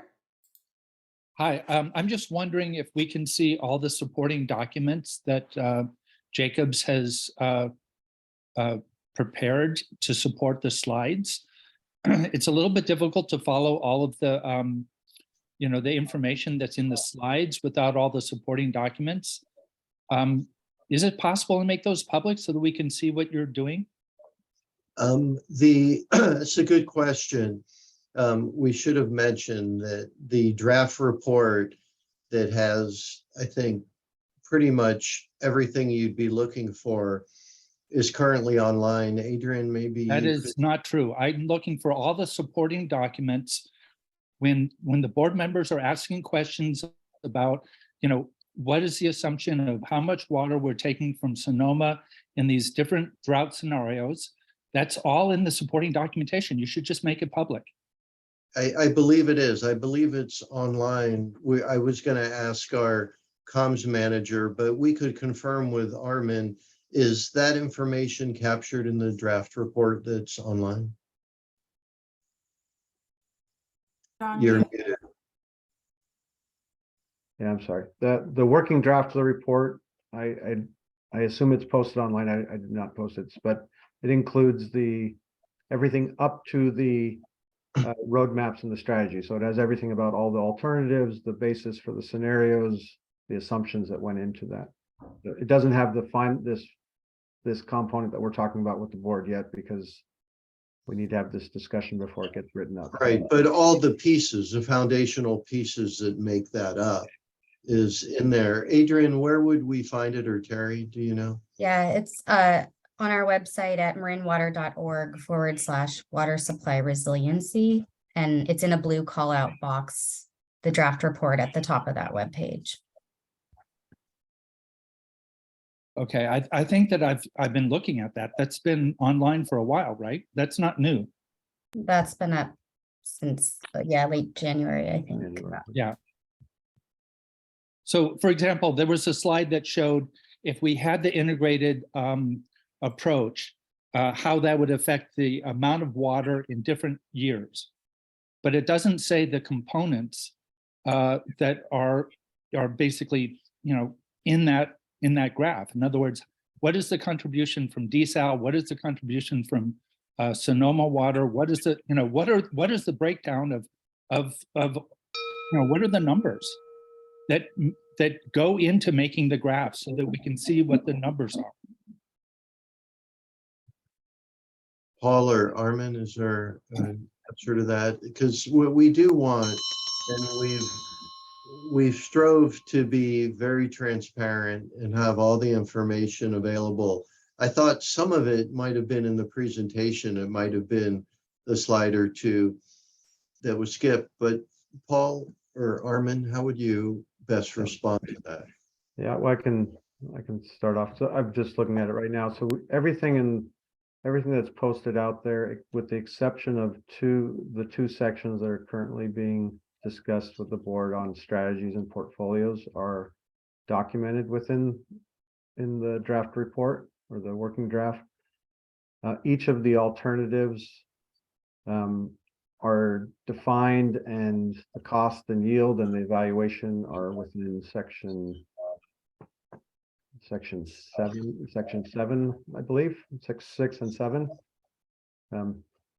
Hi, I'm just wondering if we can see all the supporting documents that Jacobs has prepared to support the slides. It's a little bit difficult to follow all of the, the information that's in the slides without all the supporting documents. Is it possible to make those public so that we can see what you're doing? It's a good question. We should have mentioned that the draft report that has, I think, pretty much everything you'd be looking for is currently online. Adrian, maybe That you is could- not true. I'm looking for all the supporting documents. When the board members are asking questions about, what is the assumption of how much water we're taking from Sonoma in these different drought scenarios, that's all in the supporting documentation. You should just make it public. I believe it is. I believe it's online. I was going to ask our comms manager, but we could confirm with Armin. Is that information captured in the draft report that's online? You're muted. Yeah, I'm sorry. The working draft of the report, I assume it's posted online. I did not post it, but it includes everything up to the roadmaps and the strategy. So it has everything about all the alternatives, the basis for the scenarios, the assumptions that went into that. It doesn't have this component that we're talking about with the board yet, because we need to have this discussion before it gets written up. Right, but all the pieces, the foundational pieces that make that up is in there. Adrian, where would we find it, or Terry, do you know? Yeah, it's on our website at marinwater.org/water supply resiliency. And it's in a blue call out box, the draft report at the top of that webpage. Okay, I think that I've been looking at that. That's been online for a while, right? That's not new. That's been up since, late January, I think. Yeah. So for example, there was a slide that showed if we had the integrated approach, how that would affect the amount of water in different years. But it doesn't say the components that are basically, in that graph. In other words, what is the contribution from desal? What is the contribution from Sonoma water? What is the, what is the breakdown of what are the numbers that go into making the graph so that we can see what the numbers are? Paul or Armin, is there an answer to that? Because what we do want, and we've strove to be very transparent and have all the information available. I thought some of it might have been in the presentation. It might have been the slide or two that was skipped, but Paul or Armin, how would you best respond to that? Yeah, well, I can start off. So I'm just looking at it right now. So everything that's posted out there, with the exception of the two sections that are currently being discussed with the board on strategies and portfolios, are documented in the draft report or the working draft. Each of the alternatives are defined, and the cost and yield and the evaluation are within section 7, I believe, 6 and 7.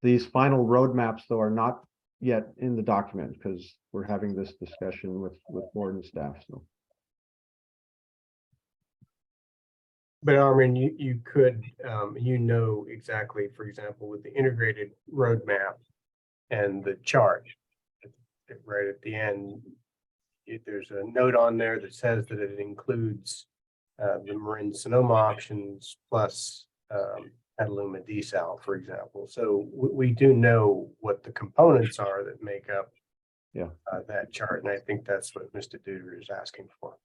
These final roadmaps, though, are not yet in the document because we're having this discussion with board and staff. So But Armin, you could, you know exactly, for example, with the integrated roadmap and the chart, right at the end, there's a note on there that says that it includes the Marin Sonoma options plus Petaluma desal, for example. So we do know what the components are that make up that chart, and I think that's what Mr. Duder is asking for.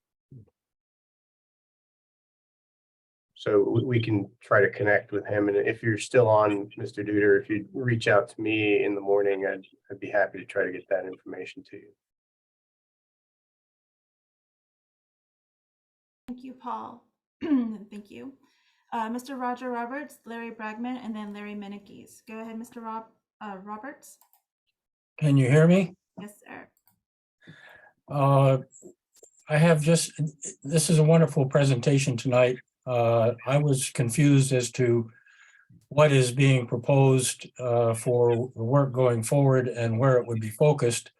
So we can try to connect with him, and if you're still on, Mr. Duder, if you reach out to me in the morning, I'd be happy to try to get that information to you. Thank you, Paul. Thank you. Mr. Roger Roberts, Larry Bragman, and then Larry Menekes. Go ahead, Mr. Roberts. Can you hear me? Yes, sir. I have this is a wonderful presentation tonight. I was confused as to what is being proposed for the work going forward and where it would be focused.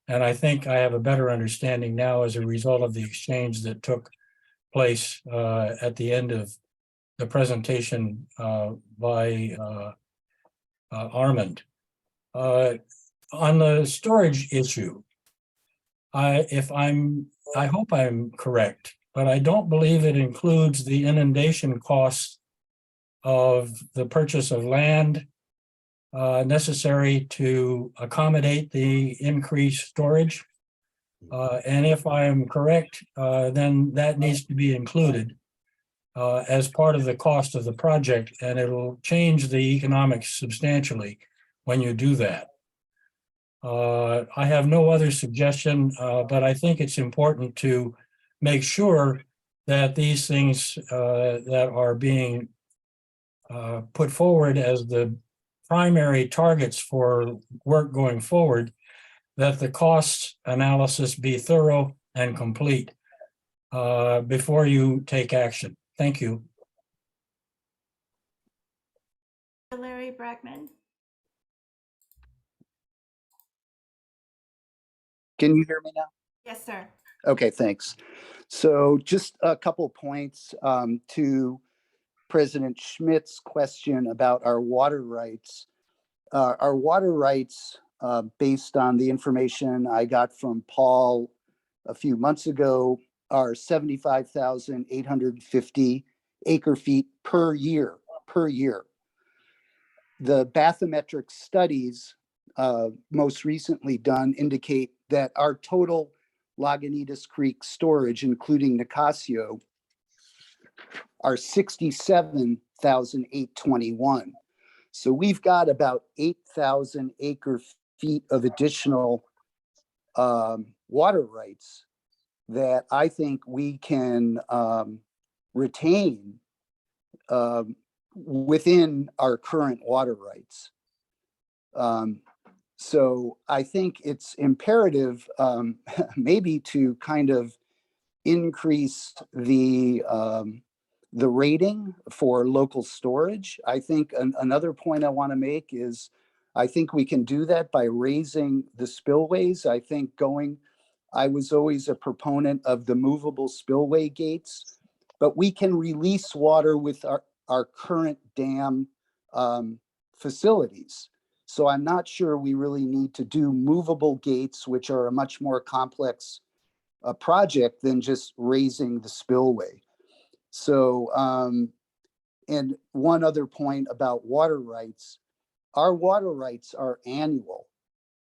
And I think I have a better understanding now as a result of the exchange that took place at the end of the presentation by Armand. On the storage issue, I hope I'm correct, but I don't believe it includes the inundation costs of the purchase of land necessary to accommodate the increased storage. And if I am correct, then that needs to be included as part of the cost of the project, and it'll change the economics substantially when you do that. I have no other suggestion, but I think it's important to make sure that these things that are being put forward as the primary targets for work going forward, that the cost analysis be thorough and complete before you take action. Thank you. Larry Bragman. Can you hear me now? Yes, sir. Okay, thanks. So just a couple points to President Schmidt's question about our water rights. Our water rights, based on the information I got from Paul a few months ago, are 75,850 acre feet per year. The bathymetric studies most recently done indicate that our total Lagunitas Creek storage, including Nicasio, are 67,821. So we've got about 8,000 acre feet of additional water rights that I think we can retain within our current water rights. So I think it's imperative maybe to kind of increase the rating for local storage. I think another point I want to make is I think we can do that by raising the spillways. I was always a proponent of the movable spillway gates, but we can release water with our current dam facilities. So I'm not sure we really need to do movable gates, which are a much more complex project than just raising the spillway. So, and one other point about water rights, our water rights are annual.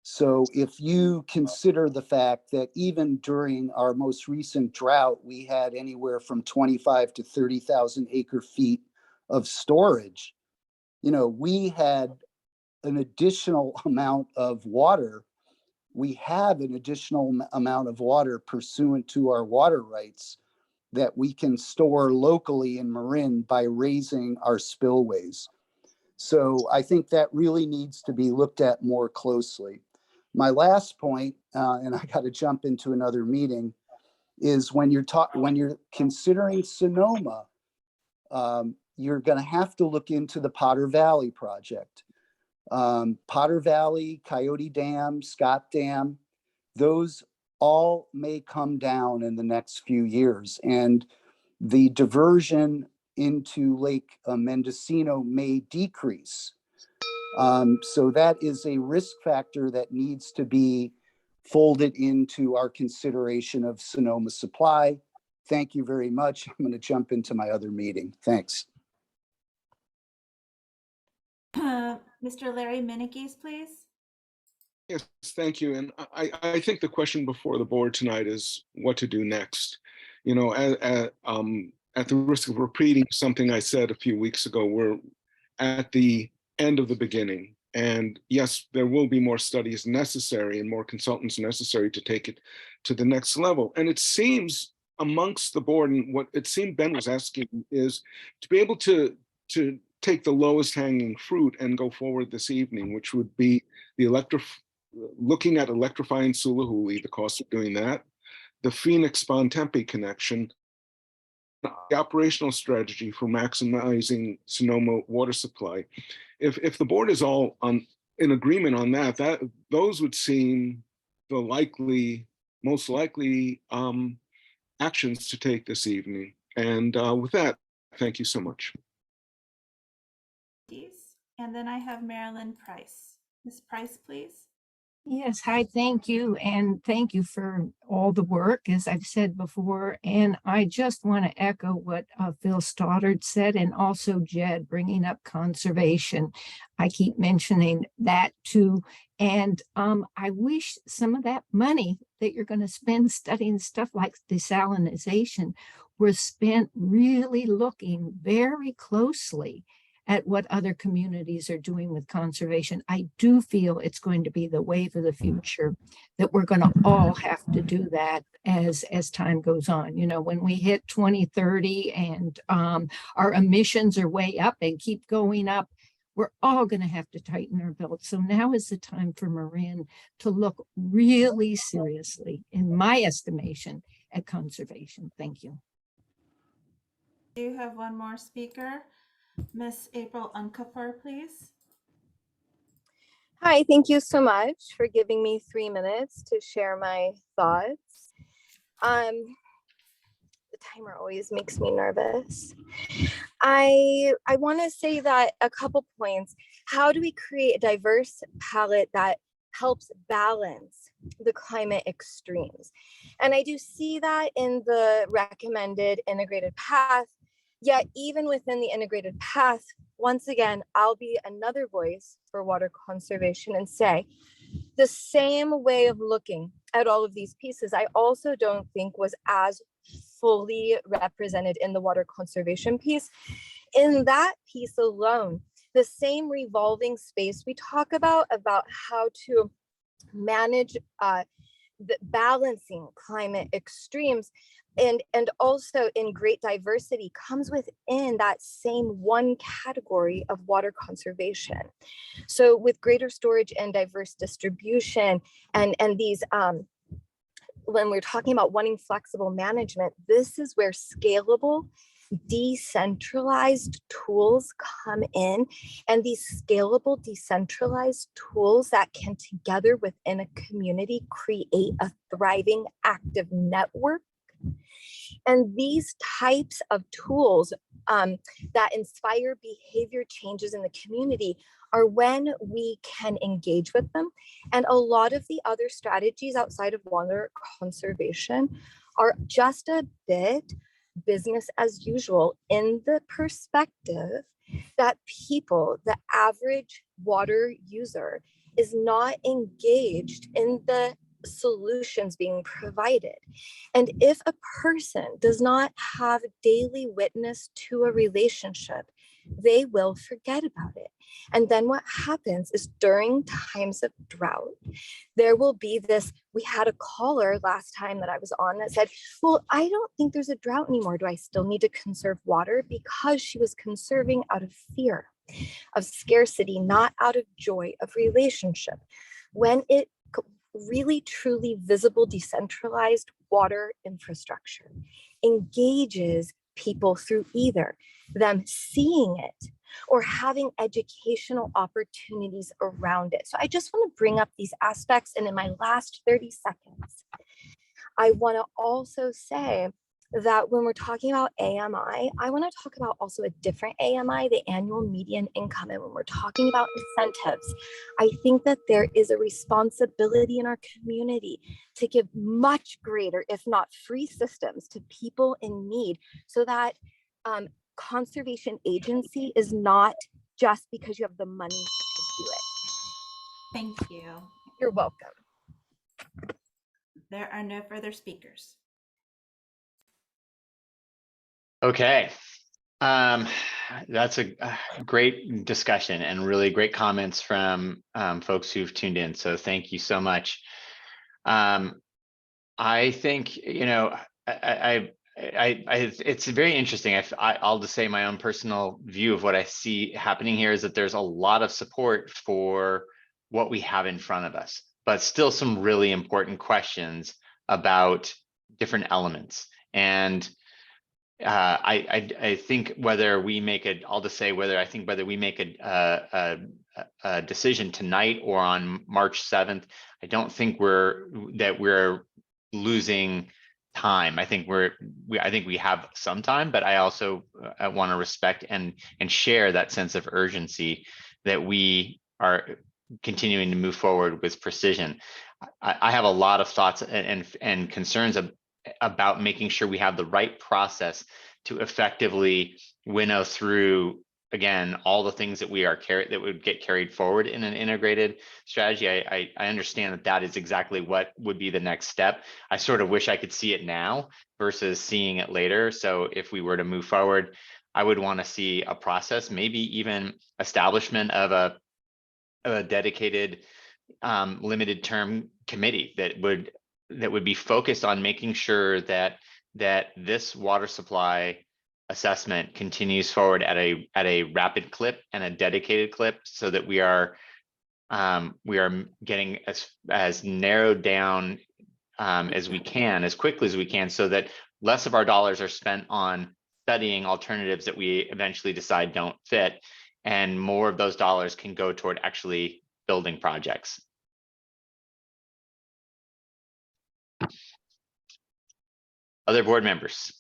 So if you consider the fact that even during our most recent drought, we had anywhere from 25 to 30,000 acre feet of storage, we had an additional amount of water. We have an additional amount of water pursuant to our water rights that we can store locally in Marin by raising our spillways. So I think that really needs to be looked at more closely. My last point, and I got to jump into another meeting, is when you're considering Sonoma, you're going to have to look into the Potter Valley project. Potter Valley, Coyote Dam, Scott Dam, those all may come down in the next few years. And the diversion into Lake Mendocino may decrease. So that is a risk factor that needs to be folded into our consideration of Sonoma supply. Thank you very much. I'm going to jump into my other meeting. Thanks. Mr. Larry Minnickies, please. Yes, thank you. And I think the question before the board tonight is what to do next. You know, at the risk of repeating something I said a few weeks ago, we're at the end of the beginning. And yes, there will be more studies necessary and more consultants necessary to take it to the next level. And it seems amongst the board, and what it seemed Ben was asking is to be able to take the lowest hanging fruit and go forward this evening, which would be the looking at electrifying Sulahui, the cost of doing that, the Phoenix Bontempi connection, the operational strategy for maximizing Sonoma water supply. If the board is all in agreement on that, those would seem the most likely actions to take this evening. And with that, thank you so much. And then I have Marilyn Price. Ms. Price, please. Yes, hi, thank you. And thank you for all the work, as I've said before. And I just want to echo what Phil Stoddard said, and also Jed bringing up conservation. I keep mentioning that too. And I wish some of that money that you're going to spend studying stuff like desalinization was spent really looking very closely at what other communities are doing with conservation. I do feel it's going to be the wave of the future, that we're going to all have to do that as time goes on. You know, when we hit 2030 and our emissions are way up and keep going up, we're all going to have to tighten our belts. So now is the time for Marin to look really seriously, in my estimation, at conservation. Thank you. Do you have one more speaker? Miss April Unkafor, please. Hi, thank you so much for giving me 3 minutes to share my thoughts. The timer always makes me nervous. I want to say that a couple points. How do we create a diverse palette that helps balance the climate extremes? And I do see that in the recommended integrated path. Yet even within the integrated path, once again, I'll be another voice for water conservation and say the same way of looking at all of these pieces, I also don't think was as fully represented in the water conservation piece. In that piece alone, the same revolving space we talk about how to manage the balancing climate extremes and also in great diversity comes within that same one category of water conservation. So with greater storage and diverse distribution and these, when we're talking about wanting flexible management, this is where scalable, decentralized tools come in, and these scalable, decentralized tools that can together within a community create a thriving, active network. And these types of tools that inspire behavior changes in the community are when we can engage with them. And a lot of the other strategies outside of water conservation are just a bit business as usual, in the perspective that people, the average water user, is not engaged in the solutions being provided. And if a person does not have daily witness to a relationship, they will forget about it. And then what happens is during times of drought, there will be this, we had a caller last time that I was on that said, well, I don't think there's a drought anymore. Do I still need to conserve water? Because she was conserving out of fear of scarcity, not out of joy of relationship. When it really truly visible decentralized water infrastructure engages people through either them seeing it or having educational opportunities around it. So I just want to bring up these aspects, and in my last 30 seconds, I want to also say that when we're talking about AMI, I want to talk about also a different AMI, the annual median income. And when we're talking about incentives, I think that there is a responsibility in our community to give much greater, if not free systems to people in need, so that conservation agency is not just because you have the money to do it. Thank you. You're welcome. There are no further speakers. Okay. That's a great discussion and really great comments from folks who've tuned in. So thank you so much. I think, you know, it's very interesting. I'll just say my own personal view of what I see happening here is that there's a lot of support for what we have in front of us, but still some really important questions about different elements. And I think whether we make it, I'll just say whether we make a decision tonight or on March 7th, I don't think we're losing time. I think we have some time, but I also want to respect and share that sense of urgency that we are continuing to move forward with precision. I have a lot of thoughts and concerns about making sure we have the right process to effectively winnow through, again, all the things that that would get carried forward in an integrated strategy. I understand that is exactly what would be the next step. I sort of wish I could see it now versus seeing it later. So if we were to move forward, I would want to see a process, maybe even establishment of a dedicated limited term committee that would be focused on making sure that this water supply assessment continues forward at a rapid clip and a dedicated clip, so that we are getting as narrowed down as we can, as quickly as we can, so that less of our dollars are spent on studying alternatives that we eventually decide don't fit, and more of those dollars can go toward actually building projects. Other board members?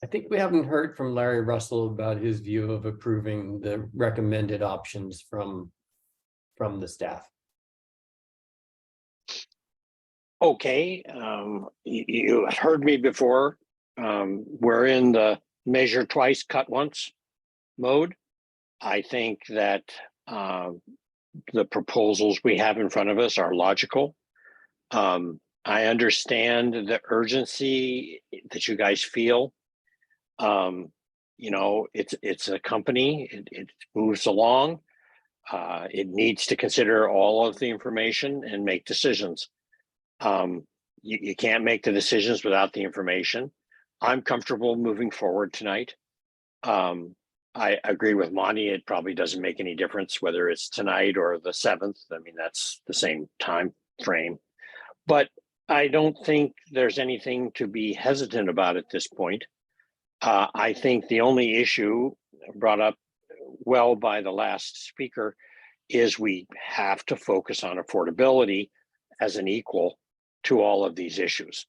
I think we haven't heard from Larry Russell about his view of approving the recommended options from the staff. Okay, you heard me before. We're in the measure twice, cut once mode. I think that the proposals we have in front of us are logical. I understand the urgency that you guys feel. You know, it's a company, it moves along. It needs to consider all of the information and make decisions. You can't make the decisions without the information. I'm comfortable moving forward tonight. I agree with Monty. It probably doesn't make any difference whether it's tonight or the 7th. I mean, that's the same time frame. But I don't think there's anything to be hesitant about at this point. I think the only issue brought up well by the last speaker is we have to focus on affordability as an equal to all of these issues.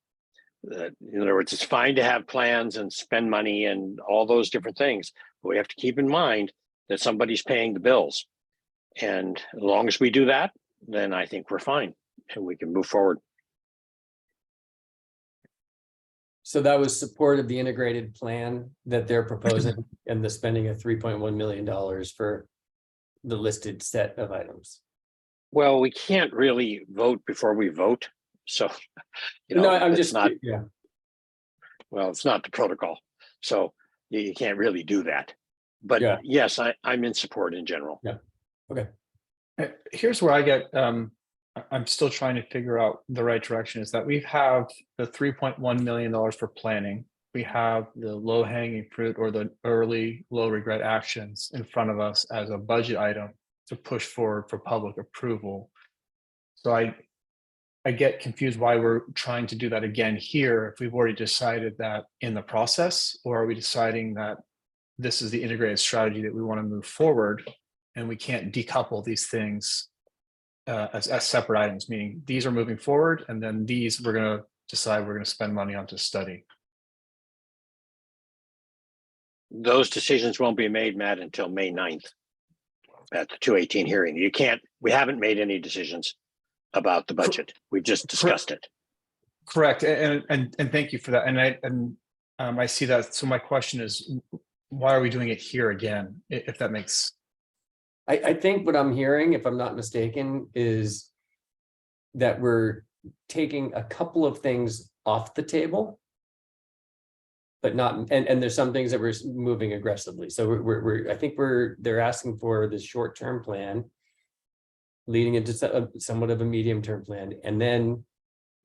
In other words, it's fine to have plans and spend money and all those different things, but we have to keep in mind that somebody's paying the bills. And as long as we do that, then I think we're fine and we can move forward. So that was support of the integrated plan that they're proposing and the spending of $3.1 million for the listed set of items. Well, we can't really vote before we vote. So, you know, no, I'm it's just not, yeah. Well, it's not the protocol. So you can't really do that. But yeah. Yes, I'm in support in general. Yeah. Okay. Here's where I get, I'm still trying to figure out the right direction, is that we have the $3.1 million for planning. We have the low hanging fruit or the early low regret actions in front of us as a budget item to push forward for public approval. So I get confused why we're trying to do that again here if we've already decided that in the process, or are we deciding that this is the integrated strategy that we want to move forward and we can't decouple these things as separate items, meaning these are moving forward and then these we're going to decide we're going to spend money on to study. Those decisions won't be made, Matt, until May 9th at the 218 hearing. We haven't made any decisions about the budget. We've just discussed it. Correct. And thank you for that. And I see that. So my question is, why are we doing it here again? If that makes. I think what I'm hearing, if I'm not mistaken, is that we're taking a couple of things off the table, but not, and there's some things that we're moving aggressively. So they're asking for this short-term plan leading into somewhat of a medium-term plan, and then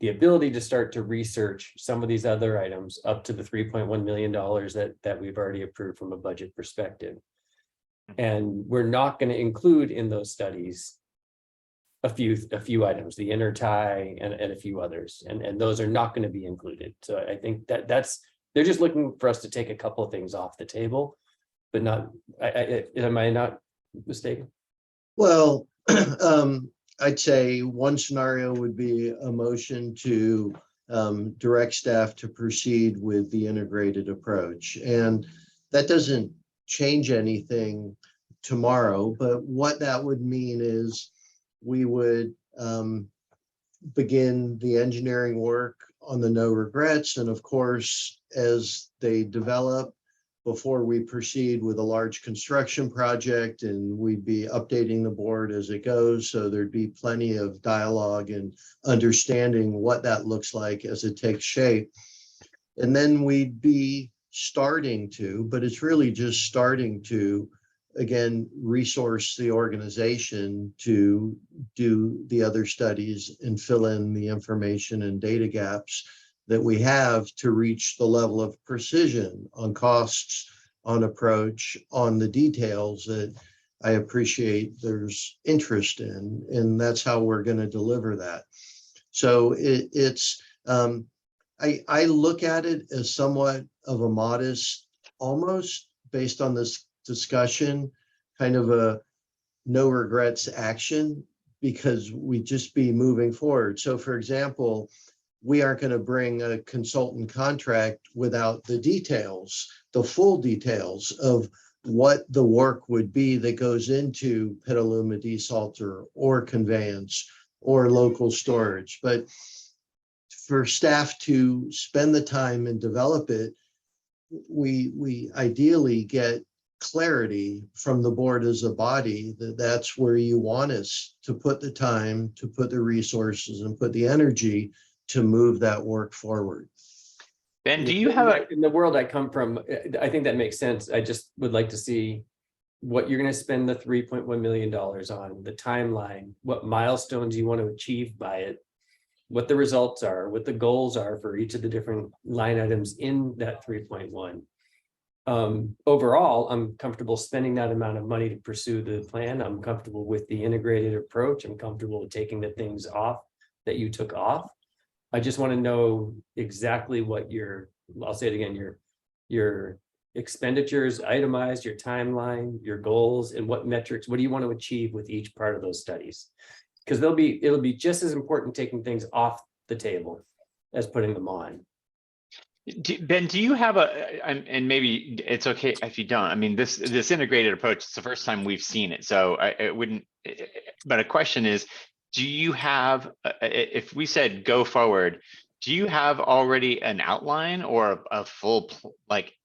the ability to start to research some of these other items up to the $3.1 million that we've already approved from a budget perspective. And we're not going to include in those studies a few items, the intertie and a few others, and those are not going to be included. So I think they're just looking for us to take a couple of things off the table, but not. Am I not mistaken? Well, I'd say one scenario would be a motion to direct staff to proceed with the integrated approach. And that doesn't change anything tomorrow, but what that would mean is we would begin the engineering work on the no regrets. And of course, as they develop, before we proceed with a large construction project, and we'd be updating the board as it goes. So there'd be plenty of dialogue and understanding what that looks like as it takes shape. And then we'd be starting to, but it's really just starting to, again, resource the organization to do the other studies and fill in the information and data gaps that we have to reach the level of precision on costs, on approach, on the details that I appreciate there's interest in, and that's how we're going to deliver that. So I look at it as somewhat of a modest, almost based on this discussion, kind of a no regrets action, because we just be moving forward. So for example, we aren't going to bring a consultant contract without the details, the full details of what the work would be that goes into Petaluma desalter or conveyance or local storage. But for staff to spend the time and develop it, we ideally get clarity from the board as a body that that's where you want us to put the time, to put the resources and put the energy to move that work forward. Ben, do you have in the world I come from, I think that makes sense. I just would like to see what you're going to spend the $3.1 million on, the timeline, what milestones you want to achieve by it, what the results are, what the goals are for each of the different line items in that 3.1. Overall, I'm comfortable spending that amount of money to pursue the plan. I'm comfortable with the integrated approach. I'm comfortable with taking the things off that you took off. I just want to know exactly what I'll say it again, your expenditures itemized, your timeline, your goals, and what metrics, what do you want to achieve with each part of those studies? Because it'll be just as important taking things off the table as putting them on. Ben, do you have and maybe it's okay if you don't, I mean, this integrated approach, it's the first time we've seen it. So it wouldn't, but a question is, do you have, if we said go forward, do you have already an outline or a full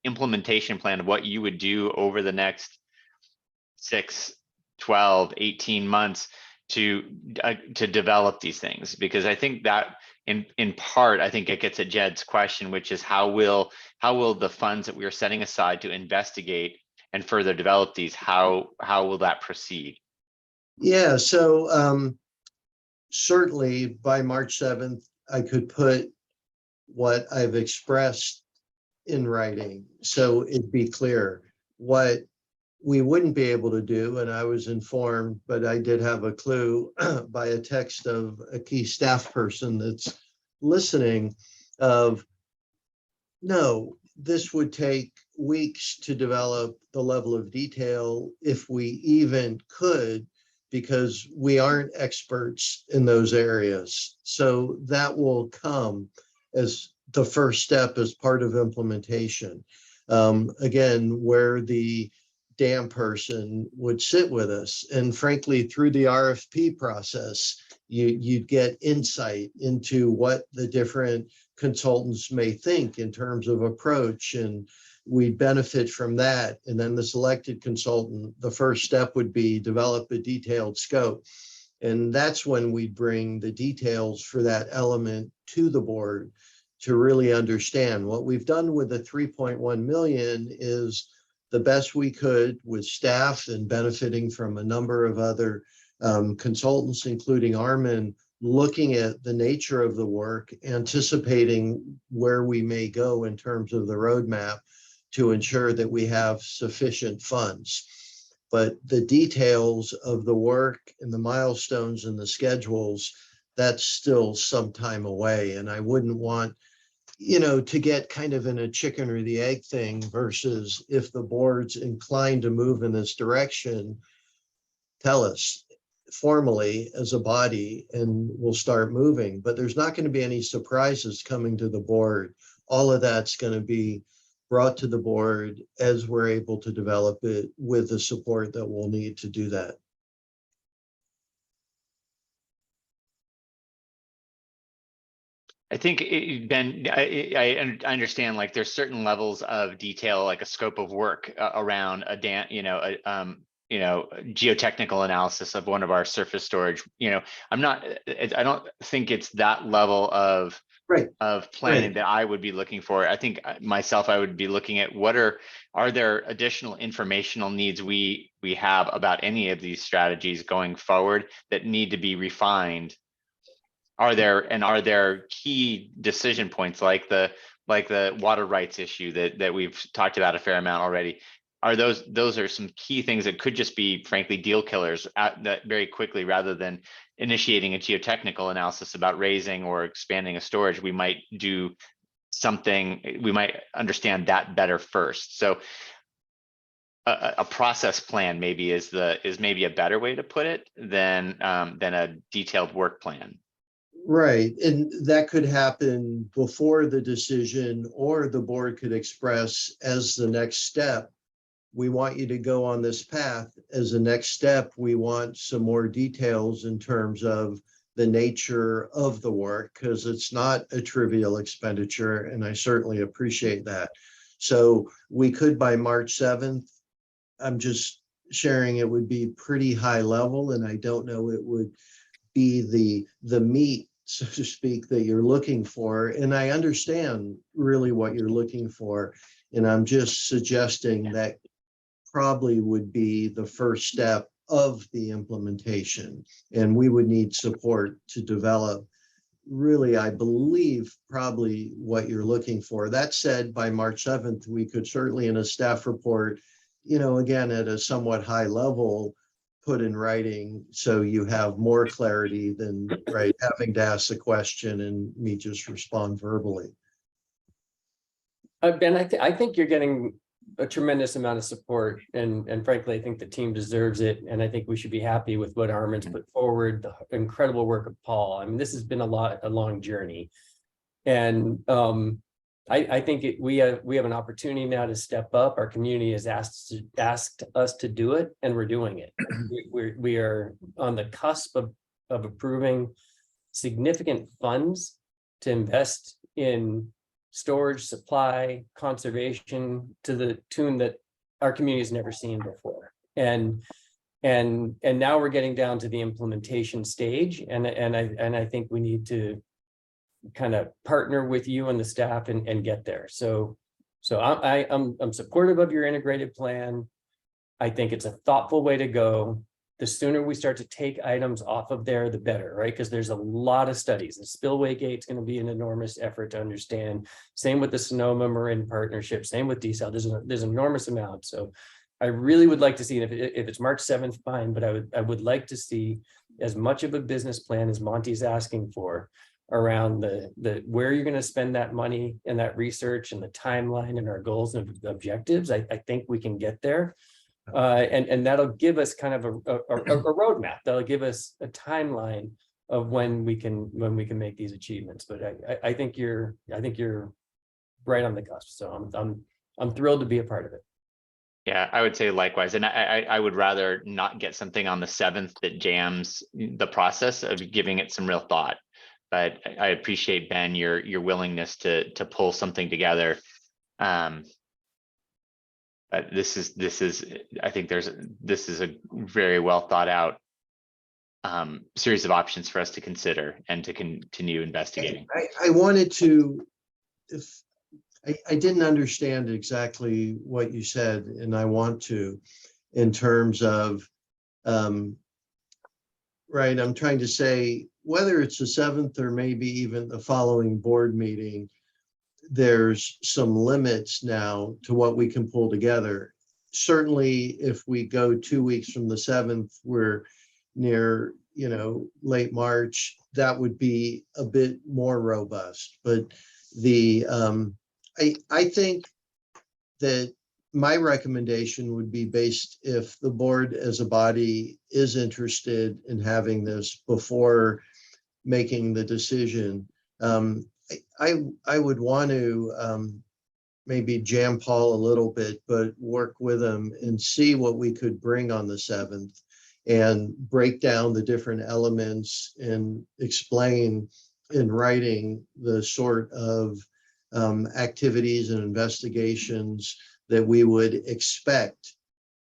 implementation plan of what you would do over the next 6, 12, 18 months to develop these things? Because I think that in part, I think it gets at Jed's question, which is how will the funds that we are setting aside to investigate and further develop these, how will that proceed? Yeah, so certainly by March 7th, I could put what I've expressed in writing. So it'd be clear what we wouldn't be able to do. And I was informed, but I did have a clue by a text of a key staff person that's listening of, no, this would take weeks to develop the level of detail if we even could, because we aren't experts in those areas. So that will come as the first step as part of implementation. again, where the dam person would sit with us. And frankly, through the RFP process, you'd get insight into what the different consultants may think in terms of approach, and we benefit from that. And then the selected consultant, the first step would be develop a detailed scope. And that's when we bring the details for that element to the board to really understand. What we've done with the 3.1 million is the best we could with staff and benefiting from a number of other consultants, including Armin, looking at the nature of the work, anticipating where we may go in terms of the roadmap to ensure that we have sufficient funds. But the details of the work and the milestones and the schedules, that's still some time away. And I wouldn't want, to get kind of in a chicken or the egg thing versus if the board's inclined to move in this direction, tell us formally as a body and we'll start moving. But there's not going to be any surprises coming to the board. All of that's going to be brought to the board as we're able to develop it with the support that we'll need to do that. I think, Ben, I understand, like there's certain levels of detail, like a scope of work around a dam, geotechnical analysis of one of our surface storage. I don't think it's that level of planning that I would be looking for. I think myself, I would be looking at are there additional informational needs we have about any of these strategies going forward that need to be refined? Are there key decision points like the water rights issue that we've talked about a fair amount already? Those are some key things that could just be, frankly, deal killers that very quickly, rather than initiating a geotechnical analysis about raising or expanding a storage. We might do something, we might understand that better first. So a process plan maybe is maybe a better way to put it than a detailed work plan. Right, and that could happen before the decision, or the board could express as the next step, we want you to go on this path. As a next step, we want some more details in terms of the nature of the work, because it's not a trivial expenditure, and I certainly appreciate that. So we could, by March 7th, I'm just sharing, it would be pretty high level, and I don't know it would be the meat, so to speak, that you're looking for. And I understand really what you're looking for. And I'm just suggesting that probably would be the first step of the implementation. And we would need support to develop really, I believe, probably what you're looking for. That said, by March 7th, we could certainly in a staff report, again, at a somewhat high level, put in writing, so you have more clarity than having to ask the question and me just respond verbally. Ben, I think you're getting a tremendous amount of support, and frankly, I think the team deserves it, and I think we should be happy with what Armin's put forward, the incredible work of Paul. I mean, this has been a long journey, and I think we have an opportunity now to step up. Our community has asked us to do it, and we're doing it. We are on the cusp of approving significant funds to invest in storage, supply, conservation to the tune that our community has never seen before. And now we're getting down to the implementation stage, and I think we need to kind of partner with you and the staff and get there. So I'm supportive of your integrated plan. I think it's a thoughtful way to go. The sooner we start to take items off of there, the better, right? Because there's a lot of studies. The spillway gate's going to be an enormous effort to understand. Same with the Sonoma Marin partnership. Same with desal. There's an enormous amount. So I really would like to see, if it's March 7th, fine. But I would like to see as much of a business plan as Monty's asking for around the where you're going to spend that money and that research and the timeline and our goals and objectives. I think we can get there. And that'll give us kind of a roadmap. That'll give us a timeline of when we can make these achievements. But I think you're right on the cusp. So I'm thrilled to be a part of it. Yeah, I would say likewise. And I would rather not get something on the 7th that jams the process of giving it some real thought. But I appreciate, Ben, your willingness to pull something together. But this is I think this is a very well thought out series of options for us to consider and to continue investigating. I wanted to, if I didn't understand exactly what you said, and I want to, in terms of, right, I'm trying to say, whether it's the 7th or maybe even the following board meeting, there's some limits now to what we can pull together. Certainly, if we go 2 weeks from the 7th, we're near, late March, that would be a bit more robust. But I think that my recommendation would be based if the board as a body is interested in having this before making the decision. I would want to maybe jam Paul a little bit, but work with him and see what we could bring on the 7th and break down the different elements and explain in writing the sort of activities and investigations that we would expect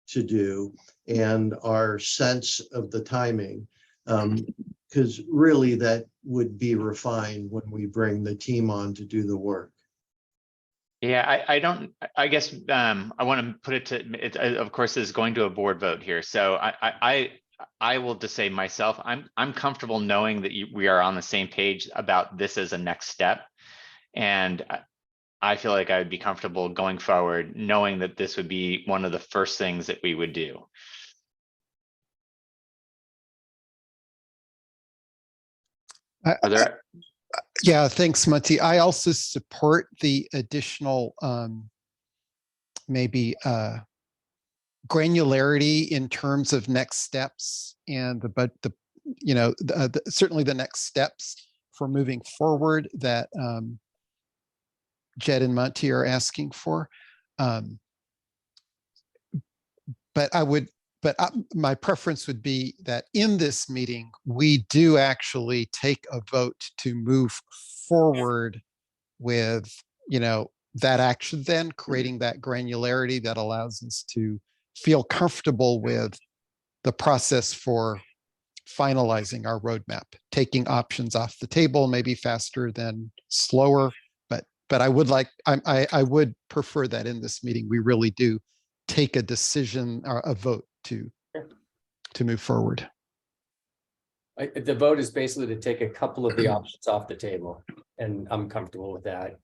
to do and our sense of the timing. Because really that would be refined when we bring the team on to do the work. Yeah, I guess I want to put it to it, of course, is going to a board vote here. So I will just say myself, I'm comfortable knowing that we are on the same page about this as a next step. And I feel like I would be comfortable going forward, knowing that this would be one of the first things that we would do. Are there? Yeah, thanks, Monty. I also support the additional maybe granularity in terms of next steps and certainly the next steps for moving forward that Jed and Monty are asking for. My preference would be that in this meeting, we do actually take a vote to move forward with, that action, then creating that granularity that allows us to feel comfortable with the process for finalizing our roadmap, taking options off the table, maybe faster than slower. But I would prefer that in this meeting, we really do take a decision or a vote to move forward. The vote is basically to take a couple of the options off the table, and I'm comfortable with that.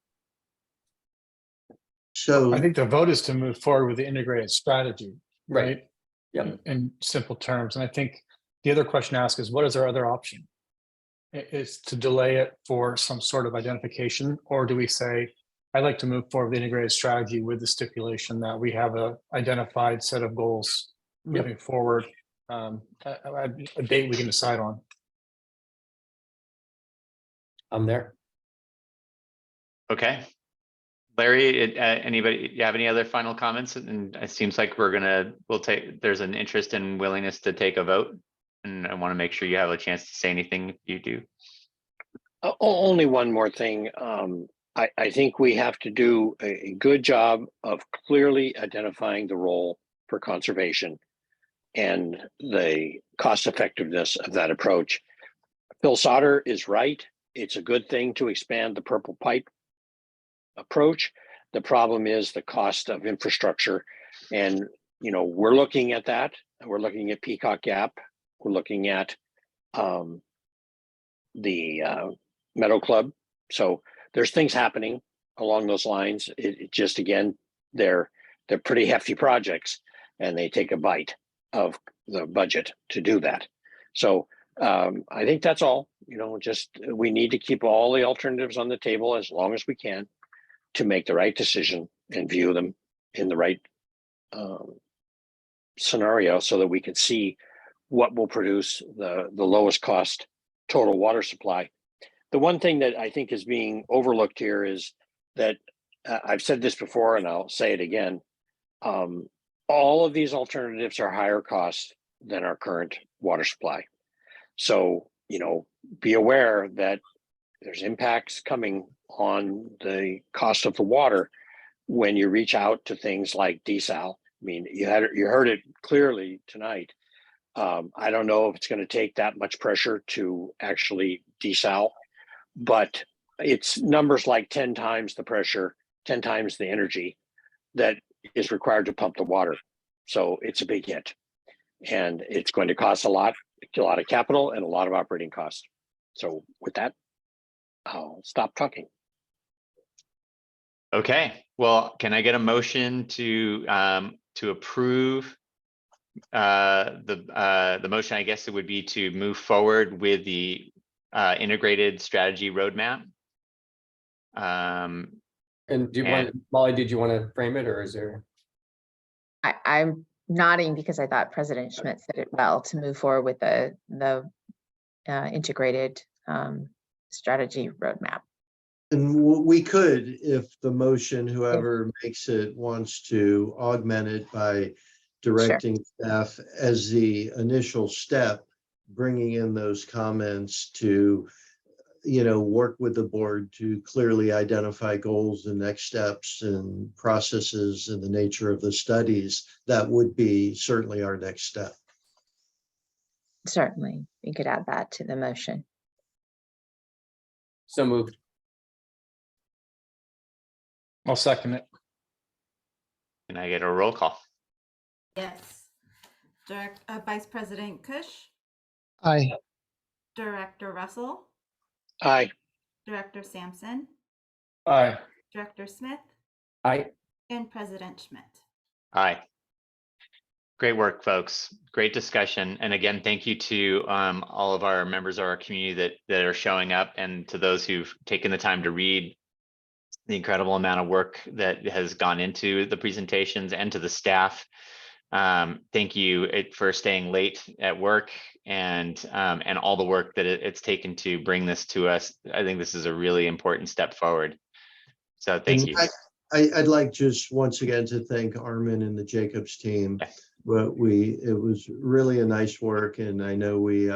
So I think the vote is to move forward with the integrated strategy, right? Yeah. In simple terms. And I think the other question to ask is, what is our other option? Is to delay it for some sort of identification, or do we say, I'd like to move forward with the integrated strategy with the stipulation that we have a identified set of goals moving forward, a date we can decide on. I'm there. Okay. Larry, anybody, you have any other final comments? And it seems like there's an interest and willingness to take a vote. And I want to make sure you have a chance to say anything if you do. Only one more thing. I think we have to do a good job of clearly identifying the role for conservation and the cost effectiveness of that approach. Phil Sauter is right. It's a good thing to expand the purple pipe approach. The problem is the cost of infrastructure. And, we're looking at that. We're looking at Peacock Gap. We're looking at the Meadow Club. So there's things happening along those lines. It just, again, they're pretty hefty projects, and they take a bite of the budget to do that. So I think that's all. We need to keep all the alternatives on the table as long as we can to make the right decision and view them in the right scenario, so that we can see what will produce the lowest cost total water supply. The one thing that I think is being overlooked here is that I've said this before and I'll say it again. All of these alternatives are higher cost than our current water supply. So, you know, be aware that there's impacts coming on the cost of the water when you reach out to things like desal. I mean, you heard it clearly tonight. I don't know if it's going to take that much pressure to actually desal, but it's numbers like 10 times the pressure, 10 times the energy that is required to pump the water. So it's a big hit, and it's going to cost a lot of capital and a lot of operating costs. So with that, I'll stop talking. Okay, well, can I get a motion to approve the motion? I guess it would be to move forward with the integrated strategy roadmap. And do you want, Molly, did you want to frame it, or is there? I'm nodding because I thought President Schmidt said it well, to move forward with the integrated strategy roadmap. And we could, if the motion, whoever makes it wants to augment it by directing staff as the initial step, bringing in those comments to, you know, work with the board to clearly identify goals and next steps and processes and the nature of the studies. That would be certainly our next step. Certainly, we could add that to the motion. So moved. I'll second it. Can I get a roll call? Yes. Vice President Kush, Aye. Director Russell, Aye. Director Sampson, Aye. Director Smith, Aye. and President Schmidt. Aye. Great work, folks. Great discussion. And again, thank you to all of our members of our community that are showing up, and to those who've taken the time to read the incredible amount of work that has gone into the presentations, and to the staff. Thank you for staying late at work, and all the work that it's taken to bring this to us. I think this is a really important step forward. So thank you. I'd like just once again to thank Armin and the Jacobs team. But it was really a nice work, and I know we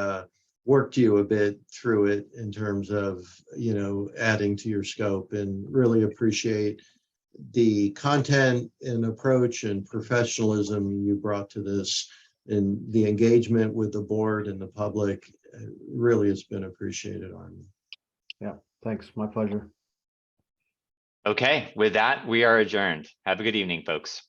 worked you a bit through it in terms of, you know, adding to your scope, and really appreciate the content and approach and professionalism you brought to this, and the engagement with the board and the public. Really has been appreciated, Armin. Yeah, thanks. My pleasure. Okay, with that, we are adjourned. Have a good evening, folks.